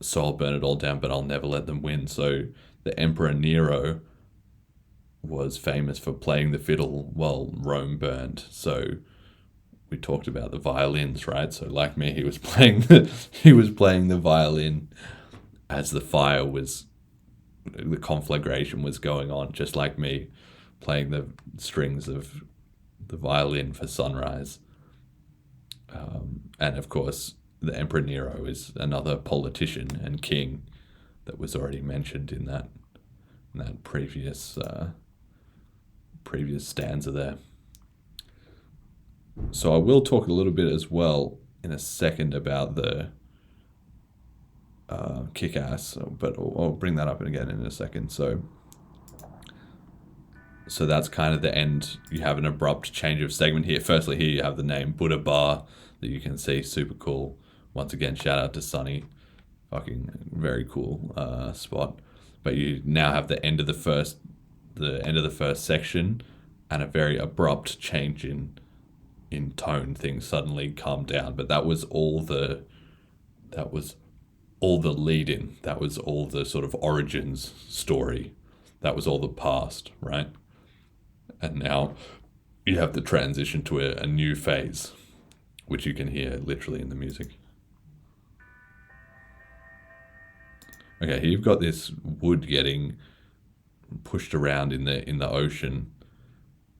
so I'll burn it all down, but I'll never let them win. So the Emperor Nero was famous for playing the fiddle while Rome burned. So we talked about the violins, right? So like me, he was playing the violin as the conflagration was going on, just like me playing the strings of the violin for sunrise. And of course, the Emperor Nero is another politician and king that was already mentioned in that previous stanza there. So I will talk a little bit as well in a second about the Kick-Ass, but I'll bring that up again in a second. So that's kind of the end. You have an abrupt change of segment here. Firstly, here you have the name Buddha Bar that you can see, super cool. Once again, shout out to Sunny, fucking very cool spot. But you now have the end of the first section, and a very abrupt change in tone. Things suddenly calm down. But that was all the lead in. That was all the sort of origins story. That was all the past, right? And now you have the transition to a new phase, which you can hear literally in the music. Okay, here you've got this wood getting pushed around in the ocean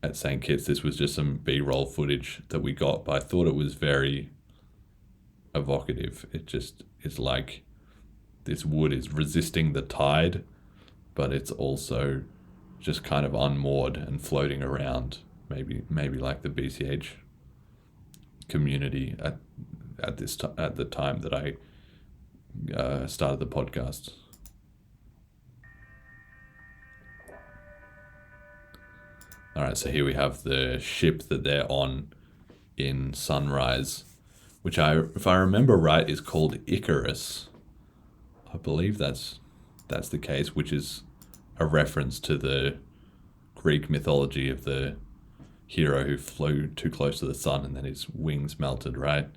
at St. Kitts. This was just some B-roll footage that we got, but I thought it was very evocative. It just is like this wood is resisting the tide, but it's also just kind of unmoored and floating around, maybe like the BCH community at the time that I started the podcast. All right, so here we have the ship that they're on in Sunrise, which if I remember right, is called Icarus. I believe that's the case, which is a reference to the Greek mythology of the hero who flew too close to the sun and then his wings melted, right?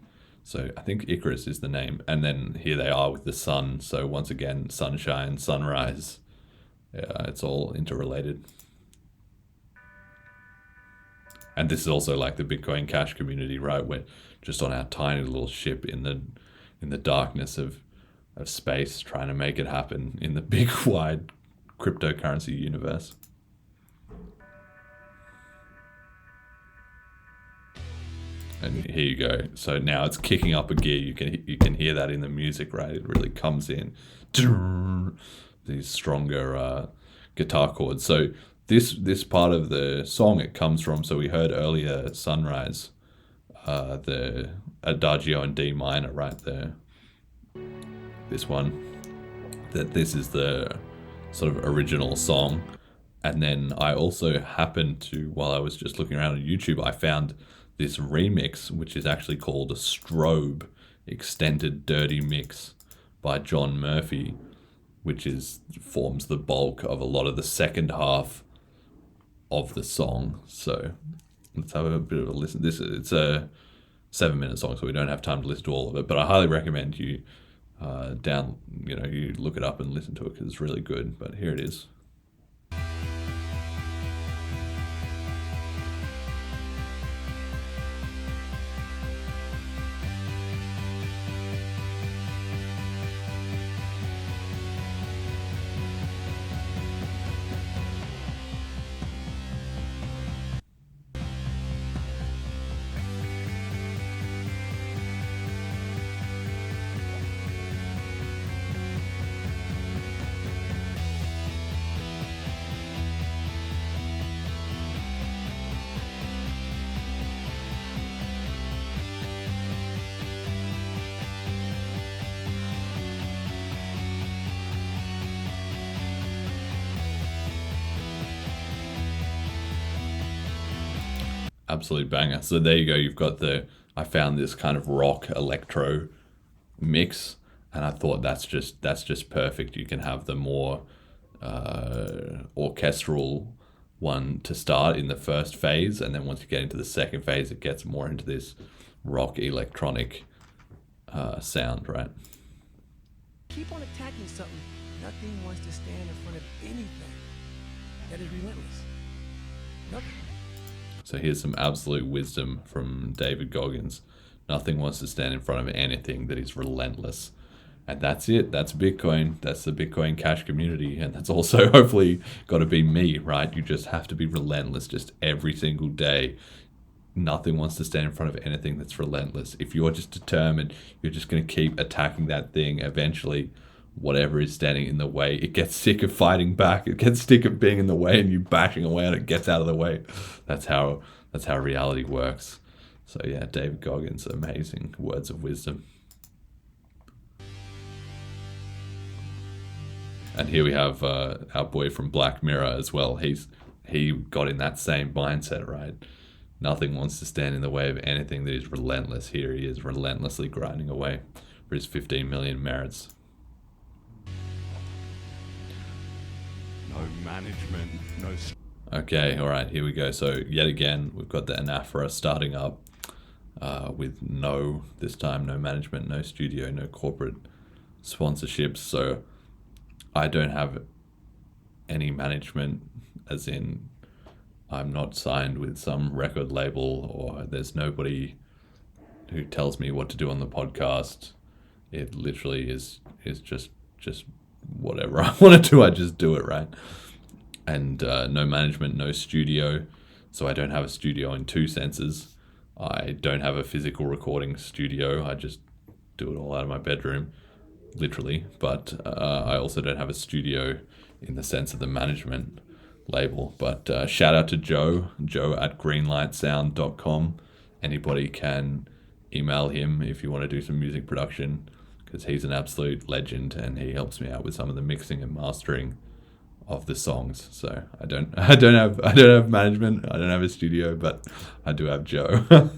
So I think Icarus is the name. And then here they are with the sun. So once again, sunshine, sunrise. Yeah, it's all interrelated. And this is also like the Bitcoin Cash community, right? We're just on our tiny little ship in the darkness of space, trying to make it happen in the big, wide cryptocurrency universe. And here you go. So now it's kicking up a gear. You can hear that in the music, right? It really comes in. These stronger guitar chords. So this part of the song it comes from. So we heard earlier Sunrise, the Adagio in D minor, right there. This one. That this is the sort of original song. And then I also happened to, while I was just looking around on YouTube, I found this remix, which is actually called a Strobe Extended Dirty Mix by John Murphy, which forms the bulk of a lot of the second half of the song. So let's have a bit of a listen. It's a 7-minute song, so we don't have time to listen to all of it, but I highly recommend you you look it up and listen to it because it's really good. But here it is. Absolute banger. So there you go. You've got I found this kind of rock electro mix, and I thought that's just perfect. You can have the more orchestral one to start in the first phase, and then once you get into the second phase, it gets more into this rock electronic sound, right? Keep on attacking something. Nothing wants to stand in front of anything that is relentless. Nothing. So here's some absolute wisdom from David Goggins. Nothing wants to stand in front of anything that is relentless. And that's it. That's Bitcoin. That's the Bitcoin Cash community. And that's also hopefully got to be me, right? You just have to be relentless just every single day. Nothing wants to stand in front of anything that's relentless. If you're just determined, you're just going to keep attacking that thing. Eventually, whatever is standing in the way, it gets sick of fighting back. It gets sick of being in the way, and you bashing away, and it gets out of the way. That's how reality works. So yeah, David Goggins, amazing words of wisdom. And here we have our boy from Black Mirror as well. He got in that same mindset, right? Nothing wants to stand in the way of anything that is relentless. Here he is relentlessly grinding away for his 15 million merits. No management, no... Okay, all right, here we go. So yet again, we've got the anaphora starting up with this time, no management, no studio, no corporate sponsorships. So I don't have any management, as in I'm not signed with some record label, or there's nobody who tells me what to do on the podcast. It literally is just whatever I want to do, I just do it, right? And no management, no studio. So I don't have a studio in two senses. I don't have a physical recording studio. I just do it all out of my bedroom, literally. But I also don't have a studio in the sense of the management label. But shout out to Joe at greenlightsound.com. Anybody can email him if you want to do some music production, because he's an absolute legend and he helps me out with some of the mixing and mastering of the songs. So I don't have management, I don't have a studio, but I do have Joe. No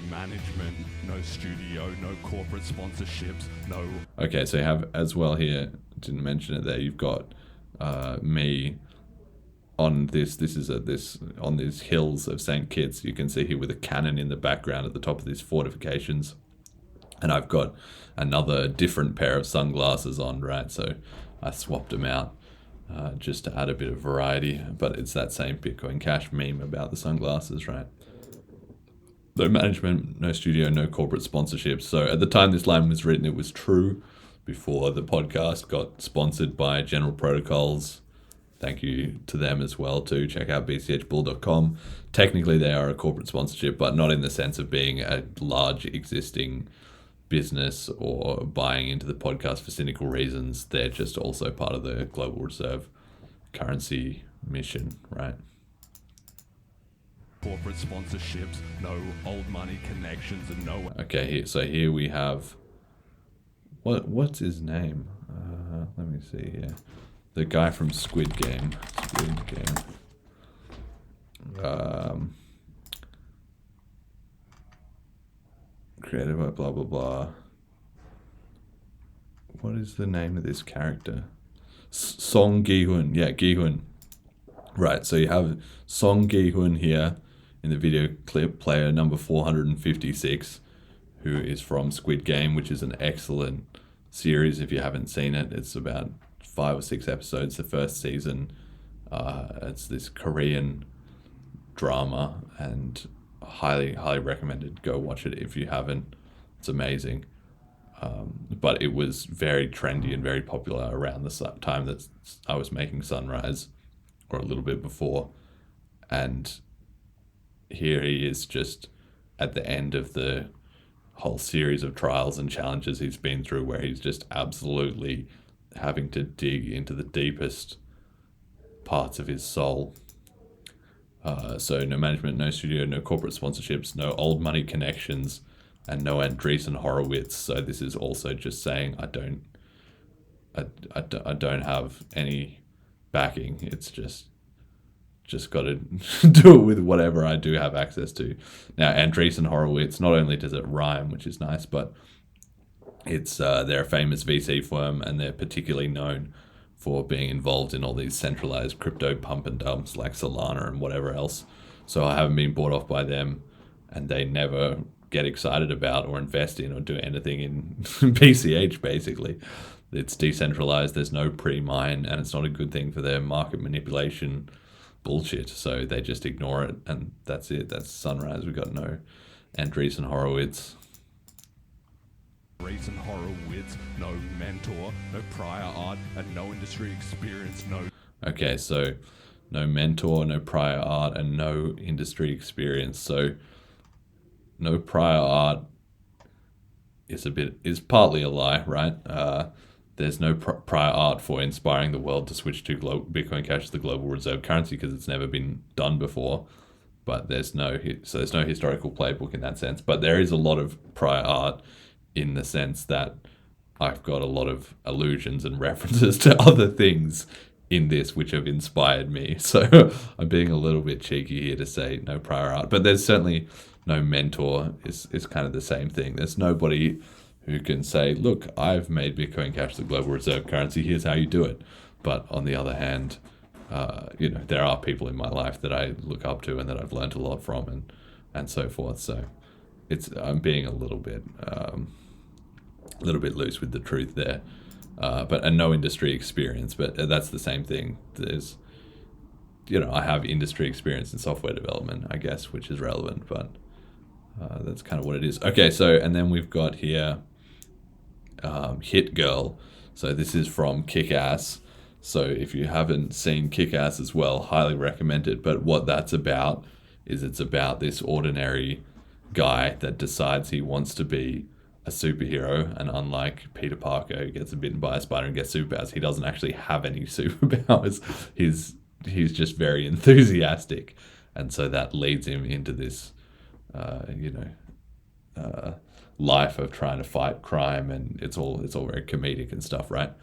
management, no studio, no corporate sponsorships, no... Okay, so you have as well here, didn't mention it there, you've got me on on these hills of St. Kitts. You can see here with a cannon in the background at the top of these fortifications. And I've got another different pair of sunglasses on, right? So I swapped them out just to add a bit of variety. But it's that same Bitcoin Cash meme about the sunglasses, right? No management, no studio, no corporate sponsorships. So at the time this line was written, it was true. before the podcast got sponsored by General Protocols. Thank you to them as well too. Check out bchbull.com. Technically they are a corporate sponsorship, but not in the sense of being a large existing business or buying into the podcast for cynical reasons. They're just also part of the global reserve currency mission, right? Corporate sponsorships, no old money connections, and no. Okay, here we have what's his name? Let me see here. The guy from Squid Game. Created by blah blah blah. What is the name of this character? Song Gi-hun. Yeah, Gi-hun. Right, so you have Song Gi-hun here in the video clip, player number 456, who is from Squid Game, which is an excellent series if you haven't seen it. It's about 5 or 6 episodes, the first season. It's this Korean drama, and highly recommended. Go watch it if you haven't. It's amazing. But it was very trendy and very popular around the time that I was making Sunrise, or a little bit before. And here he is, just at the end of the whole series of trials and challenges he's been through, where he's just absolutely having to dig into the deepest parts of his soul. So no management, no studio, no corporate sponsorships, no old money connections, and no Andreessen Horowitz. So this is also just saying I don't have any backing. It's just got to do it with whatever I do have access to. Now, Andreessen Horowitz, not only does it rhyme, which is nice, but it's they're a famous VC firm, and they're particularly known for being involved in all these centralized crypto pump and dumps like Solana and whatever else. So I haven't been bought off by them, and they never get excited about or invest in or do anything in PCH, basically. It's decentralized, there's no pre-mine, and it's not a good thing for their market manipulation bullshit. So they just ignore it, and that's it. That's Sunrise. We got no Andreessen Horowitz. Andreessen Horowitz, no mentor, no prior art, and no industry experience, no. Okay, so no mentor, no prior art, and no industry experience. So no prior art is partly a lie, right? There's no prior art for inspiring the world to switch to Bitcoin Cash as the global reserve currency, because it's never been done before. But there's no historical playbook in that sense. But there is a lot of prior art in the sense that I've got a lot of allusions and references to other things in this which have inspired me. So I'm being a little bit cheeky here to say no prior art. But there's certainly no mentor is kind of the same thing. There's nobody who can say, look, I've made Bitcoin Cash the global reserve currency, here's how you do it. But on the other hand, there are people in my life that I look up to and that I've learned a lot from, and so forth. So I'm being a little bit loose with the truth there. And no industry experience, but that's the same thing. There's, I have industry experience in software development, I guess, which is relevant, but that's kind of what it is. Okay, so, and then we've got here Hit Girl. So this is from Kick-Ass. So if you haven't seen Kick-Ass as well, highly recommend it. But what that's about is it's about this ordinary guy that decides he wants to be a superhero, and unlike Peter Parker, who gets bitten by a spider and gets superpowers, he doesn't actually have any superpowers. He's just very enthusiastic, and so that leads him into this, life of trying to fight crime, and it's all very comedic and stuff, right?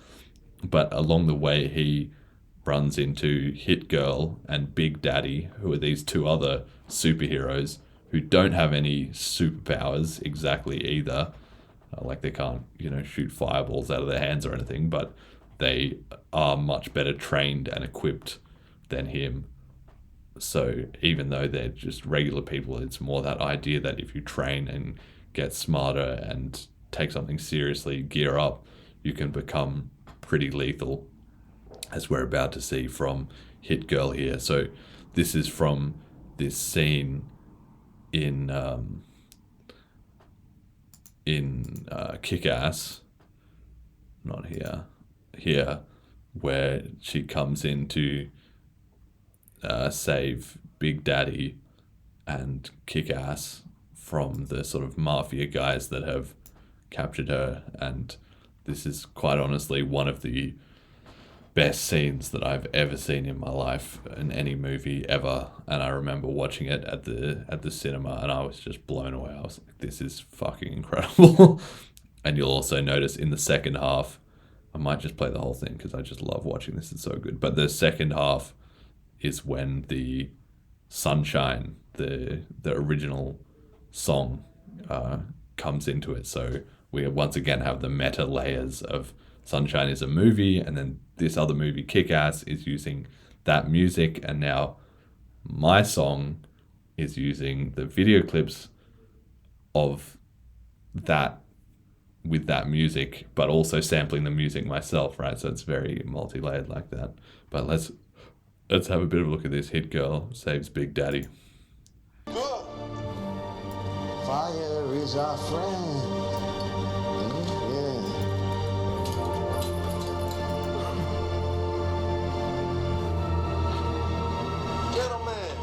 But along the way, he runs into Hit Girl and Big Daddy, who are these two other superheroes who don't have any superpowers exactly either. Like they can't, shoot fireballs out of their hands or anything, but they are much better trained and equipped than him. So even though they're just regular people, it's more that idea that if you train and get smarter and take something seriously, gear up, you can become pretty lethal, as we're about to see from Hit Girl here. So this is from this scene in Kick-Ass, not here, here, where she comes in to save Big Daddy and kick ass from the sort of mafia guys that have captured her. And this is quite honestly one of the best scenes that I've ever seen in my life in any movie ever. And I remember watching it at the cinema, and I was just blown away. I was like, this is fucking incredible. And you'll also notice in the second half, I might just play the whole thing because I just love watching this. It's so good. But the second half is when the Sunshine, the original song, comes into it. So we once again have the meta layers of Sunshine is a movie, and then this other movie, Kick-Ass, is using that music, and now my song is using the video clips of that with that music, but also sampling the music myself, right? So it's very multi-layered like that. But let's have a bit of a look at this. Hit Girl saves Big Daddy. Good. Fire is our friend. Yeah. Gentlemen,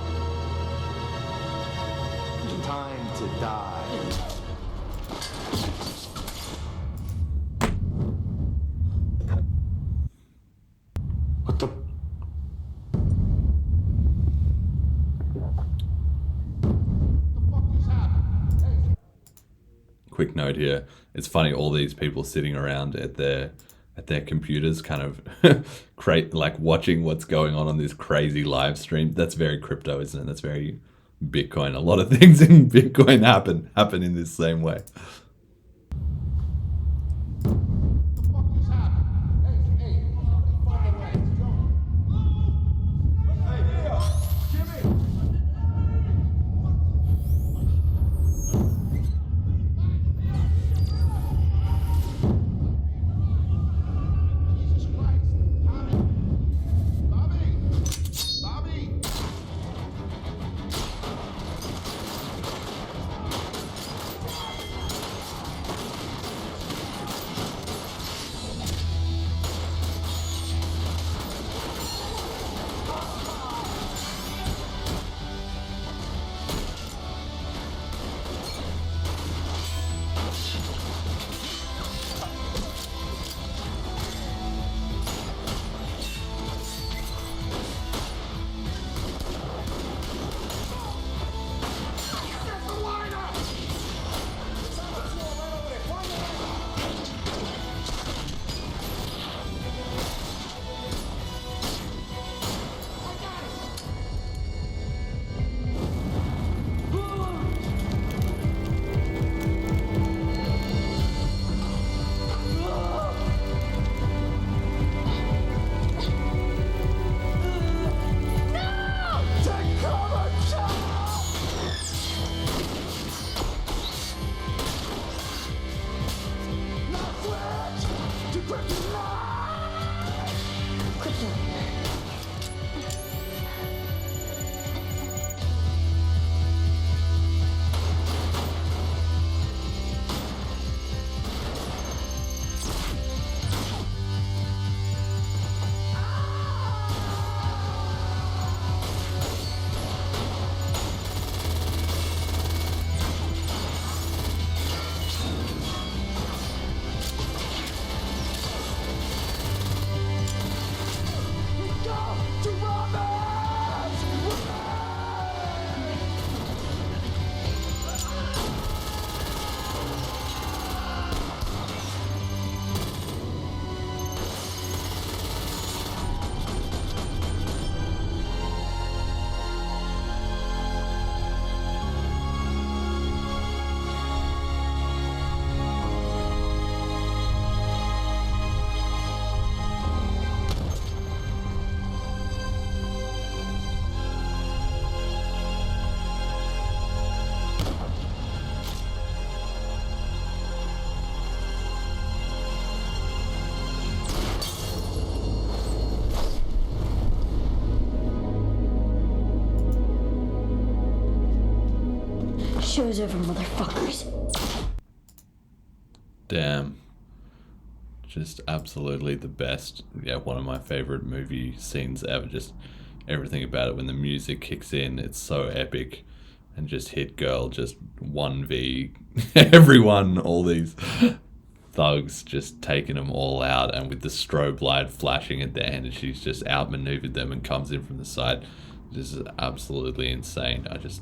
time to die. What the? Quick note here. It's funny, all these people sitting around at their computers kind of like watching what's going on this crazy live stream. That's very crypto, isn't it? That's very Bitcoin. A lot of things in Bitcoin happen in this same way. Show's over, motherfuckers. Damn. Just absolutely the best. Yeah, one of my favorite movie scenes ever. Just everything about it. When the music kicks in, it's so epic. And just Hit Girl, just 1v everyone, all these thugs just taking them all out, and with the strobe light flashing at the end, and she's just outmaneuvered them and comes in from the side. This is absolutely insane. I just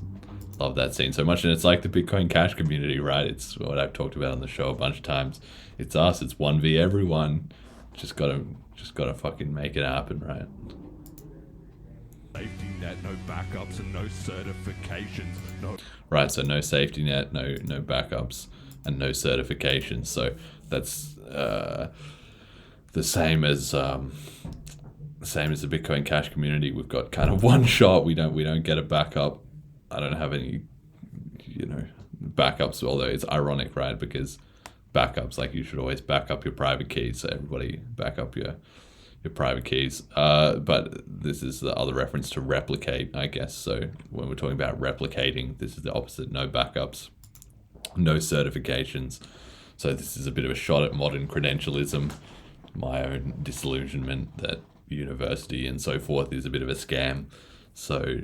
love that scene so much, and it's like the Bitcoin Cash community, right? It's what I've talked about on the show a bunch of times. It's us. It's 1v everyone. Just gotta fucking make it happen, right? Safety net, no backups and no certifications. No. Right, so no safety net, no backups, and no certifications. So that's the same as the Bitcoin Cash community. We've got kind of one shot. We don't get a backup. I don't have any, backups. Although it's ironic, right? Because backups, like, you should always back up your private keys. So everybody back up your private keys. But this is the other reference to replicate, I guess. So when we're talking about replicating, this is the opposite. No backups, no certifications. So this is a bit of a shot at modern credentialism, my own disillusionment that university and so forth is a bit of a scam. So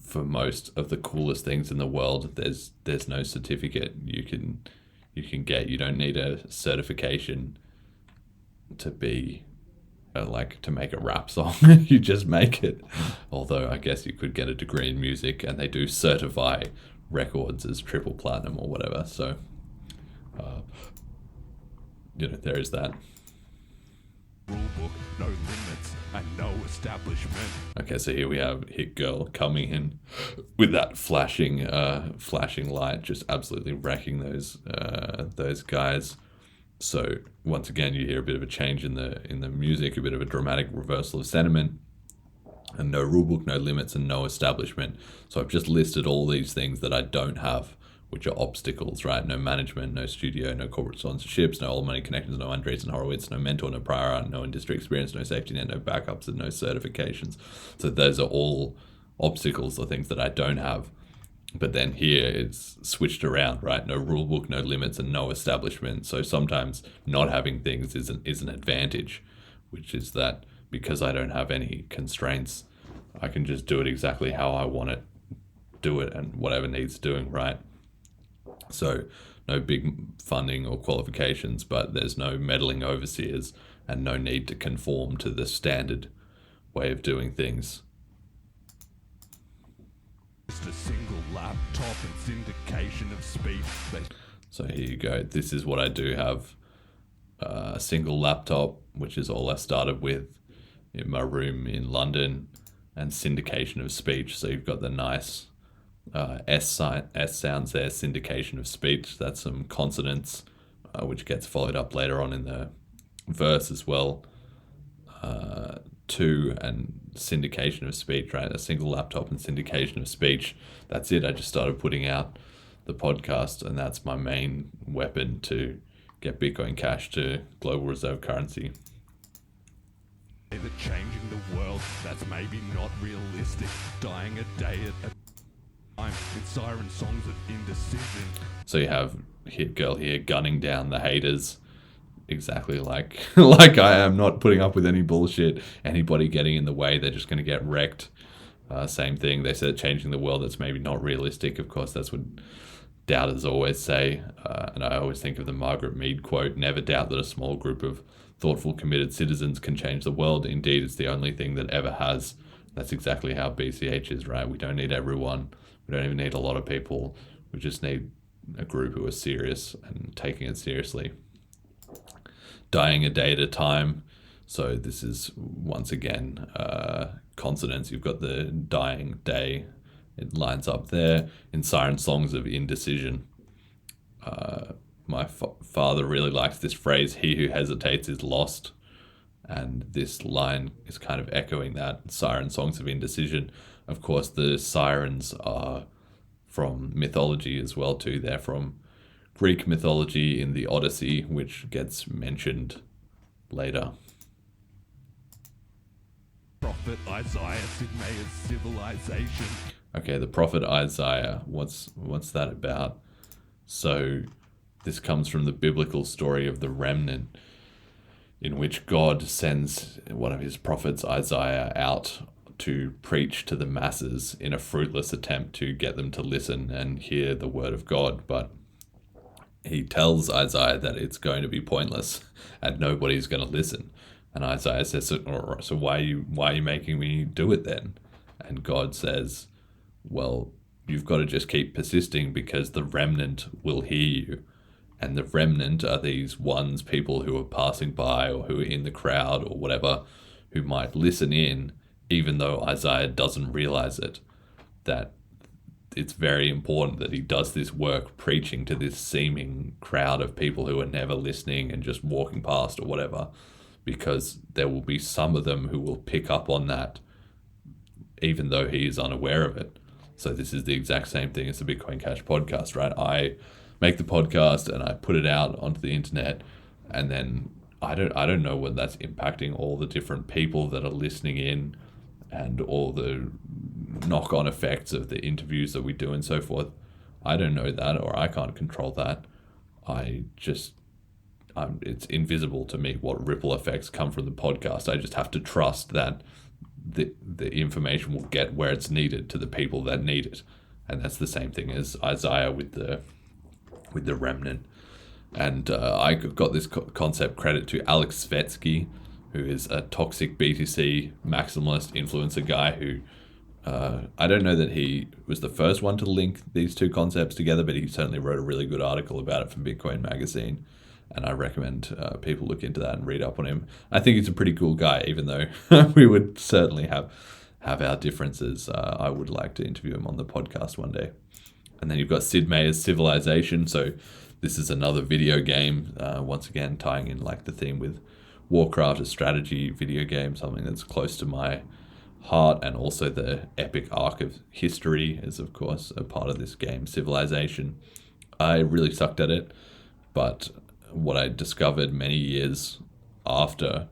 for most of the coolest things in the world, there's no certificate you can get. You don't need a certification to be to make a rap song. You just make it. Although I guess you could get a degree in music, and they do certify records as triple platinum or whatever. So there is that. Rule book, no limits, and no establishment. Okay, so here we have Hit Girl coming in with that flashing light, just absolutely wrecking those guys. So once again, you hear a bit of a change in the music, a bit of a dramatic reversal of sentiment, and no rulebook, no limits, and no establishment. So I've just listed all these things that I don't have, which are obstacles, right? No management, no studio, no corporate sponsorships, no old money connections, no Andreessen Horowitz, no mentor, no prior art, no industry experience, no safety net, no backups, and no certifications. So those are all obstacles or things that I don't have. But then here it's switched around, right? No rule book, no limits, and no establishment. So sometimes not having things is an advantage, which is that because I don't have any constraints, I can just do it exactly how I want it, do it, and whatever needs doing, right? So no big funding or qualifications, but there's no meddling overseers and no need to conform to the standard way of doing things. Just a single laptop and syndication of speech. So here you go. This is what I do have. A single laptop, which is all I started with in my room in London, and syndication of speech. So you've got the nice S sounds there, syndication of speech. That's some consonants, which gets followed up later on in the verse as well. Two, and syndication of speech, right? A single laptop and syndication of speech. That's it. I just started putting out the podcast, and that's my main weapon to get Bitcoin Cash to global reserve currency. That changing the world, that's maybe not realistic. Dying a day at a time in siren songs of indecision. So you have Hit Girl here gunning down the haters, exactly like I am, not putting up with any bullshit. Anybody getting in the way, they're just going to get wrecked. Same thing. They said changing the world, that's maybe not realistic. Of course, that's what doubters always say. And I always think of the Margaret Mead quote, never doubt that a small group of thoughtful, committed citizens can change the world. Indeed, it's the only thing that ever has. That's exactly how BCH is, right? We don't need everyone. We don't even need a lot of people. We just need a group who are serious and taking it seriously. Dying a day at a time. So this is, once again, consonants. You've got the dying day. It lines up there. In siren songs of indecision. My father really likes this phrase, he who hesitates is lost. And this line is kind of echoing that. Siren songs of indecision. Of course, the sirens are from mythology as well too. They're from Greek mythology in the Odyssey, which gets mentioned later. Prophet Isaiah Sidney civilization. Okay, the prophet Isaiah. What's that about? So this comes from the biblical story of the remnant. in which God sends one of his prophets, Isaiah, out to preach to the masses in a fruitless attempt to get them to listen and hear the word of God. But he tells Isaiah that it's going to be pointless and nobody's going to listen. And Isaiah says, so why are you making me do it then? And God says, well, you've got to just keep persisting because the remnant will hear you. And the remnant are these people who are passing by or who are in the crowd or whatever, who might listen in, even though Isaiah doesn't realize it. That it's very important that he does this work preaching to this seeming crowd of people who are never listening and just walking past or whatever, because there will be some of them who will pick up on that even though he is unaware of it. So this is the exact same thing as the Bitcoin Cash podcast, right? I make the podcast and I put it out onto the internet, and then I don't know what that's impacting all the different people that are listening in and all the knock-on effects of the interviews that we do and so forth. I don't know that, or I can't control that. It's invisible to me what ripple effects come from the podcast. I just have to trust that the information will get where it's needed to the people that need it. And that's the same thing as Isaiah with the remnant. And I got this concept credit to Alex Svetsky, who is a toxic BTC maximalist influencer guy who I don't know that he was the first one to link these two concepts together, but he certainly wrote a really good article about it from Bitcoin Magazine. And I recommend people look into that and read up on him. I think he's a pretty cool guy, even though we would certainly have our differences. I would like to interview him on the podcast one day. And then you've got Sid Meier's Civilization. So this is another video game, once again tying in like the theme with Warcraft, a strategy video game, something that's close to my heart. And also the epic arc of history is, of course, a part of this game, Civilization. I really sucked at it, but what I discovered many years after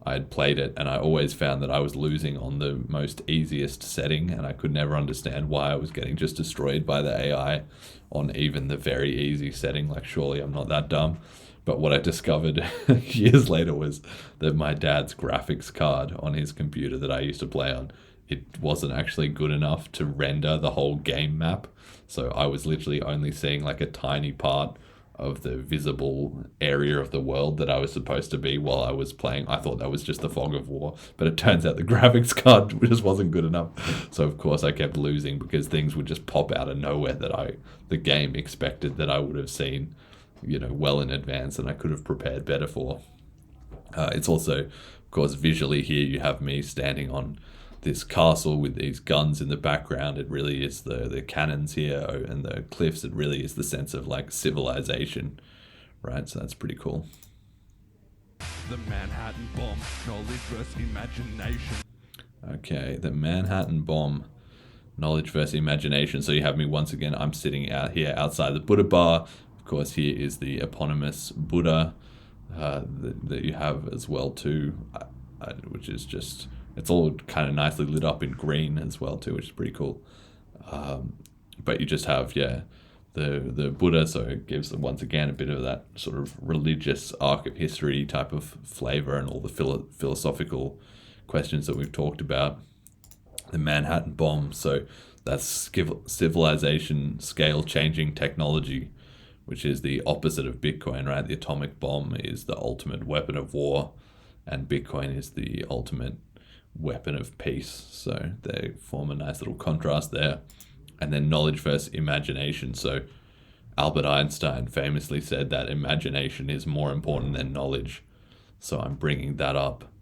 I had played it, and I always found that I was losing on the most easiest setting, and I could never understand why I was getting just destroyed by the AI on even the very easy setting. Like, surely I'm not that dumb. But what I discovered years later was that my dad's graphics card on his computer that I used to play on, it wasn't actually good enough to render the whole game map. So I was literally only seeing like a tiny part of the visible area of the world that I was supposed to be while I was playing. I thought that was just the fog of war, but it turns out the graphics card just wasn't good enough. So of course I kept losing because things would just pop out of nowhere that the game expected that I would have seen, well in advance, and I could have prepared better for. It's also, of course, visually here you have me standing on this castle with these guns in the background. It really is the cannons here and the cliffs. It really is the sense of like civilization, right? So that's pretty cool. The Manhattan Bomb, knowledge versus imagination. Okay, the Manhattan Bomb, knowledge versus imagination. So you have me once again, I'm sitting out here outside the Buddha bar. Of course, here is the eponymous Buddha that you have as well too, which is just... It's all kind of nicely lit up in green as well too, which is pretty cool. But you just have, the Buddha, so it gives once again a bit of that sort of religious arc of history type of flavor and all the philosophical questions that we've talked about. The Manhattan Bomb, so that's civilization scale-changing technology, which is the opposite of Bitcoin, right? The atomic bomb is the ultimate weapon of war, and Bitcoin is the ultimate weapon of peace. So they form a nice little contrast there. And then knowledge versus imagination. So Albert Einstein famously said that imagination is more important than knowledge. So I'm bringing that up.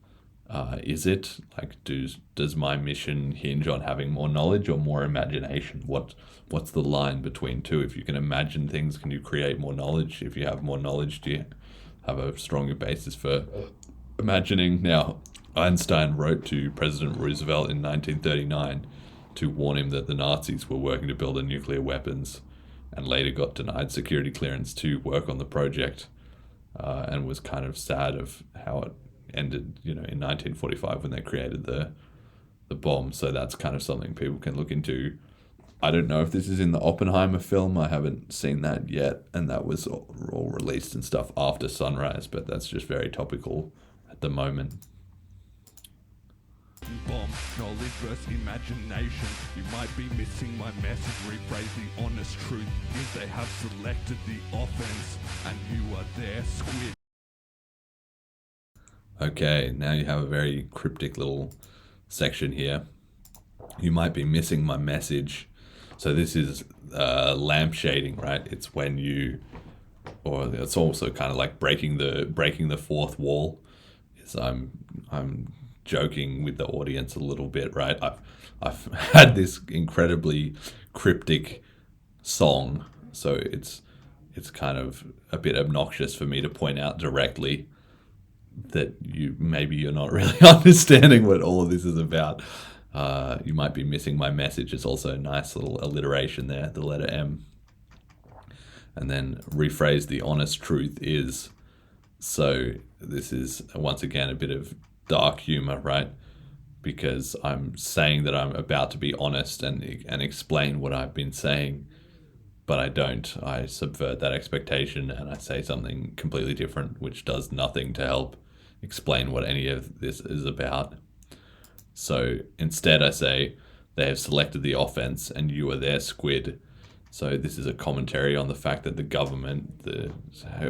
Is it? Like, does my mission hinge on having more knowledge or more imagination? What's the line between two? If you can imagine things, can you create more knowledge? If you have more knowledge, do you have a stronger basis for imagining? Now, Einstein wrote to President Roosevelt in 1939 to warn him that the Nazis were working to build nuclear weapons, and later got denied security clearance to work on the project, and was kind of sad of how it ended, in 1945 when they created the bomb. So that's kind of something people can look into. I don't know if this is in the Oppenheimer film. I haven't seen that yet, and that was all released and stuff after sunrise, but that's just very topical at the moment. Bomb, knowledge versus imagination. You might be missing my message. Rephrase the honest truth is they have selected the offense, and you are their squid. Okay, now you have a very cryptic little section here. You might be missing my message. So this is lamp shading, right? It's when you, or it's also kind of like breaking the fourth wall. Is I'm joking with the audience a little bit, right? I've had this incredibly cryptic song, so it's kind of a bit obnoxious for me to point out directly that you're not really understanding what all of this is about. You might be missing my message. It's also a nice little alliteration there, the letter M. And then rephrase the honest truth is. So this is once again a bit of dark humor, right? Because I'm saying that I'm about to be honest and explain what I've been saying, but I don't. I subvert that expectation and I say something completely different, which does nothing to help explain what any of this is about. So instead I say, they have selected the offense and you are their squid. So this is a commentary on the fact that the government,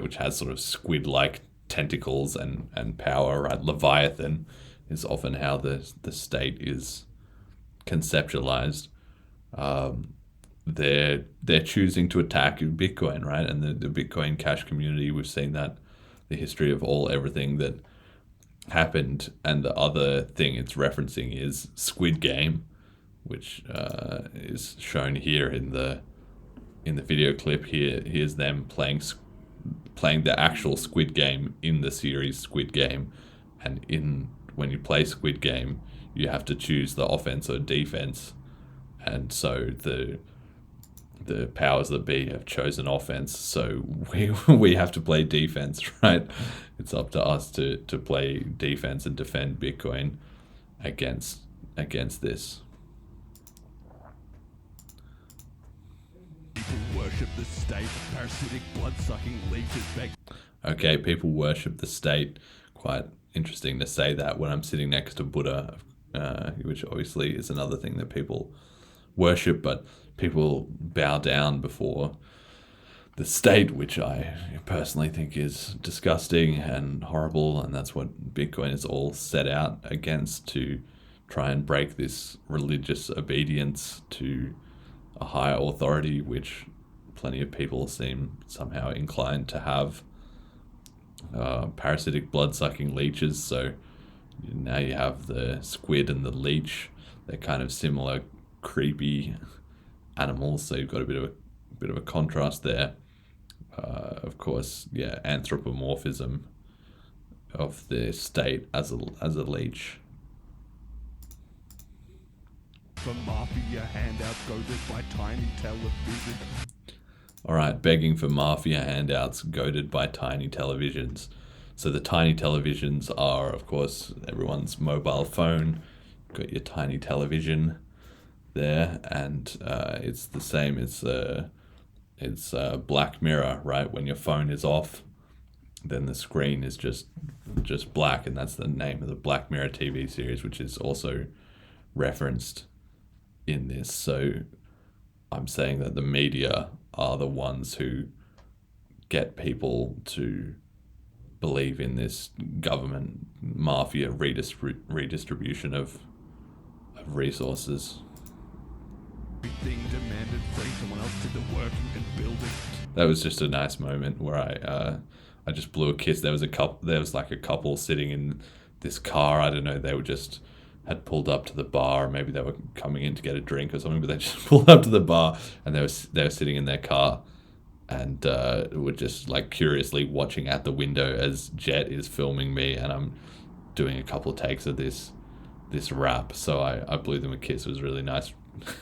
which has sort of squid-like tentacles and power, right? Leviathan is often how the state is conceptualized. They're choosing to attack Bitcoin, right? And the Bitcoin Cash community, we've seen that, the history of everything that happened. And the other thing it's referencing is Squid Game, which is shown here in the video clip. Here's them playing the actual Squid Game in the series Squid Game, and when you play Squid Game, you have to choose the offense or defense, and so the powers that be have chosen offense, so we have to play defense, right? It's up to us to play defense and defend Bitcoin against this. People worship the state, parasitic blood-sucking leeches beg. Okay, people worship the state. Quite interesting to say that when I'm sitting next to Buddha, which obviously is another thing that people worship, but people bow down before the state, which I personally think is disgusting and horrible, and that's what Bitcoin is all set out against, to try and break this religious obedience to a higher authority, which plenty of people seem somehow inclined to have. Parasitic blood-sucking leeches, so now you have the squid and the leech. They're kind of similar, creepy animals, so you've got a bit of a contrast there. Of course, yeah, anthropomorphism of the state as a leech. For mafia handouts goaded by tiny television. All right, begging for mafia handouts goaded by tiny televisions. So the tiny televisions are, of course, everyone's mobile phone. You've got your tiny television there, and it's the same. It's Black Mirror, right? When your phone is off, then the screen is just black, and that's the name of the Black Mirror TV series, which is also referenced in this. So I'm saying that the media are the ones who get people to believe in this government mafia redistribution of resources. Everything demanded free, someone else did the work and building. That was just a nice moment where I just blew a kiss. There was a couple sitting in this car. I don't know, they had pulled up to the bar, or maybe they were coming in to get a drink or something, but they just pulled up to the bar and they were sitting in their car and were just like curiously watching out the window as Jet is filming me, and I'm doing a couple of takes of this rap. So I blew them a kiss. It was a really nice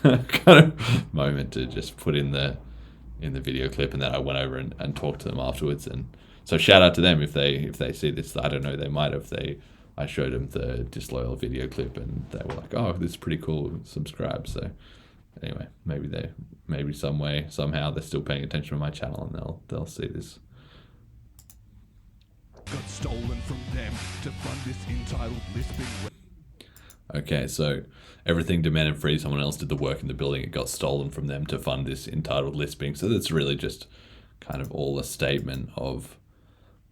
kind of moment to just put in the video clip, and then I went over and talked to them afterwards. And so shout out to them if they see this. I don't know, they might have. I showed them the Disloyal video clip and they were like, oh, this is pretty cool, subscribe. So anyway, maybe somehow they're still paying attention to my channel and they'll see this. got stolen from them to fund this entitled lisping. Okay, so everything demanded free, someone else did the work in the building, it got stolen from them to fund this entitled lisping. So that's really just kind of all a statement of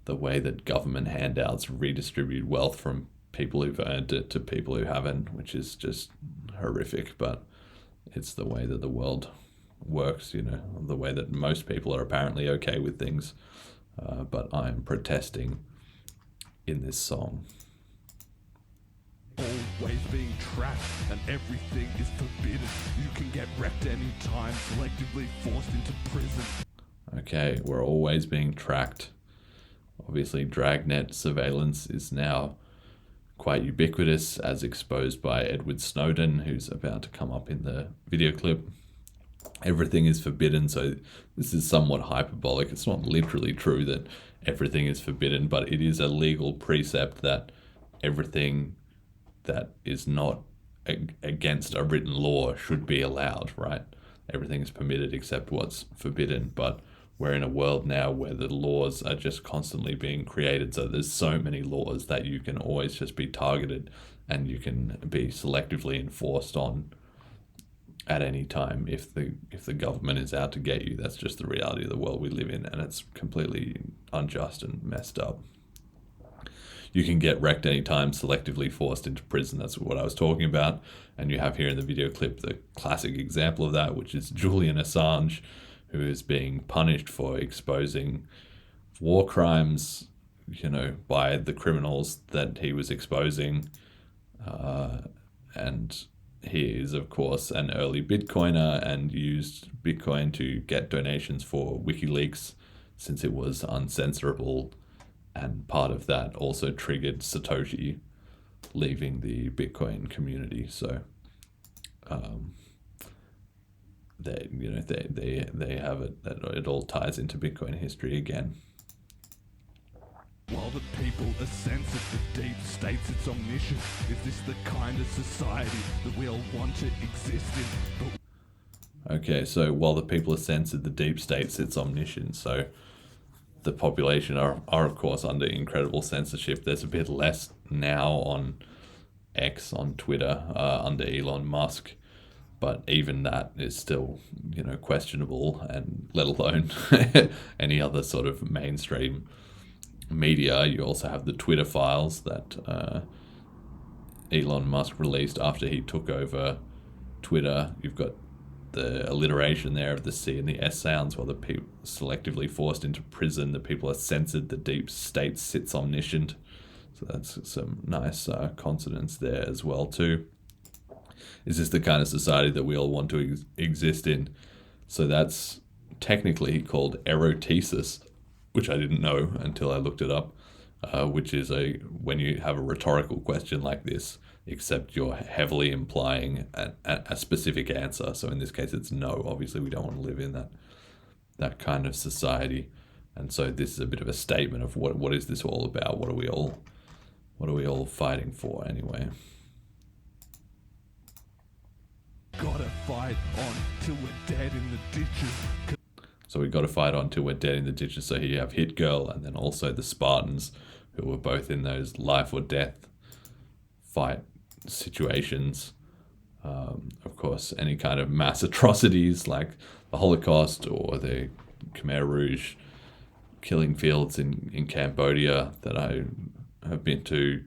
the way that government handouts redistribute wealth from people who've earned it to people who haven't, which is just horrific, but it's the way that the world works, you know, the way that most people are apparently okay with things. But I am protesting in this song. Always being trapped and everything is forbidden. You can get wrecked anytime, selectively forced into prison. Okay, we're always being tracked. Obviously, dragnet surveillance is now quite ubiquitous, as exposed by Edward Snowden, who's about to come up in the video clip. Everything is forbidden, so this is somewhat hyperbolic. It's not literally true that everything is forbidden, but it is a legal precept that everything that is not against a written law should be allowed, right? Everything is permitted except what's forbidden, but we're in a world now where the laws are just constantly being created, so there's so many laws that you can always just be targeted and you can be selectively enforced on at any time if the government is out to get you. That's just the reality of the world we live in, and it's completely unjust and messed up. You can get wrecked anytime, selectively forced into prison. That's what I was talking about. And you have here in the video clip the classic example of that, which is Julian Assange, who is being punished for exposing war crimes, you know, by the criminals that he was exposing. And he is, of course, an early Bitcoiner and used Bitcoin to get donations for WikiLeaks since it was uncensorable. And part of that also triggered Satoshi leaving the Bitcoin community. So, they have it. It all ties into Bitcoin history again. While the people are censored, the deep state's its omniscient. Is this the kind of society that we all want to exist in? Okay, so while the people are censored, the deep state sits omniscient. So the population are of course under incredible censorship. There's a bit less now on X, on Twitter, under Elon Musk, but even that is still, you know, questionable, and let alone any other sort of mainstream media. You also have the Twitter files that Elon Musk released after he took over Twitter. You've got the alliteration there of the C and the S sounds. While the people selectively forced into prison, the people are censored, the deep state sits omniscient. So that's some nice consonants there as well too. Is this the kind of society that we all want to exist in? So that's technically called erotesis, which I didn't know until I looked it up, which is when you have a rhetorical question like this, except you're heavily implying a specific answer. So in this case, it's no. Obviously, we don't want to live in that kind of society. And so this is a bit of a statement of what is this all about? What are we all fighting for anyway? Gotta fight on till we're dead in the ditches. So we got to fight on till we're dead in the ditches. So here you have Hit Girl and then also the Spartans, who were both in those life or death fight situations. Of course, any kind of mass atrocities like the Holocaust or the Khmer Rouge killing fields in Cambodia that I have been to,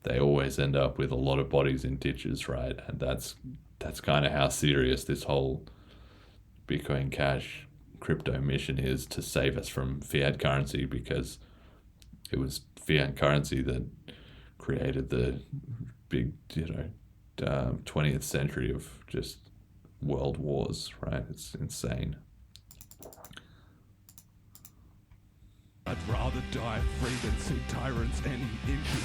they always end up with a lot of bodies in ditches, right? And that's kind of how serious this whole Bitcoin Cash crypto mission is, to save us from fiat currency, because it was fiat currency that created the big, 20th century of just world wars, right? It's insane. I'd rather die free than see tyrants any inches.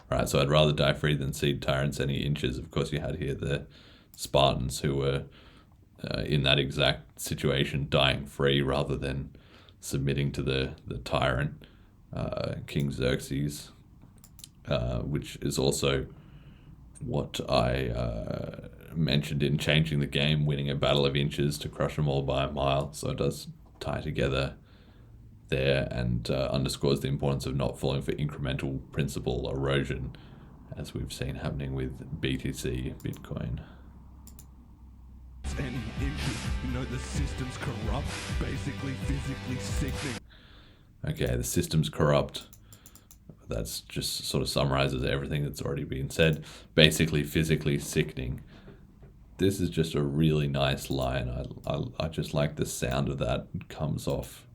Right, so I'd rather die free than see tyrants any inches. Of course, you had here the Spartans who were in that exact situation, dying free rather than submitting to the tyrant, King Xerxes, which is also what I mentioned in Changing the Game, winning a battle of inches to crush them all by a mile. So it does tie together there, and underscores the importance of not falling for incremental principal erosion, as we've seen happening with BTC, Bitcoin. Any inches, you know the system's corrupt, basically physically sickening. Okay, the system's corrupt. That's just sort of summarizes everything that's already been said. Basically physically sickening. This is just a really nice line. I just like the sound of that. It comes off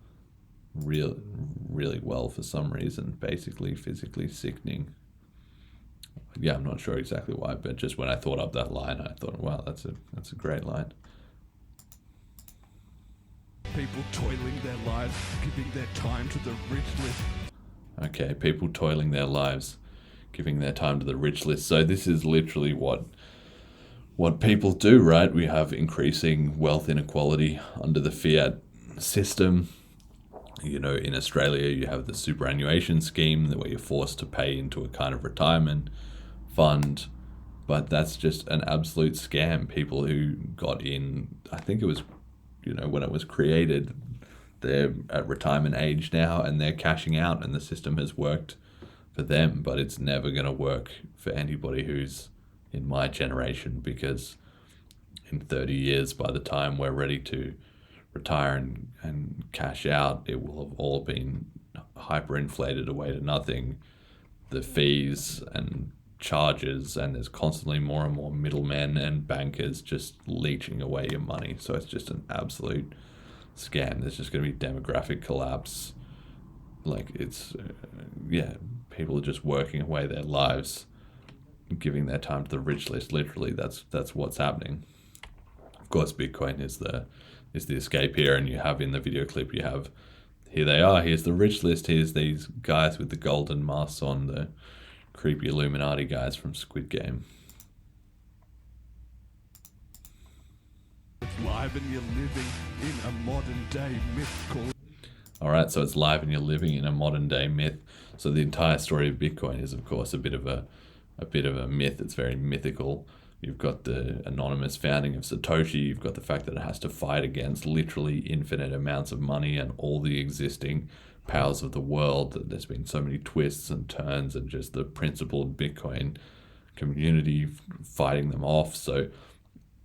really well for some reason. Basically physically sickening. Yeah, I'm not sure exactly why, but just when I thought up that line, I thought, wow, that's a great line. People toiling their lives, giving their time to the rich list. Okay, people toiling their lives, giving their time to the rich list. So this is literally what people do, right? We have increasing wealth inequality under the fiat system. You know, in Australia, you have the superannuation scheme where you're forced to pay into a kind of retirement fund, but that's just an absolute scam. People who got in, I think it was, you know, when it was created, they're at retirement age now and they're cashing out, and the system has worked for them, but it's never going to work for anybody who's in my generation, because in 30 years, by the time we're ready to retire and cash out, it will have all been hyperinflated away to nothing. The fees and charges, and there's constantly more and more middlemen and bankers just leeching away your money. So it's just an absolute scam. There's just going to be demographic collapse. Like it's, people are just working away their lives, giving their time to the rich list. Literally, that's what's happening. Of course, Bitcoin is the escape here, and you have in the video clip, you have, here they are, here's the rich list, here's these guys with the golden masks on, the creepy Illuminati guys from Squid Game. It's live and you're living in a modern day myth. Alright, so it's live and you're living in a modern day myth. So the entire story of Bitcoin is, of course, a bit of a myth. It's very mythical. You've got the anonymous founding of Satoshi. You've got the fact that it has to fight against literally infinite amounts of money and all the existing powers of the world. That there's been so many twists and turns, and just the principled Bitcoin community fighting them off. So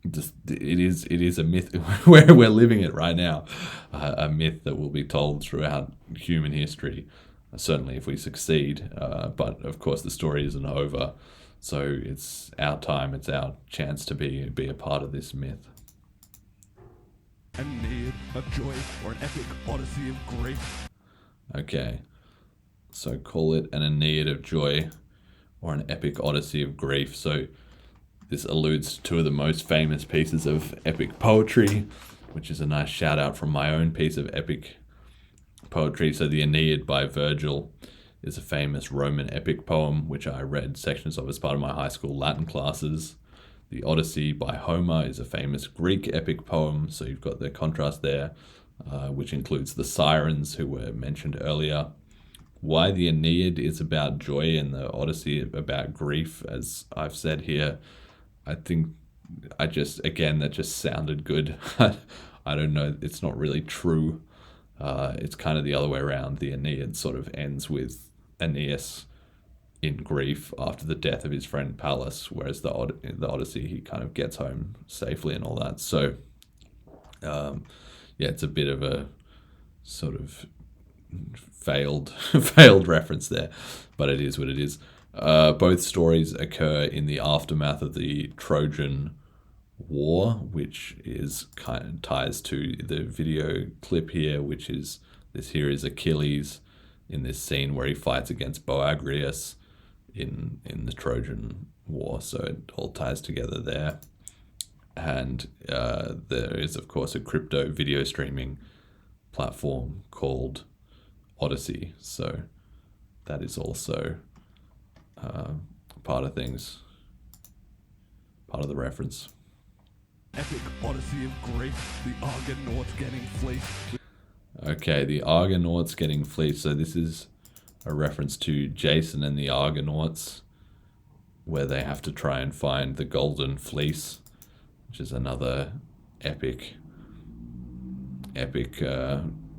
it is a myth where we're living it right now, a myth that will be told throughout human history. Certainly, if we succeed. But of course, the story isn't over. So it's our time, it's our chance to be a part of this myth. A need of joy or an epic odyssey of grief. Okay, so call it an Aeneid of joy or an epic odyssey of grief. So this alludes to two of the most famous pieces of epic poetry, which is a nice shout out from my own piece of epic poetry. So the Aeneid by Virgil is a famous Roman epic poem, which I read sections of as part of my high school Latin classes. The Odyssey by Homer is a famous Greek epic poem, so you've got the contrast there, which includes the sirens who were mentioned earlier. Why the Aeneid is about joy and the Odyssey about grief, as I've said here, I think that just sounded good. I don't know, it's not really true. It's kind of the other way around. The Aeneid sort of ends with Aeneas in grief after the death of his friend Pallas, whereas the Odyssey, he kind of gets home safely and all that. So, it's a bit of a sort of failed reference there, but it is what it is. Both stories occur in the aftermath of the Trojan War, which is kind of ties to the video clip here, which is this here is Achilles in this scene where he fights against Boagrius in the Trojan War. So it all ties together there. And there is, of course, a crypto video streaming platform called Odyssey. So that is also part of things, part of the reference. Epic odyssey of grief, the Argonauts getting fleeced. Okay, the Argonauts getting fleeced. So this is a reference to Jason and the Argonauts, where they have to try and find the Golden Fleece, which is another epic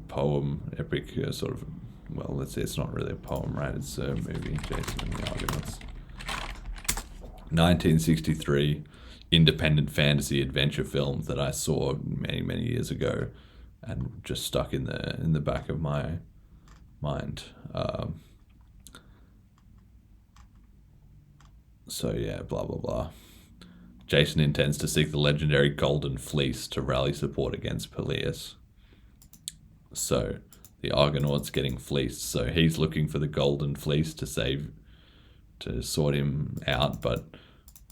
poem, epic sort of, well, let's say it's not really a poem, right? It's a movie, Jason and the Argonauts. 1963 independent fantasy adventure film that I saw many, many years ago and just stuck in the back of my mind. So yeah, blah, blah, blah. Jason intends to seek the legendary Golden Fleece to rally support against Peleus. So the Argonauts getting fleeced. So he's looking for the Golden Fleece to sort him out, but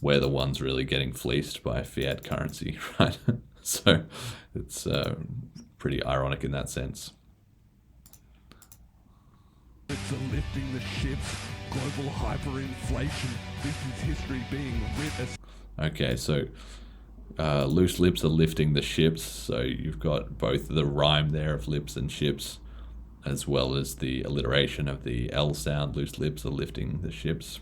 we're the ones really getting fleeced by fiat currency, right? So it's pretty ironic in that sense. It's lifting the ships, global hyperinflation. This is history being witnessed. Okay, so loose lips are lifting the ships. So you've got both the rhyme there of lips and ships, as well as the alliteration of the L sound. Loose lips are lifting the ships.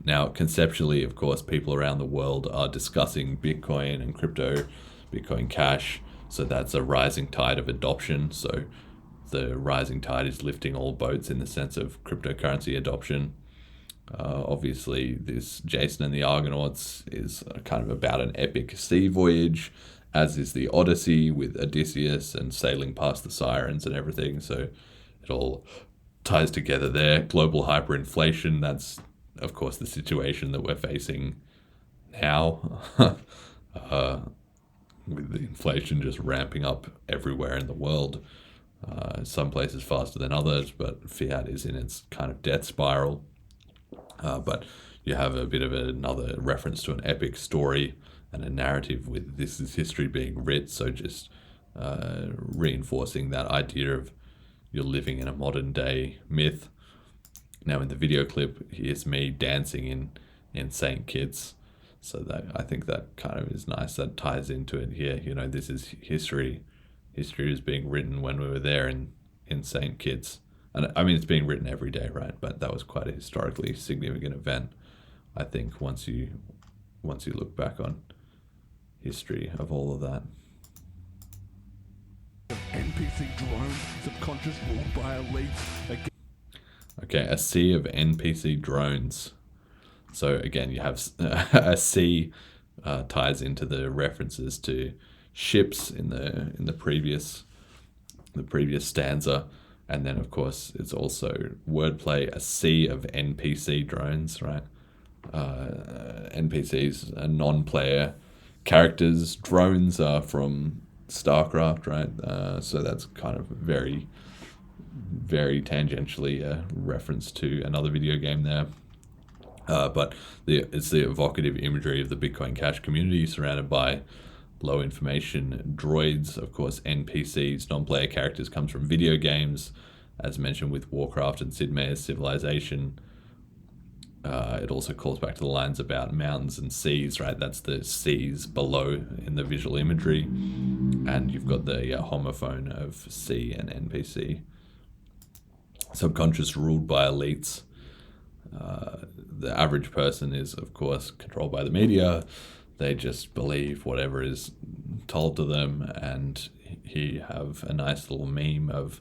Now, conceptually, of course, people around the world are discussing Bitcoin and crypto, Bitcoin Cash. So that's a rising tide of adoption. So the rising tide is lifting all boats in the sense of cryptocurrency adoption. Obviously, this Jason and the Argonauts is kind of about an epic sea voyage, as is the Odyssey with Odysseus and sailing past the sirens and everything. So it all ties together there. Global hyperinflation, that's, of course, the situation that we're facing now. With the inflation just ramping up everywhere in the world. Some places faster than others, but fiat is in its kind of death spiral. But you have a bit of another reference to an epic story and a narrative with this is history being writ. So just reinforcing that idea of you're living in a modern day myth. Now in the video clip, here's me dancing in St. Kitts. So that I think that kind of is nice. That ties into it here. You know, this is history. History is being written when we were there in St. Kitts. And I mean, it's being written every day, right? But that was quite a historically significant event, I think, once you look back on history of all of that. NPC drones, subconscious ruled by elites. Okay, a sea of NPC drones. So again, you have a sea ties into the references to ships in the previous stanza. And then, of course, it's also wordplay, a sea of NPC drones, right? NPCs are non-player characters. Drones are from StarCraft, right? So that's kind of very, very tangentially a reference to another video game there. But it's the evocative imagery of the Bitcoin Cash community surrounded by low information droids. Of course, NPCs, non-player characters, comes from video games, as mentioned with Warcraft and Sid Meier's Civilization. It also calls back to the lines about mountains and seas, right? That's the seas below in the visual imagery. And you've got the homophone of sea and NPC. Subconscious ruled by elites. The average person is, of course, controlled by the media. They just believe whatever is told to them, and you have a nice little meme of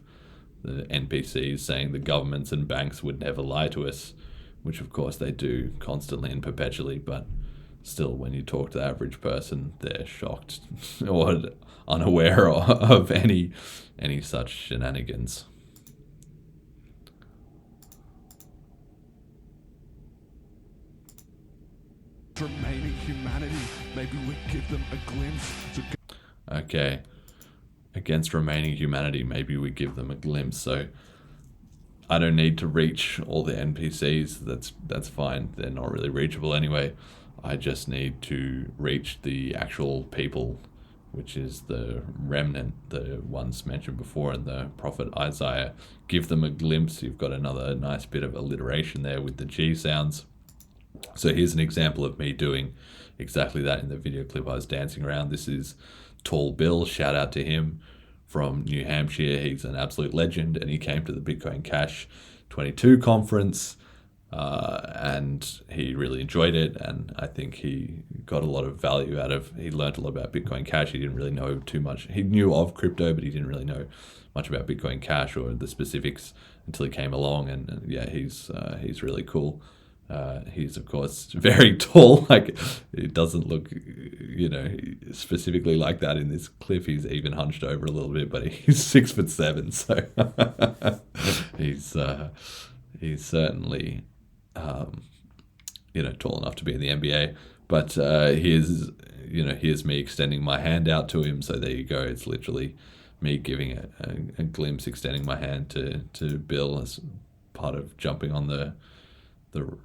the NPCs saying the governments and banks would never lie to us, which of course they do constantly and perpetually, but still when you talk to the average person, they're shocked or unaware of any such shenanigans. Remaining humanity, maybe we give them a glimpse. Okay, against remaining humanity, maybe we give them a glimpse. So I don't need to reach all the NPCs. That's fine. They're not really reachable anyway. I just need to reach the actual people, which is the remnant, the ones mentioned before in the prophet Isaiah. Give them a glimpse. You've got another nice bit of alliteration there with the G sounds. So here's an example of me doing exactly that in the video clip. I was dancing around. This is Tall Bill. Shout out to him from New Hampshire. He's an absolute legend, and he came to the Bitcoin Cash 22 conference. and he really enjoyed it, and I think he got a lot of value out of. He learned a lot about Bitcoin Cash. He didn't really know too much. He knew of crypto, but he didn't really know much about Bitcoin Cash or the specifics until he came along. And yeah, he's really cool. He's of course very tall. Like, it doesn't look, specifically like that in this clip. He's even hunched over a little bit, but he's 6'7", so he's certainly tall enough to be in the NBA. But here's me extending my hand out to him. So there you go. It's literally me giving a glimpse, extending my hand to Bill as part of jumping on the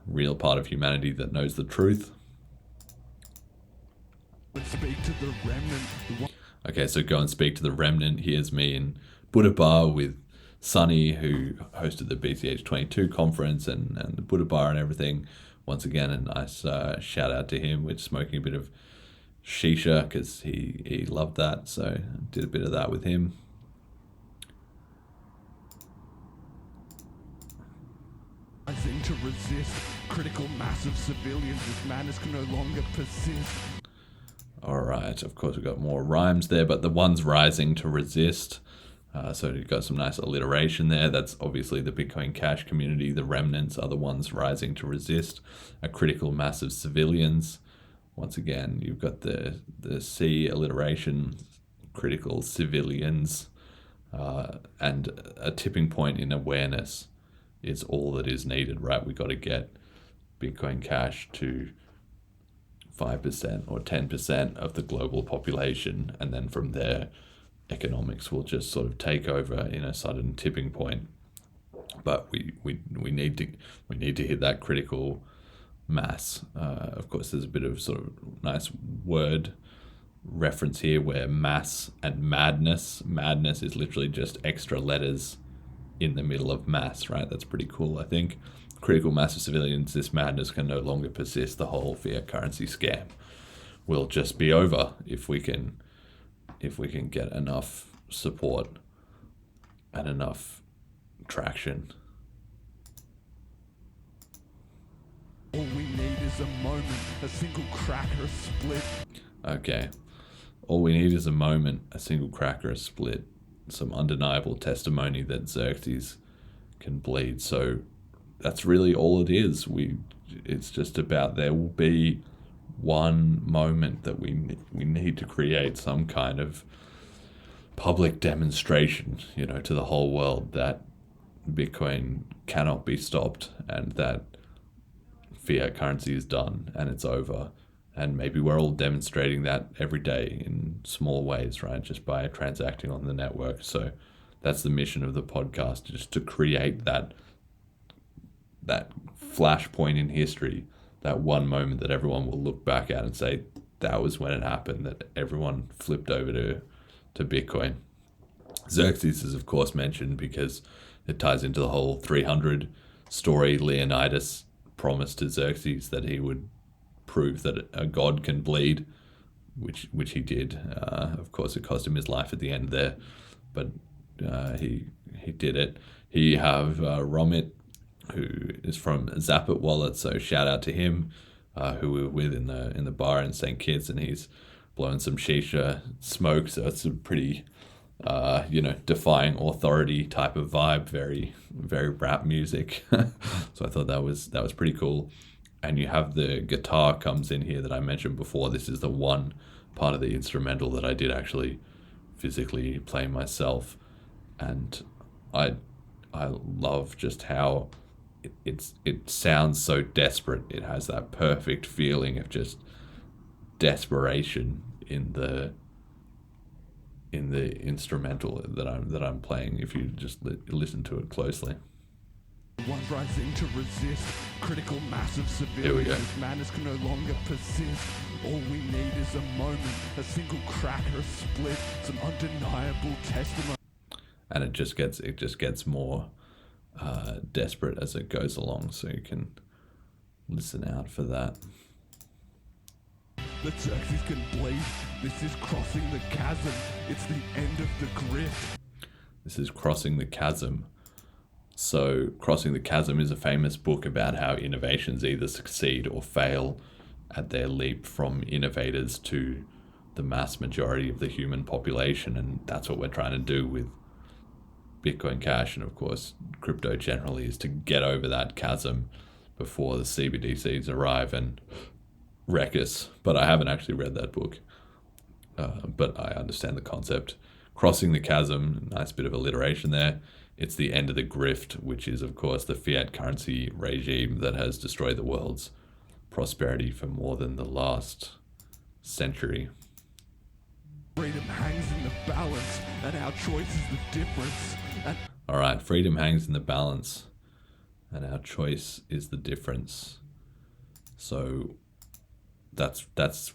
real part of humanity that knows the truth. Speak to the remnant. Okay, so go and speak to the remnant. Here's me in Buddha Bar with Sonny, who hosted the BCH22 conference and the Buddha Bar and everything. Once again, a nice shout out to him with smoking a bit of shisha, because he loved that, so did a bit of that with him. Rising to resist critical mass of civilians. This madness can no longer persist. All right, of course we've got more rhymes there, but the one's rising to resist. So you've got some nice alliteration there. That's obviously the Bitcoin Cash community. The remnants are the ones rising to resist a critical mass of civilians. Once again, you've got the C alliteration, critical civilians, and a tipping point in awareness is all that is needed, right? We've got to get Bitcoin Cash to 5% or 10% of the global population, and then from there, economics will just sort of take over in a sudden tipping point. But we need to hit that critical mass. Of course, there's a bit of sort of nice word reference here where mass and madness is literally just extra letters in the middle of mass, right? That's pretty cool, I think. Critical mass of civilians, this madness can no longer persist. The whole fiat currency scam will just be over if we can get enough support and enough traction. All we need is a moment, a single crack or a split. Okay. All we need is a moment, a single crack or a split. Some undeniable testimony that Xerxes can bleed. So that's really all it is. It's just about, there will be one moment that we need to create some kind of public demonstration, to the whole world that Bitcoin cannot be stopped and that fiat currency is done and it's over. And maybe we're all demonstrating that every day in small ways, right? Just by transacting on the network. So that's the mission of the podcast, just to create that flashpoint in history, that one moment that everyone will look back at and say, that was when it happened, that everyone flipped over to Bitcoin. Xerxes is, of course, mentioned because it ties into the whole 300 story. Leonidas promised to Xerxes that he would prove that a god can bleed, which he did. Of course, it cost him his life at the end there, but he did it. You have Romit, who is from Zappit Wallet, so shout out to him, who we were with in the bar in St. Kitts, and he's blowing some shisha smoke, so it's a pretty defying authority type of vibe, very very rap music. So I thought that was pretty cool. And you have the guitar comes in here that I mentioned before. This is the one part of the instrumental that I did actually physically play myself, and I love just how it sounds so desperate. It has that perfect feeling of just desperation in the instrumental that I'm playing. If you just listen to it closely. One rising to resist critical mass of civilians. Here we go. This madness can no longer persist. All we need is a moment, a single crack or a split, some undeniable testimony. And it just gets more desperate as it goes along, so you can listen out for that. The Xerxes can bleed. This is crossing the chasm. It's the end of the grift. This is crossing the chasm. So Crossing the Chasm is a famous book about how innovations either succeed or fail at their leap from innovators to the mass majority of the human population. And that's what we're trying to do with Bitcoin Cash and, of course, crypto generally, is to get over that chasm before the CBDCs arrive and wreck us. But I haven't actually read that book, but I understand the concept. Crossing the Chasm, nice bit of alliteration there. It's the end of the grift, which is, of course, the fiat currency regime that has destroyed the world's prosperity for more than the last century. Freedom hangs in the balance, and our choice is the difference. All right, freedom hangs in the balance, and our choice is the difference. So that's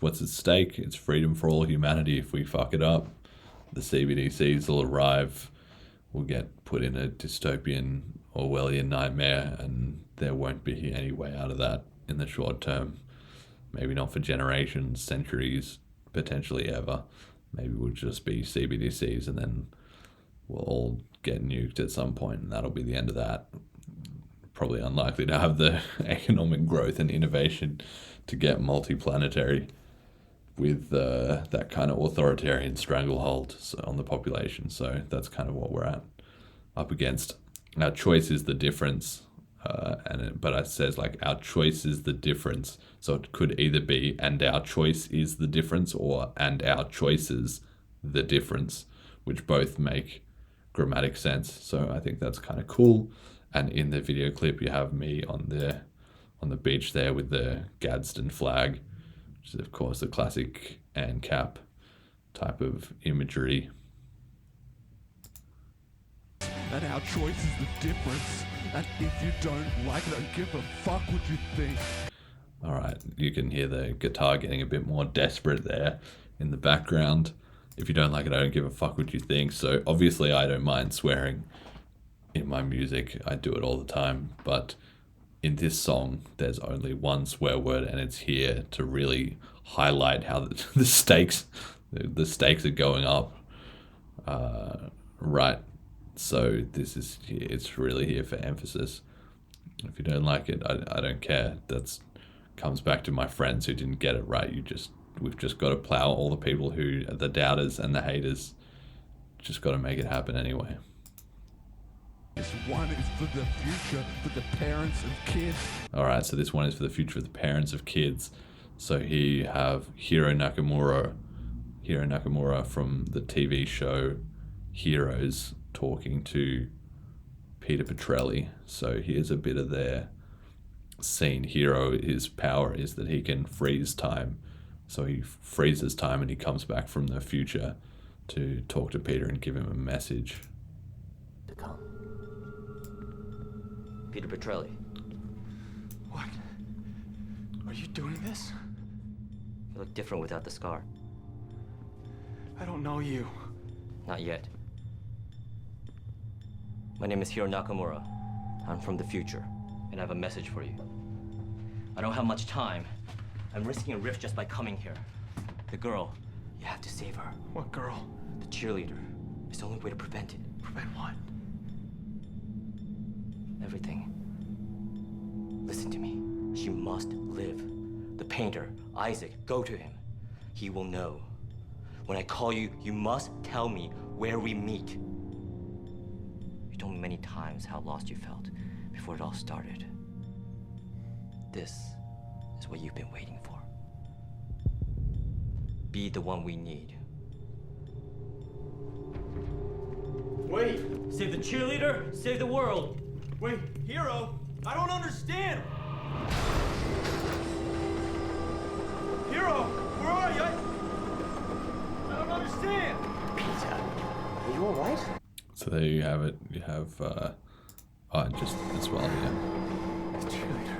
what's at stake. It's freedom for all humanity. If we fuck it up, the CBDCs will arrive. We'll get put in a dystopian Orwellian nightmare, and there won't be any way out of that in the short term. Maybe not for generations, centuries, potentially ever. Maybe we'll just be CBDCs, and then we'll all get nuked at some point, and that'll be the end of that. Probably unlikely to have the economic growth and innovation to get multiplanetary with that kind of authoritarian stranglehold on the population. So that's kind of what we're up against. Our choice is the difference, but it says like our choice is the difference. So it could either be and our choice is the difference, or and our choices the difference, which both make grammatic sense. So I think that's kind of cool. And in the video clip, you have me on the beach there with the Gadsden flag, which is, of course, the classic ANCAP type of imagery. And our choice is the difference. And if you don't like it, I don't give a fuck what you think. All right, you can hear the guitar getting a bit more desperate there in the background. If you don't like it, I don't give a fuck what you think. So obviously I don't mind swearing in my music. I do it all the time. But in this song, there's only one swear word, and it's here to really highlight how the stakes are going up. Right. So it's really here for emphasis. If you don't like it, I don't care. That's comes back to my friends who didn't get it right. We've just got to plow all the people who are the doubters and the haters. Just got to make it happen anyway. This one is for the future, for the parents of kids. All right, so this one is for the future of the parents of kids. So here you have Hiro Nakamura from the TV show Heroes, talking to Peter Petrelli. So here's a bit of their scene. Hiro, his power is that he can freeze time. So he freezes time and he comes back from the future to talk to Peter and give him a message. To come. Peter Petrelli. What? Are you doing this? You look different without the scar. I don't know you. Not yet. My name is Hiro Nakamura. I'm from the future, and I have a message for you. I don't have much time. I'm risking a rift just by coming here. The girl, you have to save her. What girl? The cheerleader. It's the only way to prevent it. Prevent what? Everything. Listen to me. She must live. The painter, Isaac, go to him. He will know. When I call you, you must tell me where we meet. You told me many times how lost you felt before it all started. This is what you've been waiting for. Be the one we need. Wait! Save the cheerleader, save the world. Wait, Hiro! I don't understand! Hiro! Where are you? I don't understand! Peter, are you alright? So there you have it. You have, just as well, yeah. Cheerleader.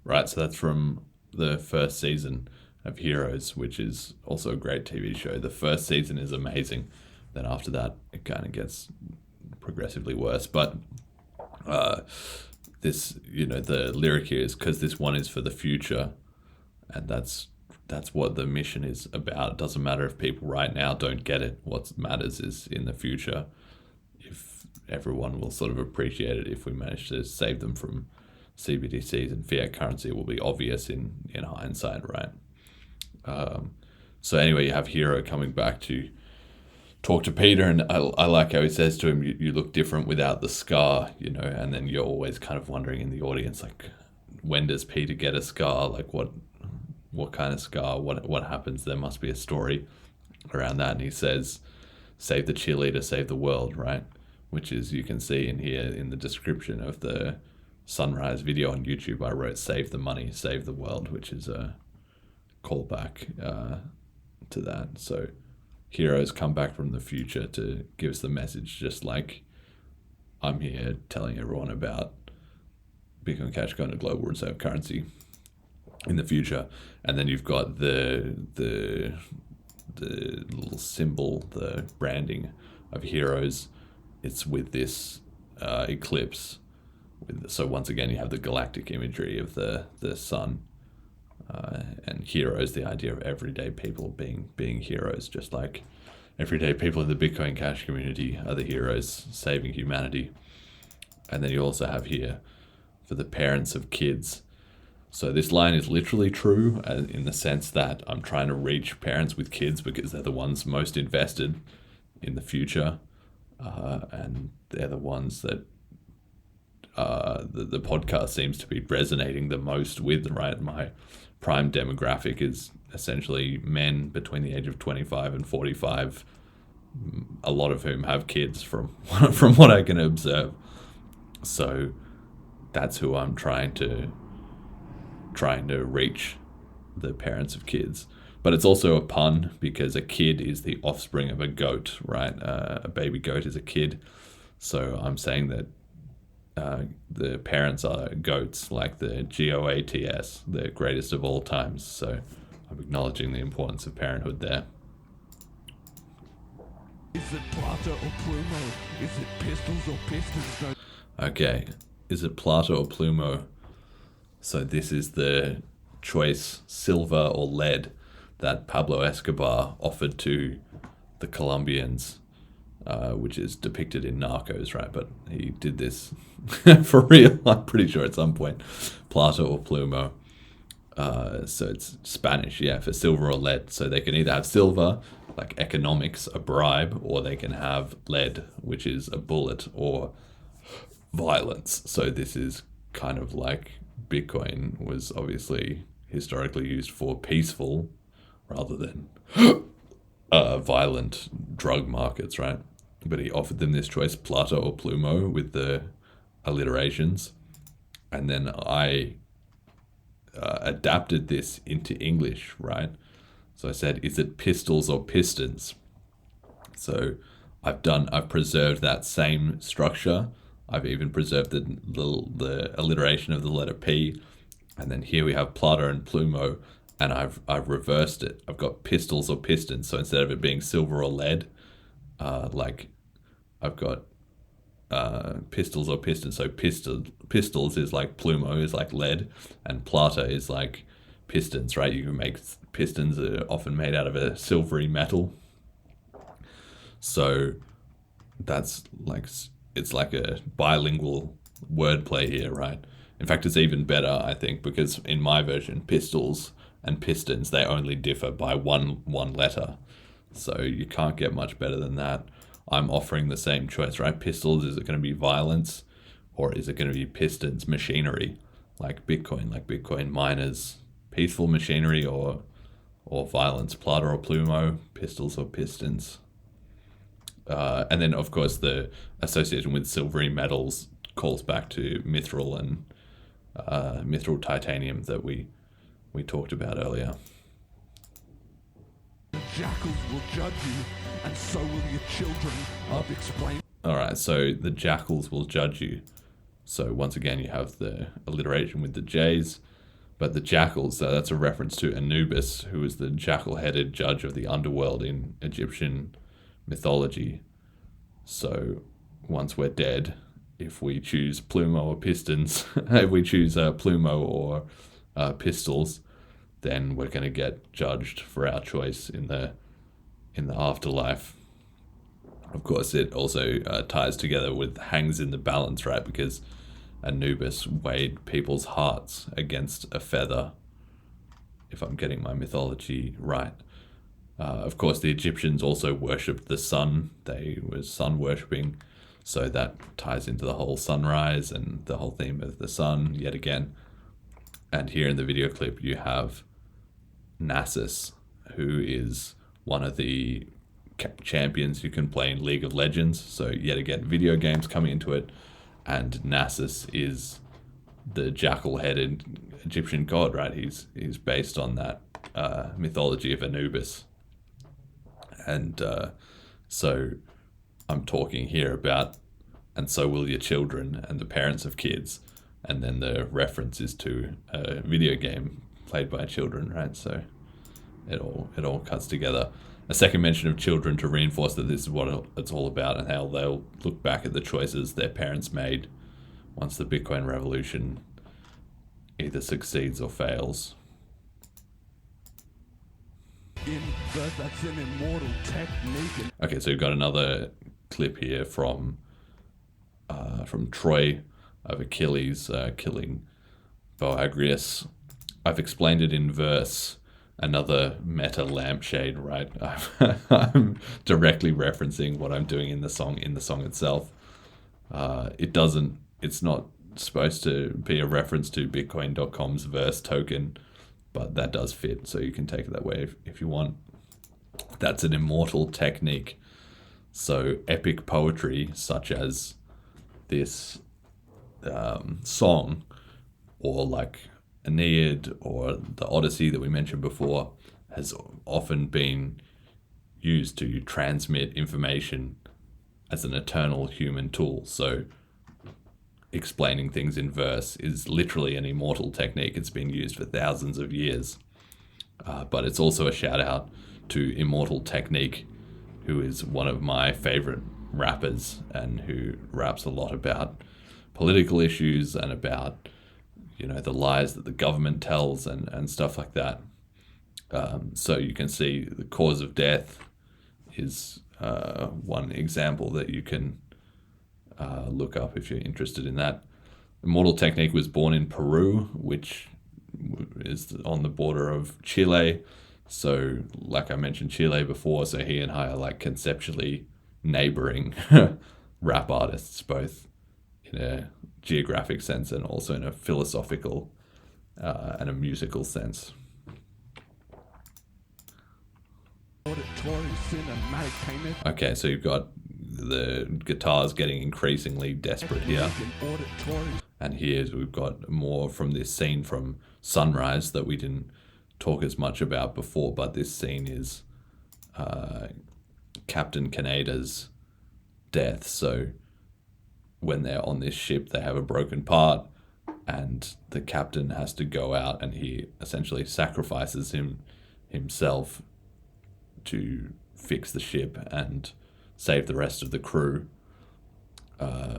Right, so that's from the first season of Heroes, which is also a great TV show. The first season is amazing. Then after that, it kind of gets progressively worse. But this, the lyric here is because this one is for the future, and that's that's what the mission is about. It doesn't matter if people right now don't get it. What matters is in the future, if everyone will sort of appreciate it, if we manage to save them from CBDCs and fiat currency, it will be obvious in hindsight, right? So anyway, you have Hero coming back to talk to Peter, and I like how he says to him, you look different without the scar, and then you're always kind of wondering in the audience, like, when does Peter get a scar? Like, what kind of scar? What happens? There must be a story around that. And he says, save the cheerleader, save the world, right? Which is, you can see in here in the description of the Sunrise video on YouTube, I wrote, save the money, save the world, which is a callback to that. So Heroes come back from the future to give us the message, just like I'm here telling everyone about Bitcoin Cash going to global reserve currency in the future. And then you've got the little symbol, the branding of Heroes. It's with this eclipse. So once again, you have the galactic imagery of the sun. And heroes, the idea of everyday people being heroes, just like everyday people in the Bitcoin Cash community are the heroes saving humanity. And then you also have here for the parents of kids. So this line is literally true in the sense that I'm trying to reach parents with kids because they're the ones most invested in the future, and they're the ones that the podcast seems to be resonating the most with, right? My prime demographic is essentially men between the age of 25 and 45, a lot of whom have kids from what I can observe. So that's who I'm trying to reach, the parents of kids. But it's also a pun because a kid is the offspring of a goat, right? A baby goat is a kid. So I'm saying that the parents are goats, like the GOATS, the greatest of all times. So I'm acknowledging the importance of parenthood there. Is it Plata or Plumo? Is it pistols or pistons? Okay, is it Plata or Plumo? So this is the choice, silver or lead, that Pablo Escobar offered to the Colombians, which is depicted in Narcos, right? But he did this for real, I'm pretty sure, at some point. Plata or Plumo. So it's Spanish, yeah, for silver or lead. So they can either have silver, like economics, a bribe, or they can have lead, which is a bullet or violence. So this is kind of like Bitcoin was obviously historically used for peaceful rather than violent drug markets, right? But he offered them this choice, Plata or Plumo, with the alliterations. And then I adapted this into English, right? So I said, is it pistols or pistons? So I've preserved that same structure. I've even preserved the alliteration of the letter P. And then here we have Plata and Plumo, and I've reversed it. I've got pistols or pistons. So instead of it being silver or lead, like I've got pistols or pistons. So pistols is like Plumo is like lead, and Plata is like pistons, right? You can make pistons are often made out of a silvery metal. So that's like, it's like a bilingual wordplay here, right? In fact, it's even better, I think, because in my version, pistols and pistons, they only differ by one letter. So you can't get much better than that. I'm offering the same choice, right? Pistols, is it going to be violence, or is it going to be pistons, machinery, like Bitcoin miners, peaceful machinery or violence, Plata or Plumo, pistols or pistons. And then, of course, the association with silvery metals calls back to mithril and mithril titanium that we talked about earlier. The jackals will judge you, and so will your children. I've explained. All right, so the jackals will judge you. So once again, you have the alliteration with the J's, but the jackals, that's a reference to Anubis, who was the jackal-headed judge of the underworld in Egyptian mythology. So once we're dead, if we choose Plumo or pistons, if we choose Plumo or pistols, then we're going to get judged for our choice in the afterlife. Of course, it also ties together with hangs in the balance, right? Because Anubis weighed people's hearts against a feather, if I'm getting my mythology right. Of course, the Egyptians also worshipped the sun. They were sun worshipping, so that ties into the whole sunrise and the whole theme of the sun yet again. And here in the video clip, you have Nasus, who is one of the champions you can play in League of Legends. So yet again, video games coming into it, and Nasus is the jackal-headed Egyptian god, right? He's based on that mythology of Anubis. And so I'm talking here about, and so will your children and the parents of kids. And then the reference is to a video game played by children, right? So it all cuts together. A second mention of children to reinforce that this is what it's all about, and how they'll look back at the choices their parents made once the Bitcoin revolution either succeeds or fails. In verse, that's an immortal technique. Okay, so we've got another clip here from Troy of Achilles killing Boagrius. I've explained it in verse. Another meta lampshade, right? I'm directly referencing what I'm doing in the song itself. It's not supposed to be a reference to Bitcoin.com's verse token, but that does fit, so you can take it that way if you want. That's an immortal technique. So epic poetry, such as this song, or like Aeneid or the Odyssey that we mentioned before, has often been used to transmit information as an eternal human tool. So explaining things in verse is literally an immortal technique. It's been used for thousands of years. But it's also a shout out to Immortal Technique, who is one of my favorite rappers and who raps a lot about political issues and about, you know, the lies that the government tells and stuff like that. So you can see the cause of death is one example that you can look up if you're interested in that. Immortal Technique was born in Peru, which is on the border of Chile. So like I mentioned Chile before, so he and I are like conceptually neighboring rap artists, both in a geographic sense and also in a philosophical and a musical sense. Okay, so you've got the guitars getting increasingly desperate here. And here we've got more from this scene from Sunrise that we didn't talk as much about before, but this scene is Captain Kaneda's death. So when they're on this ship, they have a broken part, and the captain has to go out, and he essentially sacrifices himself to fix the ship and save the rest of the crew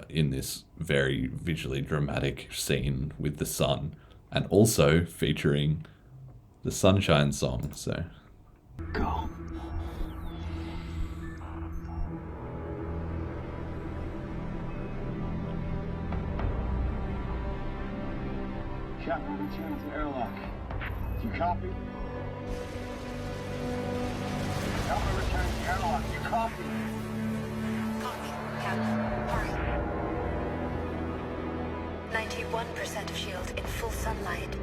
in this very visually dramatic scene with the sun, and also featuring the Sunshine song. So Go. Captain, return to airlock. You copy? Captain, return to airlock. You copy? Copy, Captain. Hurry. 91% of shield in full sunlight.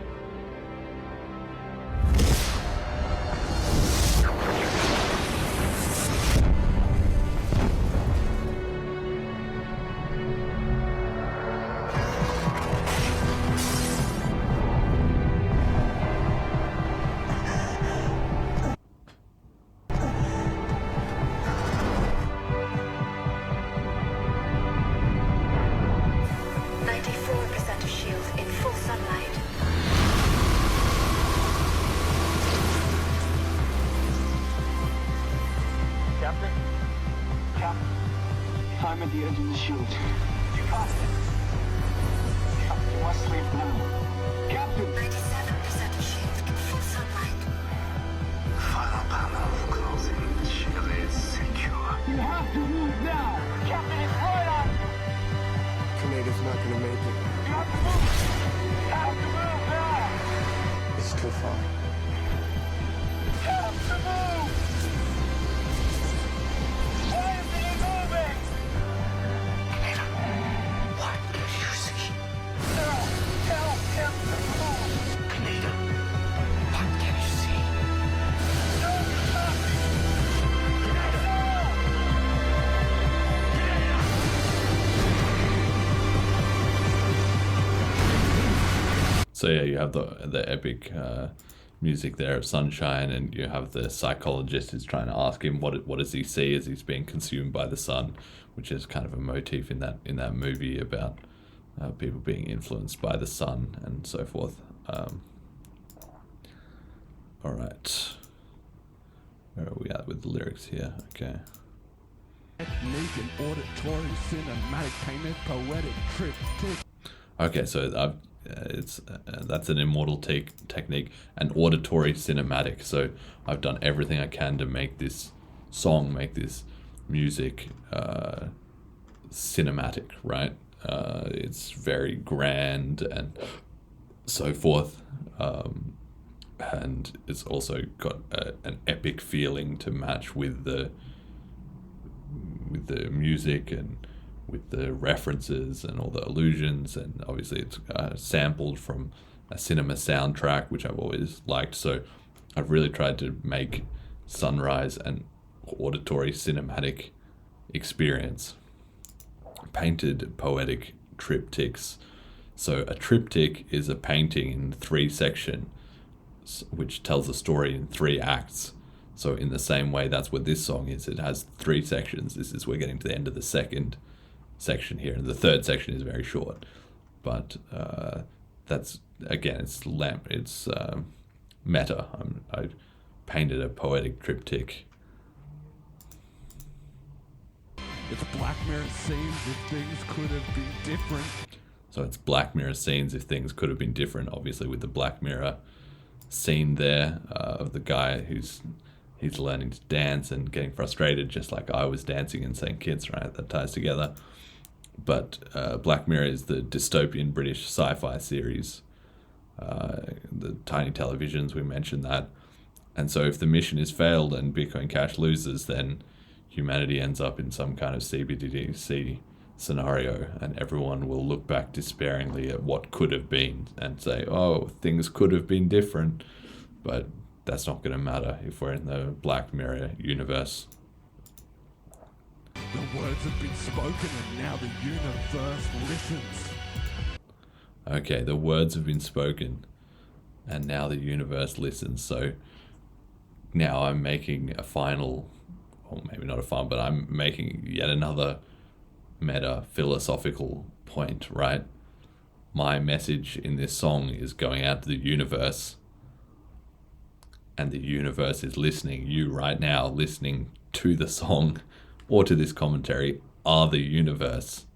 I'm at the edge of the shield. You copy? You must sleep now. Captain! 97% of shield in full sunlight. power of closing the shield is secure. You have to move now. Captain is right on. Tornado's not gonna make it. You have to move. You have to move now. It's too far. You have to move. Why isn't he moving? What can you see? No. Tell him to move. Tornado, what can you see? Don't stop me. So yeah, you have the epic music there of Sunshine, and you have the psychologist who's trying to ask him what does he see as he's being consumed by the sun, which is kind of a motif in that movie about people being influenced by the sun and so forth. All right, where are we at with the lyrics here? Okay. Technique and auditory, cinematic, painted, poetic, triptych. Okay, so that's an immortal technique, an auditory cinematic. So I've done everything I can to make this song, make this music cinematic, right? It's very grand and so forth, and it's also got an epic feeling to match with the music and with the references and all the allusions, and obviously it's sampled from a cinema soundtrack, which I've always liked. So I've really tried to make Sunrise an auditory cinematic experience. Painted poetic triptychs. So a triptych is a painting in 3 sections, which tells a story in 3 acts. So in the same way, that's what this song is. It has 3 sections. We're getting to the end of the second section here, and the third section is very short, but that's, again, it's meta. I painted a poetic triptych. It's Black Mirror scenes if things could have been different. So it's Black Mirror scenes if things could have been different, obviously with the Black Mirror scene there of the guy he's learning to dance and getting frustrated, just like I was dancing in St. Kitts, right? That ties together. But Black Mirror is the dystopian British sci-fi series. The tiny televisions, we mentioned that. And so if the mission is failed and Bitcoin Cash loses, then humanity ends up in some kind of CBDC scenario, and everyone will look back despairingly at what could have been and say, oh, things could have been different. But that's not going to matter if we're in the Black Mirror universe. The words have been spoken and now the universe listens. Okay, the words have been spoken and now the universe listens. So now I'm making a final, or maybe not a final, but I'm making yet another meta philosophical point, right? My message in this song is going out to the universe, and the universe is listening. You right now listening to the song or to this commentary are the universe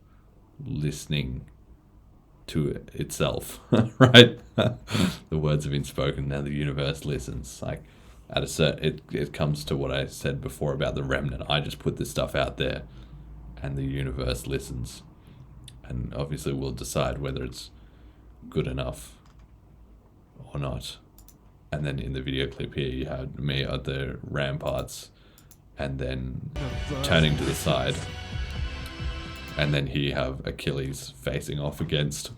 listening to itself, right? The words have been spoken, now the universe listens. Like, at it comes to what I said before about the remnant. I just put this stuff out there and the universe listens, and obviously we'll decide whether it's good enough or not. And then in the video clip here, you had me at the ramparts and then turning to the side. And then here you have Achilles facing off against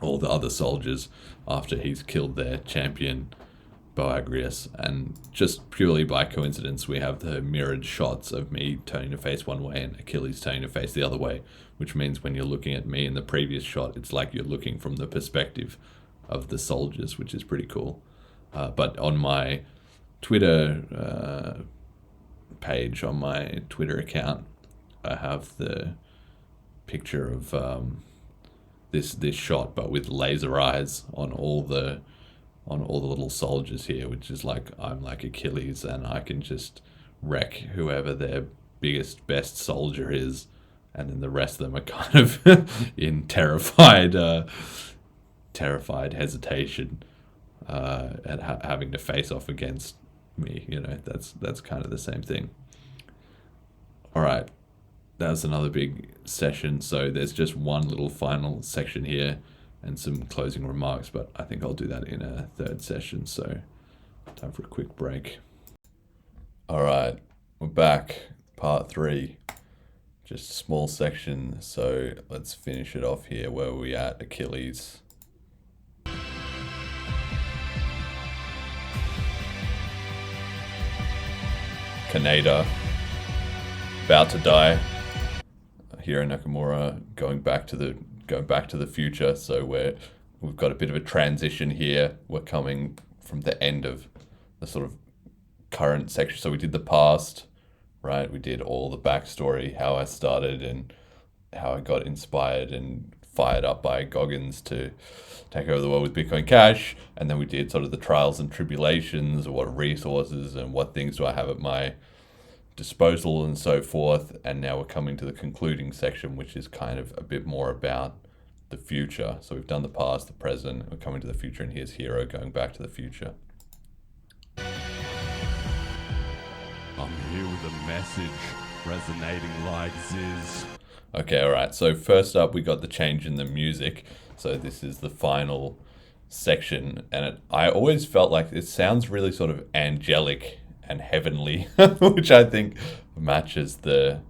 all the other soldiers after he's killed their champion, Boagrius. And just purely by coincidence, we have the mirrored shots of me turning to face one way and Achilles turning to face the other way, which means when you're looking at me in the previous shot, it's like you're looking from the perspective of the soldiers, which is pretty cool. But on my Twitter page, on my Twitter account, I have the picture of this shot, but with laser eyes on all the little soldiers here, which is like I'm like Achilles, and I can just wreck whoever their biggest, best soldier is, and then the rest of them are kind of in terrified hesitation at having to face off against me. You know, that's kind of the same thing. All right, that's another big session. So there's just one little final section here and some closing remarks, but I think I'll do that in a third session. So time for a quick break. All right, we're back. Part 3. Just a small section. So let's finish it off here. Where are we at? Achilles. Kaneda. About to die. Hiro Nakamura going back to the future. So we've got a bit of a transition here. We're coming from the end of the sort of current section. So we did the past, right? We did all the backstory, how I started and how I got inspired and fired up by Goggins to take over the world with Bitcoin Cash. And then we did sort of the trials and tribulations, what resources and what things do I have at my disposal and so forth. And now we're coming to the concluding section, which is kind of a bit more about the future. So we've done the past, the present, we're coming to the future, and here's Hiro going back to the future. I'm here with a message resonating like Ziz. Okay, all right. So first up, we got the change in the music. So this is the final section, and I always felt like it sounds really sort of angelic and heavenly, which I think matches the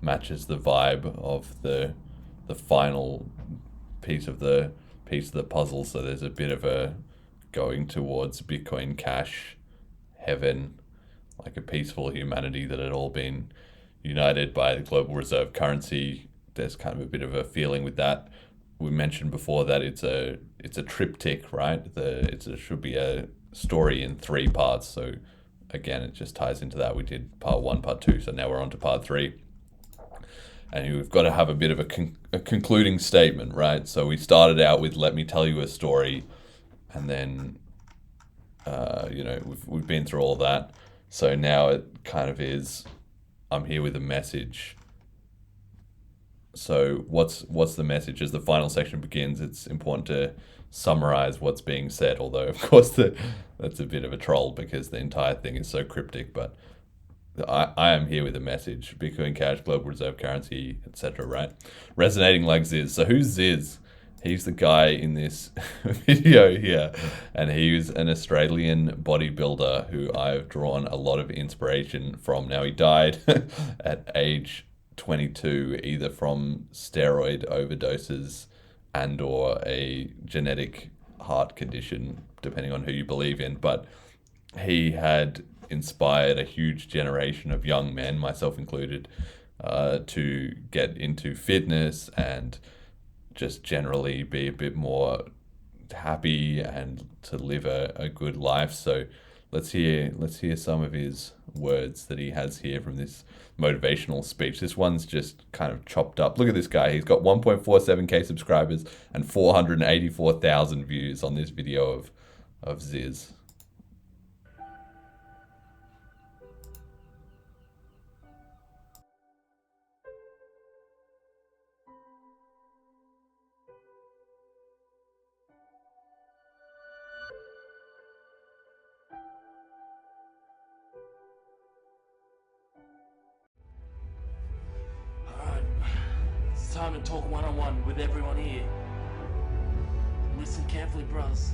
vibe of the final piece of the puzzle. So there's a bit of a going towards Bitcoin Cash heaven, like a peaceful humanity that had all been united by the global reserve currency. There's kind of a bit of a feeling with that. We mentioned before that it's a triptych, right? It should be a story in 3 parts. So again, it just ties into that. We did part 1, part 2, so now we're on to part 3. And we've got to have a bit of a concluding statement, right? So we started out with "Let me tell you a story," and then we've been through all that. So now it kind of is, I'm here with a message. So what's the message? As the final section begins, it's important to summarize what's being said, although of course that's a bit of a troll because the entire thing is so cryptic. But I am here with a message: Bitcoin Cash, global reserve currency, etc. Right? Resonating like Ziz. So who's Ziz? He's the guy in this video here, and he's an Australian bodybuilder who I've drawn a lot of inspiration from. Now, he died at age 22, either from steroid overdoses and or a genetic heart condition, depending on who you believe in. But he had inspired a huge generation of young men, myself included, to get into fitness and just generally be a bit more happy and to live a good life. So let's hear some of his words that he has here from this motivational speech. This one's just kind of chopped up. Look at this guy. He's got 1.47k subscribers and 484,000 views on this video of Ziz. Time to talk one-on-one with everyone here. Listen carefully, brothers.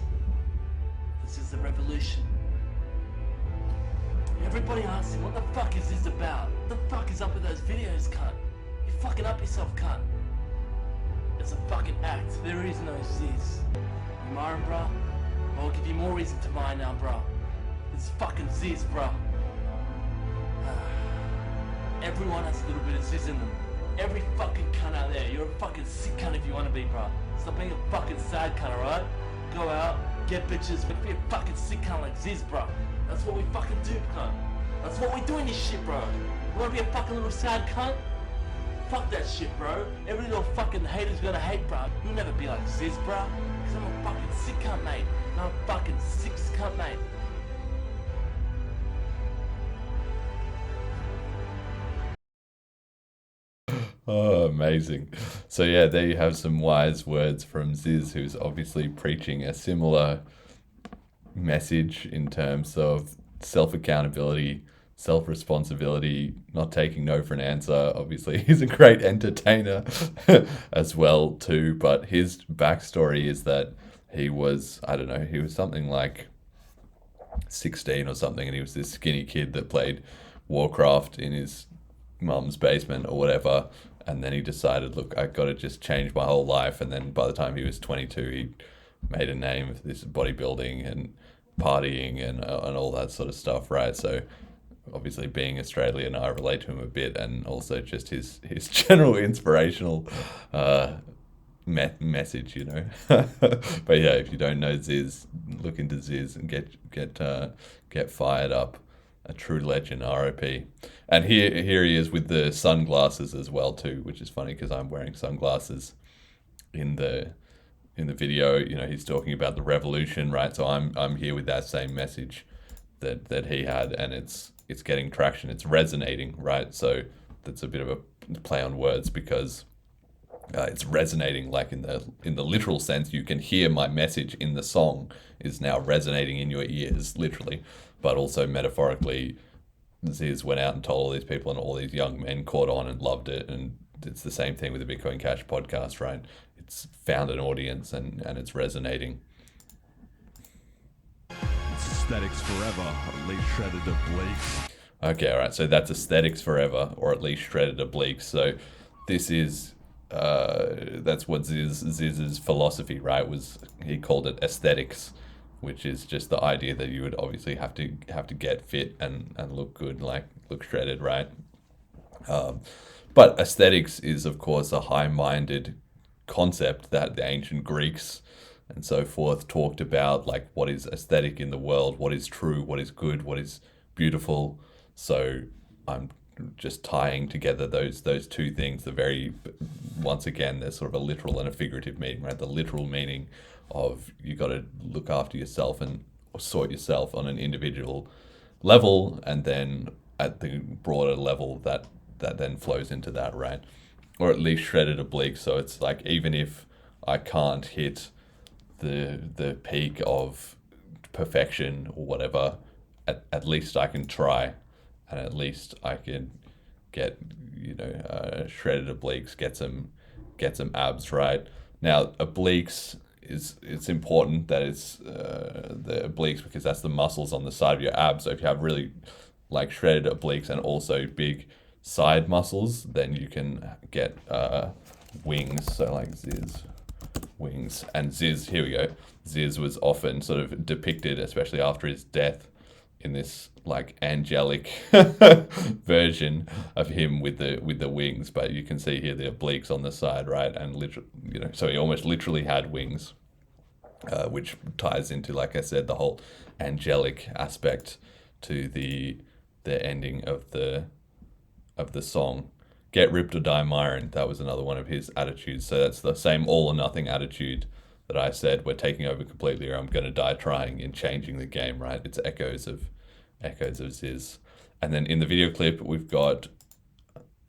This is the revolution. Everybody asking, what the fuck is this about? What the fuck is up with those videos, cunt? You're fucking up yourself, cunt. It's a fucking act. There is no Ziz. You mind, bro? I'll give you more reason to mind now, bro. It's fucking Ziz, bro. Everyone has a little bit of Ziz in them. Every fucking cunt out there, you're a fucking sick cunt if you want to be, bro. Stop being a fucking sad cunt, alright? Go out, get bitches, but be a fucking sick cunt like Ziz, bro. That's what we fucking do, cunt. That's what we do in this shit, bro. You wanna be a fucking little sad cunt? Fuck that shit, bro. Every little fucking hater's gonna hate, bro. You'll never be like Ziz, bro. Cause I'm a fucking sick cunt, mate. And I'm a fucking sick cunt, mate. Oh, amazing. So yeah, there you have some wise words from Ziz, who's obviously preaching a similar message in terms of self-accountability, self-responsibility, not taking no for an answer. Obviously, he's a great entertainer as well too. But his backstory is that he was, I don't know, he was something like 16 or something, and he was this skinny kid that played Warcraft in his mum's basement or whatever. And then he decided, look, I got to just change my whole life. And then by the time he was 22, he made a name of this bodybuilding and partying and all that sort of stuff, right? So obviously, being Australian, I relate to him a bit, and also just his general inspirational message, you know. But yeah, if you don't know Ziz, look into Ziz and get fired up. A true legend, RIP. And here he is with the sunglasses as well too, which is funny because I'm wearing sunglasses in the video. You know, he's talking about the revolution, right? So I'm here with that same message that he had, and it's getting traction. It's resonating, right? So that's a bit of a play on words because it's resonating, like in the literal sense. You can hear my message in the song is now resonating in your ears, literally, but also metaphorically. Ziz went out and told all these people, and all these young men caught on and loved it. And it's the same thing with the Bitcoin Cash podcast, right? It's found an audience and it's resonating. It's aesthetics forever, at least shredded obliques. Okay, all right. So that's aesthetics forever, or at least shredded obliques. So this is that's what Ziz's philosophy, right? Was he called it aesthetics, which is just the idea that you would obviously have to get fit and look good, like look shredded, right? But aesthetics is, of course, a high-minded concept that the ancient Greeks and so forth talked about, like what is aesthetic in the world, what is true, what is good, what is beautiful. So I'm just tying together those two things. Once again, there's sort of a literal and a figurative meaning, right? The literal meaning of you got to look after yourself and sort yourself on an individual level, and then at the broader level that then flows into that, right? Or at least shredded oblique. So it's like, even if I can't hit the peak of perfection or whatever, at least I can try, and at least I can get shredded obliques, get some abs, right? Now obliques, it's important that it's the obliques, because that's the muscles on the side of your abs. So if you have really like shredded obliques and also big side muscles, then you can get wings. So like Ziz, wings. And Ziz, here we go. Ziz was often sort of depicted, especially after his death, in this like angelic version of him with the wings. But you can see here the obliques on the side, right? And literally, so he almost literally had wings, which ties into, like I said, the whole angelic aspect to the ending of the song. Get ripped or die Myron. That was another one of his attitudes. So that's the same all or nothing attitude that I said, we're taking over completely or I'm going to die trying, in changing the game, right? It's echoes of Ziz. And then in the video clip, we've got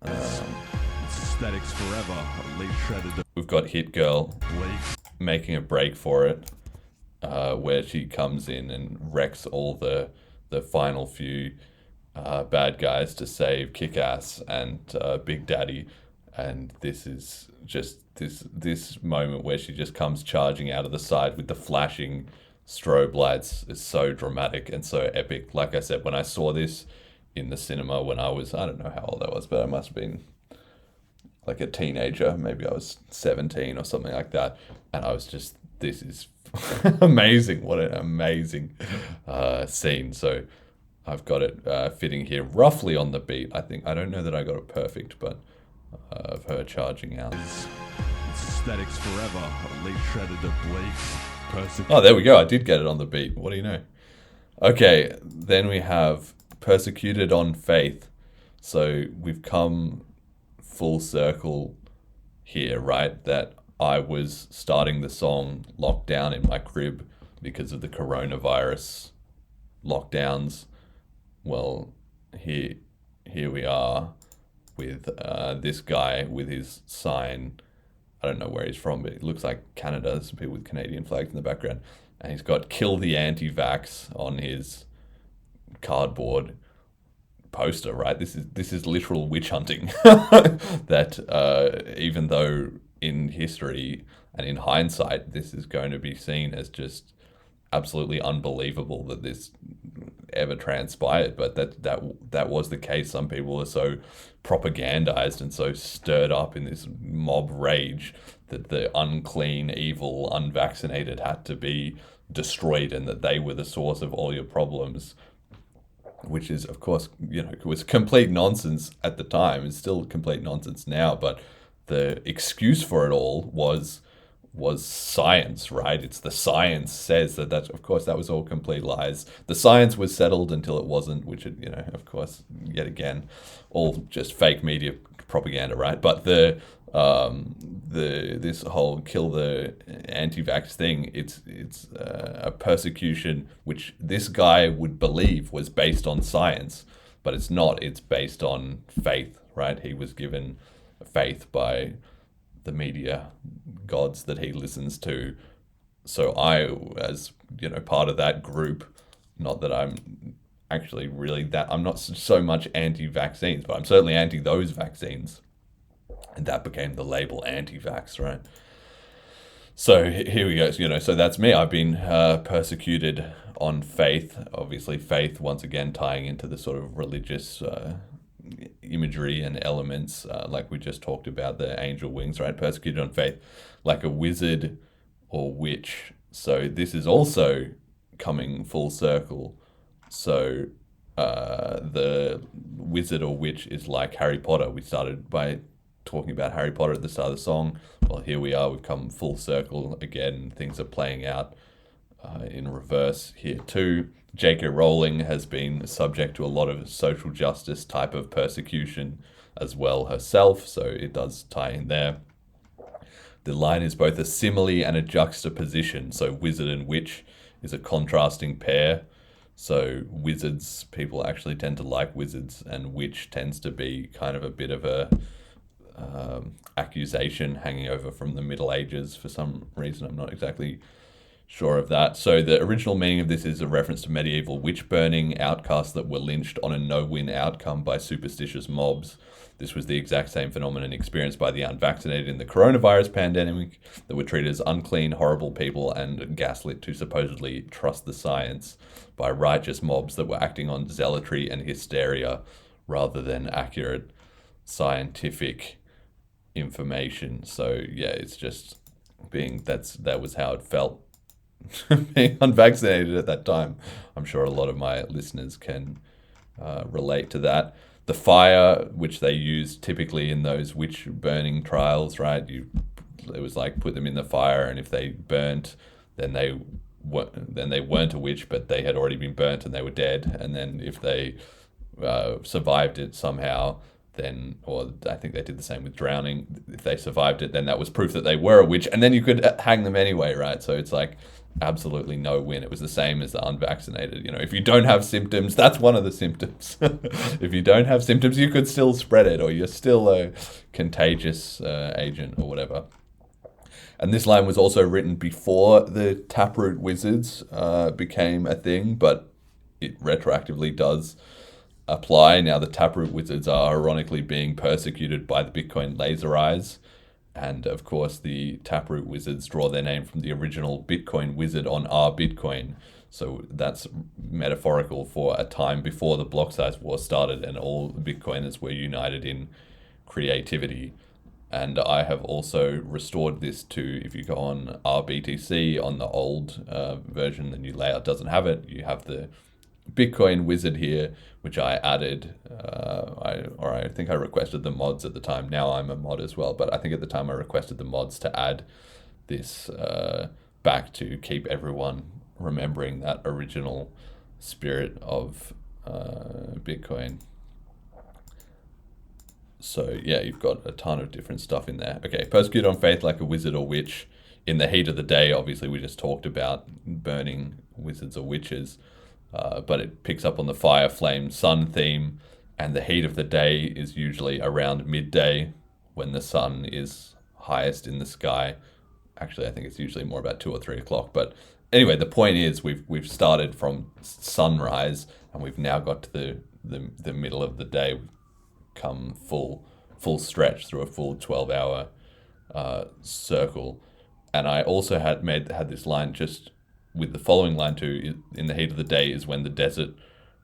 it's aesthetics forever, at least shredded. We've got Hit Girl making a break for it, where she comes in and wrecks all the final few bad guys to save Kick-Ass and Big Daddy. And this is just this moment where she just comes charging out of the side with the flashing strobe lights is so dramatic and so epic. Like I said, when I saw this in the cinema when I was, I don't know how old I was, but I must have been like a teenager. Maybe I was 17 or something like that. And I was just, this is amazing. What an amazing scene. So I've got it fitting here roughly on the beat. I don't know that I got it perfect, but of her charging out. It's aesthetics forever, at least shredded obliques. Oh, there we go. I did get it on the beat. What do you know? Okay, then we have Persecuted on Faith. So we've come full circle here, right? That I was starting the song locked down in my crib because of the coronavirus lockdowns. Well, here we are with this guy with his sign. I don't know where he's from, but it looks like Canada. There's some people with Canadian flags in the background. And he's got "Kill the Anti-Vax" on his cardboard poster, right? This is literal witch hunting. That even though in history and in hindsight, this is going to be seen as just absolutely unbelievable that this ever transpired, but that was the case. Some people are so propagandized and so stirred up in this mob rage that the unclean, evil, unvaccinated had to be destroyed, and that they were the source of all your problems, which is, of course, it was complete nonsense at the time. It's still complete nonsense now, but the excuse for it all was science, right? It's the science says that's, of course, that was all complete lies. The science was settled until it wasn't, which, of course, yet again, all just fake media propaganda, right? But this whole kill the anti-vax thing, it's a persecution which this guy would believe was based on science, but it's not. It's based on faith, right? He was given faith by the media gods that he listens to. So I, as part of that group, not that I'm actually really I'm not so much anti-vaccines, but I'm certainly anti those vaccines. And that became the label anti-vax, right? So here we go. So that's me. I've been persecuted on faith. Obviously, faith, once again, tying into the sort of religious imagery and elements, like we just talked about, the angel wings, right? Persecuted on faith, like a wizard or witch. So this is also coming full circle. So the wizard or witch is like Harry Potter. We started by talking about Harry Potter at the start of the song. Well, here we are. We've come full circle again. Things are playing out in reverse here too. J.K. Rowling has been subject to a lot of social justice type of persecution as well herself, so it does tie in there. The line is both a simile and a juxtaposition, so wizard and witch is a contrasting pair. So wizards, people actually tend to like wizards, and witch tends to be kind of a bit of a accusation hanging over from the Middle Ages for some reason. I'm not exactly sure of that. So the original meaning of this is a reference to medieval witch burning, outcasts that were lynched on a no-win outcome by superstitious mobs. This was the exact same phenomenon experienced by the unvaccinated in the coronavirus pandemic, that were treated as unclean, horrible people and gaslit to supposedly trust the science by righteous mobs that were acting on zealotry and hysteria rather than accurate scientific information. So yeah, it's just that was how it felt being unvaccinated at that time. I'm sure a lot of my listeners can relate to that. The fire, which they used typically in those witch burning trials, right? It was like put them in the fire, and if they burnt, then they weren't a witch, but they had already been burnt and they were dead. And then if they survived it somehow, then, or I think they did the same with drowning, if they survived it, then that was proof that they were a witch, and then you could hang them anyway, right? So it's like absolutely no win. It was the same as the unvaccinated. If you don't have symptoms, that's one of the symptoms. If you don't have symptoms, you could still spread it, or you're still a contagious agent or whatever. And this line was also written before the Taproot Wizards became a thing, but it retroactively does apply. Now the Taproot Wizards are ironically being persecuted by the Bitcoin Laser Eyes. And of course, the Taproot Wizards draw their name from the original Bitcoin wizard on our Bitcoin. So that's metaphorical for a time before the block size war started and all Bitcoiners were united in creativity. And I have also restored this to, if you go on RBTC, on the old version, the new layout doesn't have it. You have the Bitcoin wizard here, which I added, I think I requested the mods at the time. Now I'm a mod as well, but I think at the time I requested the mods to add this back to keep everyone remembering that original spirit of Bitcoin. So yeah, you've got a ton of different stuff in there. Okay, persecute on faith like a wizard or witch. In the heat of the day, obviously we just talked about burning wizards or witches. But it picks up on the fire, flame, sun theme, and the heat of the day is usually around midday when the sun is highest in the sky. Actually, I think it's usually more about 2 or 3 o'clock. But anyway, the point is we've started from sunrise and we've now got to the middle of the day. We've come full stretch through a full 12-hour circle. And I also had this line just with the following line too. In the heat of the day is when the desert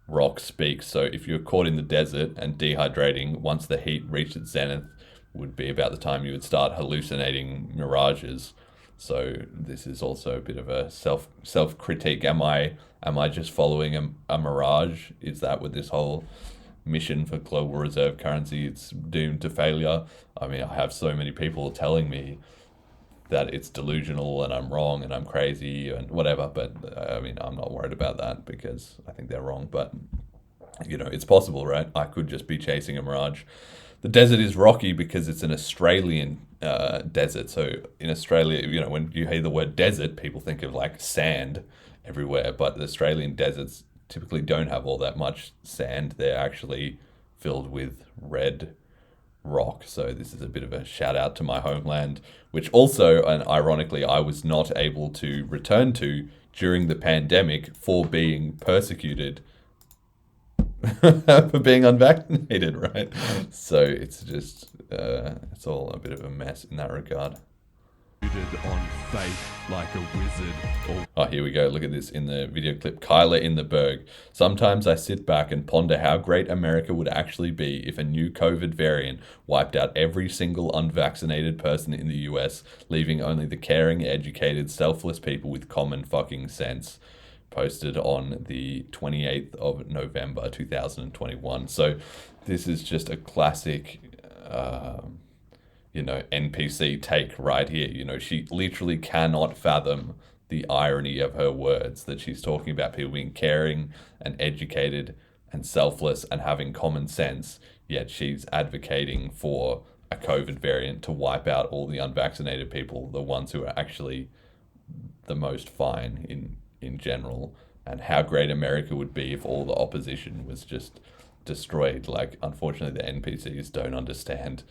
rock speaks. So if you're caught in the desert and dehydrating, once the heat reached its zenith, would be about the time you would start hallucinating mirages. So this is also a bit of a self critique. Am I just following a mirage? Is that what this whole mission for global reserve currency, it's doomed to failure? I mean, I have so many people telling me that it's delusional and I'm wrong and I'm crazy and whatever, but I mean, I'm not worried about that because I think they're wrong. But you know, it's possible, right? I could just be chasing a mirage. The desert is rocky because it's an Australian desert. So in Australia, you know, when you hear the word desert, people think of like sand everywhere, but the Australian deserts typically don't have all that much sand. They're actually filled with red rock. So this is a bit of a shout out to my homeland, which also, and ironically, I was not able to return to during the pandemic for being persecuted for being unvaccinated, right? So it's just it's all a bit of a mess in that regard. On faith like a wizard. Oh, here we go. Look at this in the video clip. Kyla in the Berg. Sometimes I sit back and ponder how great America would actually be if a new COVID variant wiped out every single unvaccinated person in the US, leaving only the caring, educated, selfless people with common fucking sense. Posted on the 28th of November 2021. So this is just a classic NPC take right here. You know, she literally cannot fathom the irony of her words, that she's talking about people being caring and educated and selfless and having common sense, yet she's advocating for a COVID variant to wipe out all the unvaccinated people, the ones who are actually the most fine in general, and how great America would be if all the opposition was just destroyed. Like, unfortunately, the NPCs don't understand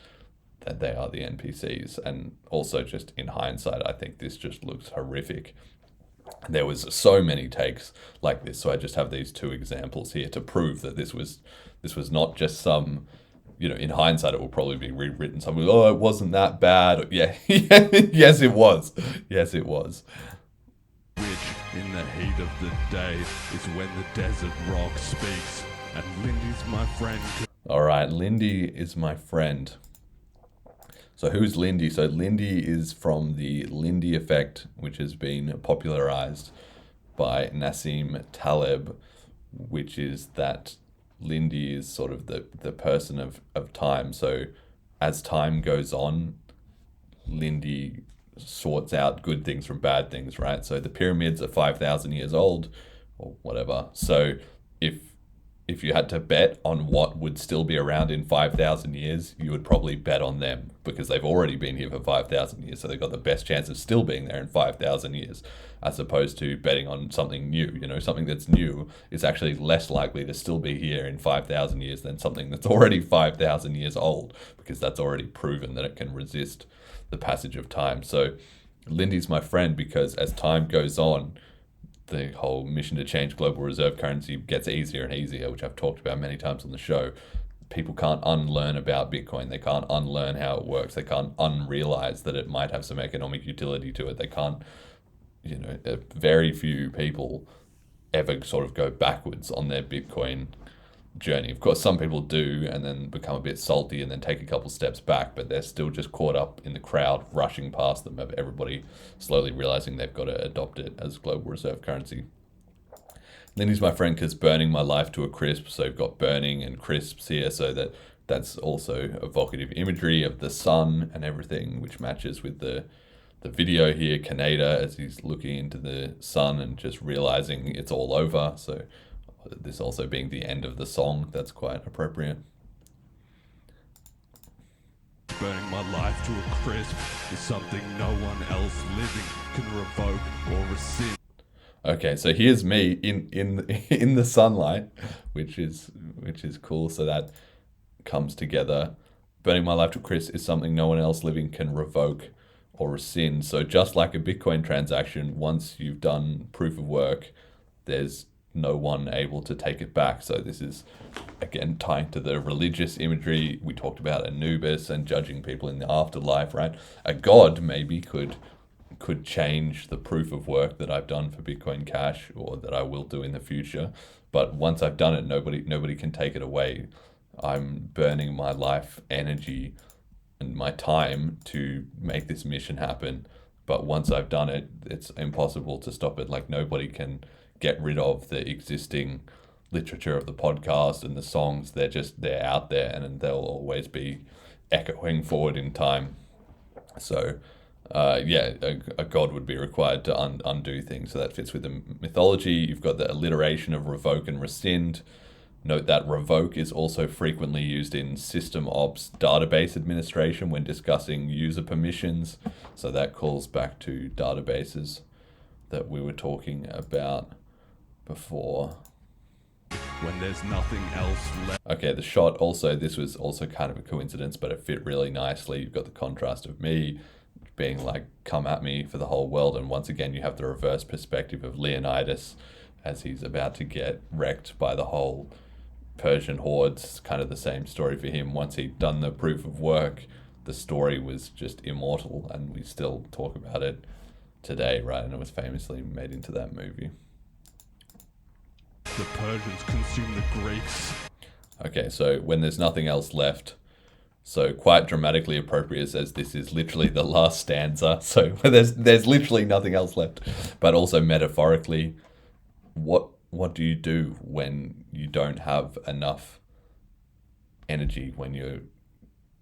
that they are the NPCs. And also, just in hindsight, I think this just looks horrific. There was so many takes like this, so I just have these two examples here to prove that this was not just some, you know, in hindsight it will probably be rewritten something, oh, it wasn't that bad. Yeah, yes it was. Yes it was. Which, in the heat of the day, is when the desert rock speaks. And Lindy's my friend. All right, Lindy is my friend. So who's Lindy? So Lindy is from the Lindy effect, which has been popularized by Nassim Taleb, which is that Lindy is sort of the person of time. So as time goes on, Lindy sorts out good things from bad things, right? So the pyramids are 5,000 years old or whatever. So if you had to bet on what would still be around in 5,000 years, you would probably bet on them because they've already been here for 5,000 years. So they've got the best chance of still being there in 5,000 years, as opposed to betting on something new. You know, something that's new is actually less likely to still be here in 5,000 years than something that's already 5,000 years old, because that's already proven that it can resist the passage of time. So Lindy's my friend because as time goes on, the whole mission to change global reserve currency gets easier and easier, which I've talked about many times on the show. People can't unlearn about Bitcoin. They can't unlearn how it works. They can't unrealize that it might have some economic utility to it. They can't, very few people ever sort of go backwards on their Bitcoin journey. Of course, some people do and then become a bit salty and then take a couple steps back, but they're still just caught up in the crowd rushing past them, of everybody slowly realizing they've got to adopt it as global reserve currency. Lindy's my friend because burning my life to a crisp. So you've got burning and crisps here, so that's also evocative imagery of the sun and everything, which matches with the video here, Kaneda, as he's looking into the sun and just realizing it's all over. So this also being the end of the song, that's quite appropriate. Burning my life to a crisp is something no one else living can revoke or rescind. Okay, so here's me in the sunlight, which is cool. So that comes together. Burning my life to a crisp is something no one else living can revoke or rescind. So just like a Bitcoin transaction, once you've done proof of work, there's no one able to take it back. So this is, again, tying to the religious imagery. We talked about Anubis and judging people in the afterlife, right? A god maybe could change the proof of work that I've done for Bitcoin Cash, or that I will do in the future. But once I've done it, nobody can take it away. I'm burning my life energy and my time to make this mission happen. But once I've done it, it's impossible to stop it. Like, nobody can get rid of the existing literature of the podcast and the songs. They're out there, and they'll always be echoing forward in time. So a god would be required to undo things. So that fits with the mythology. You've got the alliteration of revoke and rescind. Note that revoke is also frequently used in system ops database administration when discussing user permissions. So that calls back to databases that we were talking about before. When there's nothing else left. Okay, the shot also, this was also kind of a coincidence, but it fit really nicely. You've got the contrast of me being like, come at me for the whole world. And once again, you have the reverse perspective of Leonidas as he's about to get wrecked by the whole Persian hordes. It's kind of the same story for him. Once he'd done the proof of work, the story was just immortal, and we still talk about it today, right? And it was famously made into that movie. The Persians consume the Greeks. Okay, so when there's nothing else left, so quite dramatically appropriate, says this is literally the last stanza. So there's literally nothing else left, but also metaphorically, what do you do when you don't have enough energy, when you're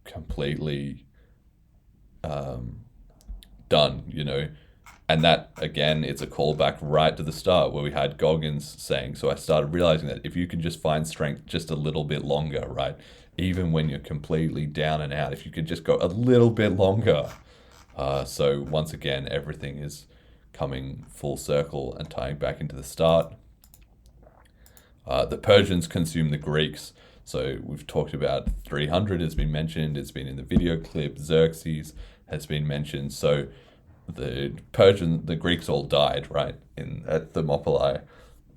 completely done, you know? And that, again, it's a callback right to the start where we had Goggins saying, so I started realizing that if you can just find strength just a little bit longer, right? Even when you're completely down and out, if you could just go a little bit longer. So once again, everything is coming full circle and tying back into the start. The Persians consume the Greeks. So we've talked about 300 has been mentioned. It's been in the video clip. Xerxes has been mentioned. So the Greeks all died, right, at Thermopylae.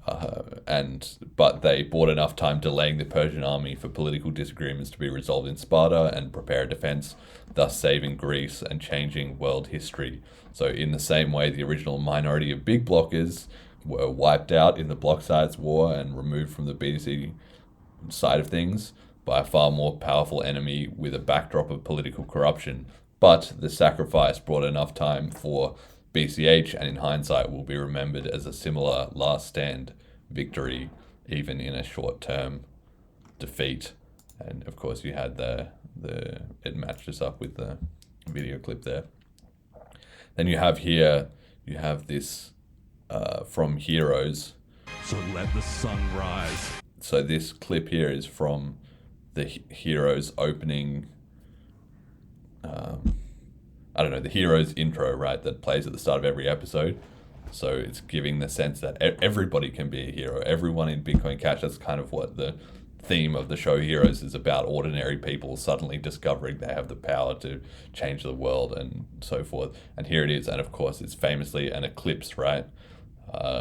But they bought enough time delaying the Persian army for political disagreements to be resolved in Sparta and prepare a defense, thus saving Greece and changing world history. So in the same way, the original minority of big blockers were wiped out in the block size war and removed from the BC side of things by a far more powerful enemy with a backdrop of political corruption. But the sacrifice brought enough time for BCH, and in hindsight will be remembered as a similar last stand victory, even in a short-term defeat. And of course you had it matches up with the video clip there. Then you have this from Heroes. So let the sun rise. So this clip here is from the Heroes opening, the Heroes intro, right, that plays at the start of every episode. So it's giving the sense that everybody can be a hero. Everyone in Bitcoin Cash, that's kind of what the theme of the show Heroes is about. Ordinary people suddenly discovering they have the power to change the world and so forth. And here it is. And of course, it's famously an eclipse, right?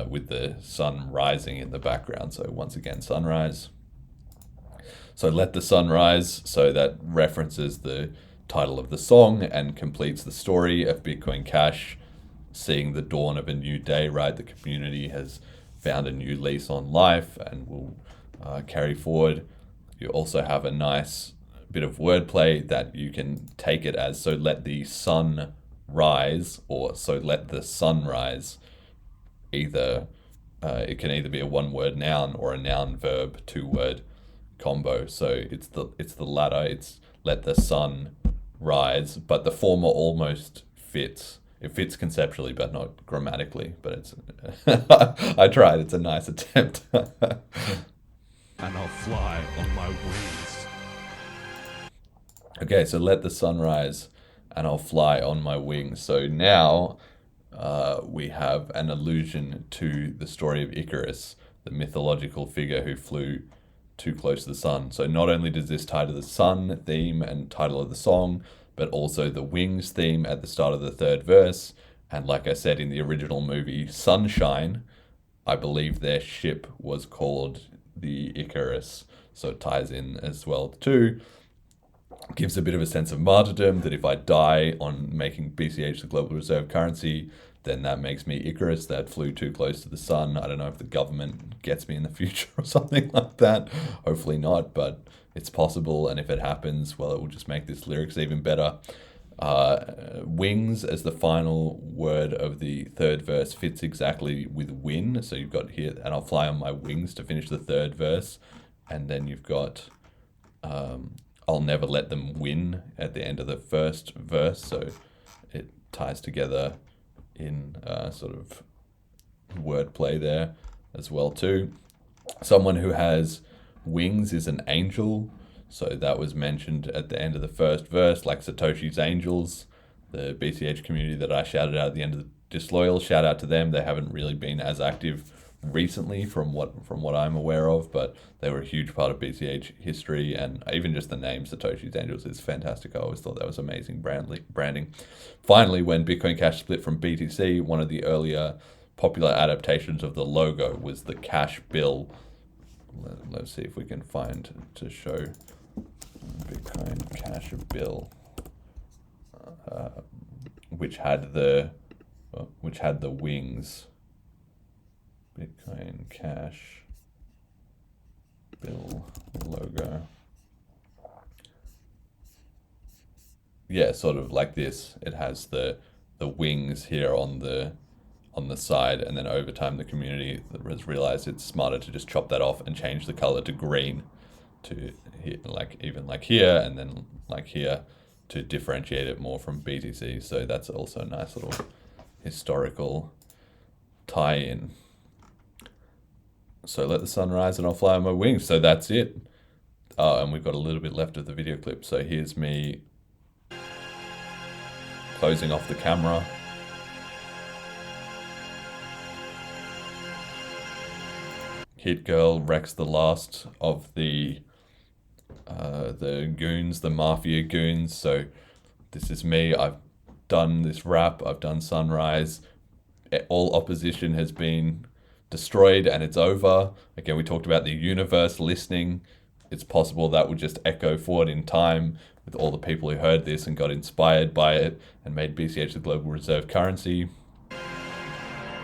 With the sun rising in the background. So once again, sunrise. So let the sun rise. So that references the title of the song and completes the story of Bitcoin Cash seeing the dawn of a new day, right? The community has found a new lease on life and will carry forward. You also have a nice bit of wordplay that you can take it as, so let the sun rise, or so let the sun rise. Either it can either be a one-word noun or a noun verb two-word combo. So it's the latter. It's let the sun rise, but the former almost fits. It fits conceptually, but not grammatically. But it's I tried. It's a nice attempt. And I'll fly on my wings. Okay, so let the sun rise, and I'll fly on my wings. So now we have an allusion to the story of Icarus, the mythological figure who flew too close to the sun. So not only does this tie to the sun theme and title of the song, but also the wings theme at the start of the third verse. And like I said in the original movie, Sunshine, I believe their ship was called the Icarus, so it ties in as well too. Gives a bit of a sense of martyrdom, that if I die on making BCH the global reserve currency, then that makes me Icarus that flew too close to the sun. I don't know if the government gets me in the future or something like that. Hopefully not, but it's possible. And if it happens, well, it will just make this lyrics even better. Wings as the final word of the third verse fits exactly with win. So you've got here, and I'll fly on my wings to finish the third verse. And then you've got I'll never let them win at the end of the first verse. So it ties together in sort of wordplay there as well too. Someone who has wings is an angel. So that was mentioned at the end of the first verse, like Satoshi's Angels, the BCH community that I shouted out at the end of the Disloyal. Shout out to them. They haven't really been as active recently from what I'm aware of, but they were a huge part of BCH history, and even just the name Satoshi's Angels is fantastic. I always thought that was amazing branding. Finally, when Bitcoin Cash split from BTC, one of the earlier popular adaptations of the logo was the cash bill. Let's see if we can find to show Bitcoin Cash bill, which had the wings. Bitcoin Cash bill logo. Yeah, sort of like this. It has the wings here on the side, and then over time the community has realized it's smarter to just chop that off and change the color to green, to even like here and then like here, to differentiate it more from BTC. So that's also a nice little historical tie-in. So let the sun rise and I'll fly on my wings. So that's it. And we've got a little bit left of the video clip. So here's me closing off the camera. Hit Girl wrecks the last of the goons, the mafia goons. So this is me. I've done this rap. I've done Sunrise. All opposition has been destroyed and it's over. Again, we talked about the universe listening. It's possible that would just echo forward in time with all the people who heard this and got inspired by it and made BCH the global reserve currency.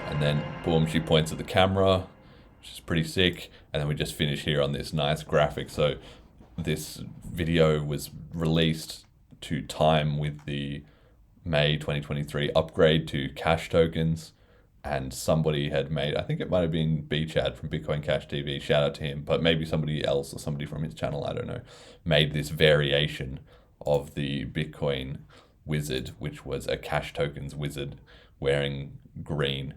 And then boom, she points at the camera, which is pretty sick. And then we just finish here on this nice graphic. So this video was released to time with the May 2023 upgrade to cash tokens. And somebody had made, I think it might have been B-Chad from Bitcoin Cash TV, shout out to him, but maybe somebody else or somebody from his channel, I don't know, made this variation of the Bitcoin wizard, which was a cash tokens wizard wearing green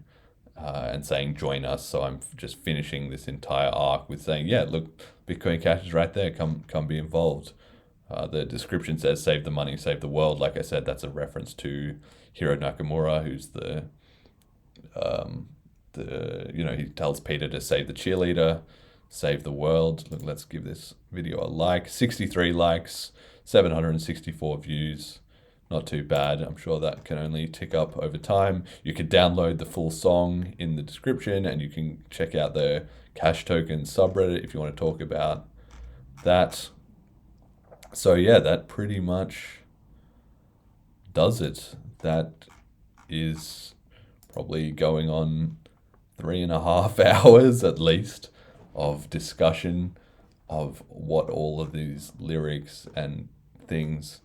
and saying, join us. So I'm just finishing this entire arc with saying, yeah, look, Bitcoin Cash is right there, come be involved. The description says, save the money, save the world. Like I said, that's a reference to Hiro Nakamura, who's he tells Peter to save the cheerleader, save the world. Look, let's give this video a like. 63 likes, 764 views. Not too bad. I'm sure that can only tick up over time. You could download the full song in the description, and you can check out the Cash Token subreddit if you want to talk about that. So yeah, that pretty much does it. That is probably going on 3.5 hours at least of discussion of what all of these lyrics and things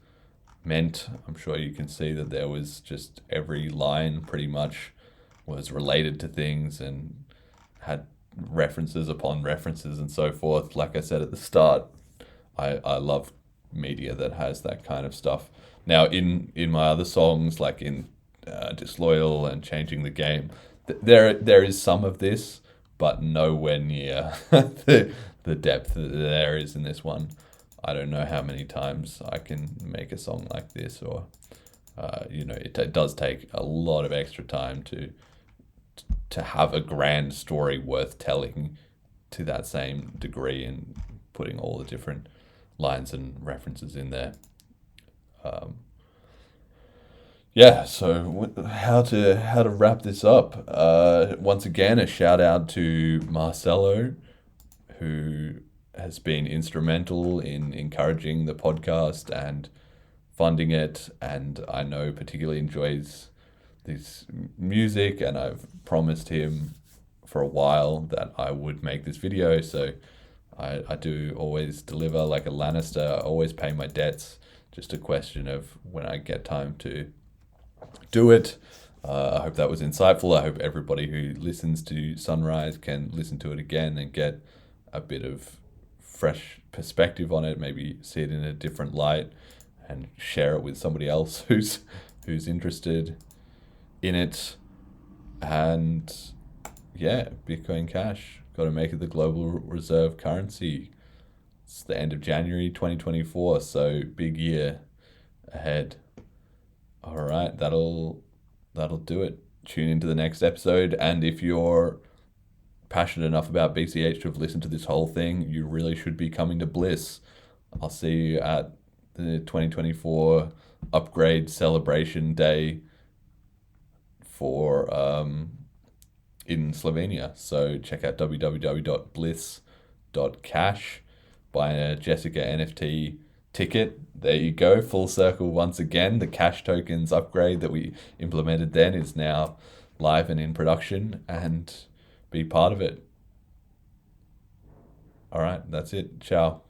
meant. I'm sure you can see that there was just every line pretty much was related to things and had references upon references and so forth. Like I said at the start, I love media that has that kind of stuff. Now in my other songs, like in Disloyal and Changing the Game, there is some of this, but nowhere near the depth that there is in this one. I don't know how many times I can make a song like this, or it does take a lot of extra time to have a grand story worth telling to that same degree, and putting all the different lines and references in there. yeah, so how to wrap this up? Once again, a shout out to Marcelo, who has been instrumental in encouraging the podcast and funding it, and I know particularly enjoys this music, and I've promised him for a while that I would make this video, so I do always deliver like a Lannister. I always pay my debts, just a question of when I get time to do it. I hope that was insightful. I hope everybody who listens to Sunrise can listen to it again and get a bit of fresh perspective on it, maybe see it in a different light and share it with somebody else who's interested in it. And yeah, Bitcoin Cash, got to make it the global reserve currency. It's the end of January 2024, so big year ahead. All right, that'll do it. Tune into the next episode, and if you're passionate enough about BCH to have listened to this whole thing, you really should be coming to Bliss. I'll see you at the 2024 upgrade celebration day for in Slovenia. So check out www.bliss.cash, buy a Jessica NFT ticket. There you go, full circle once again. The cash tokens upgrade that we implemented then is now live and in production, and be part of it. All right, that's it. Ciao.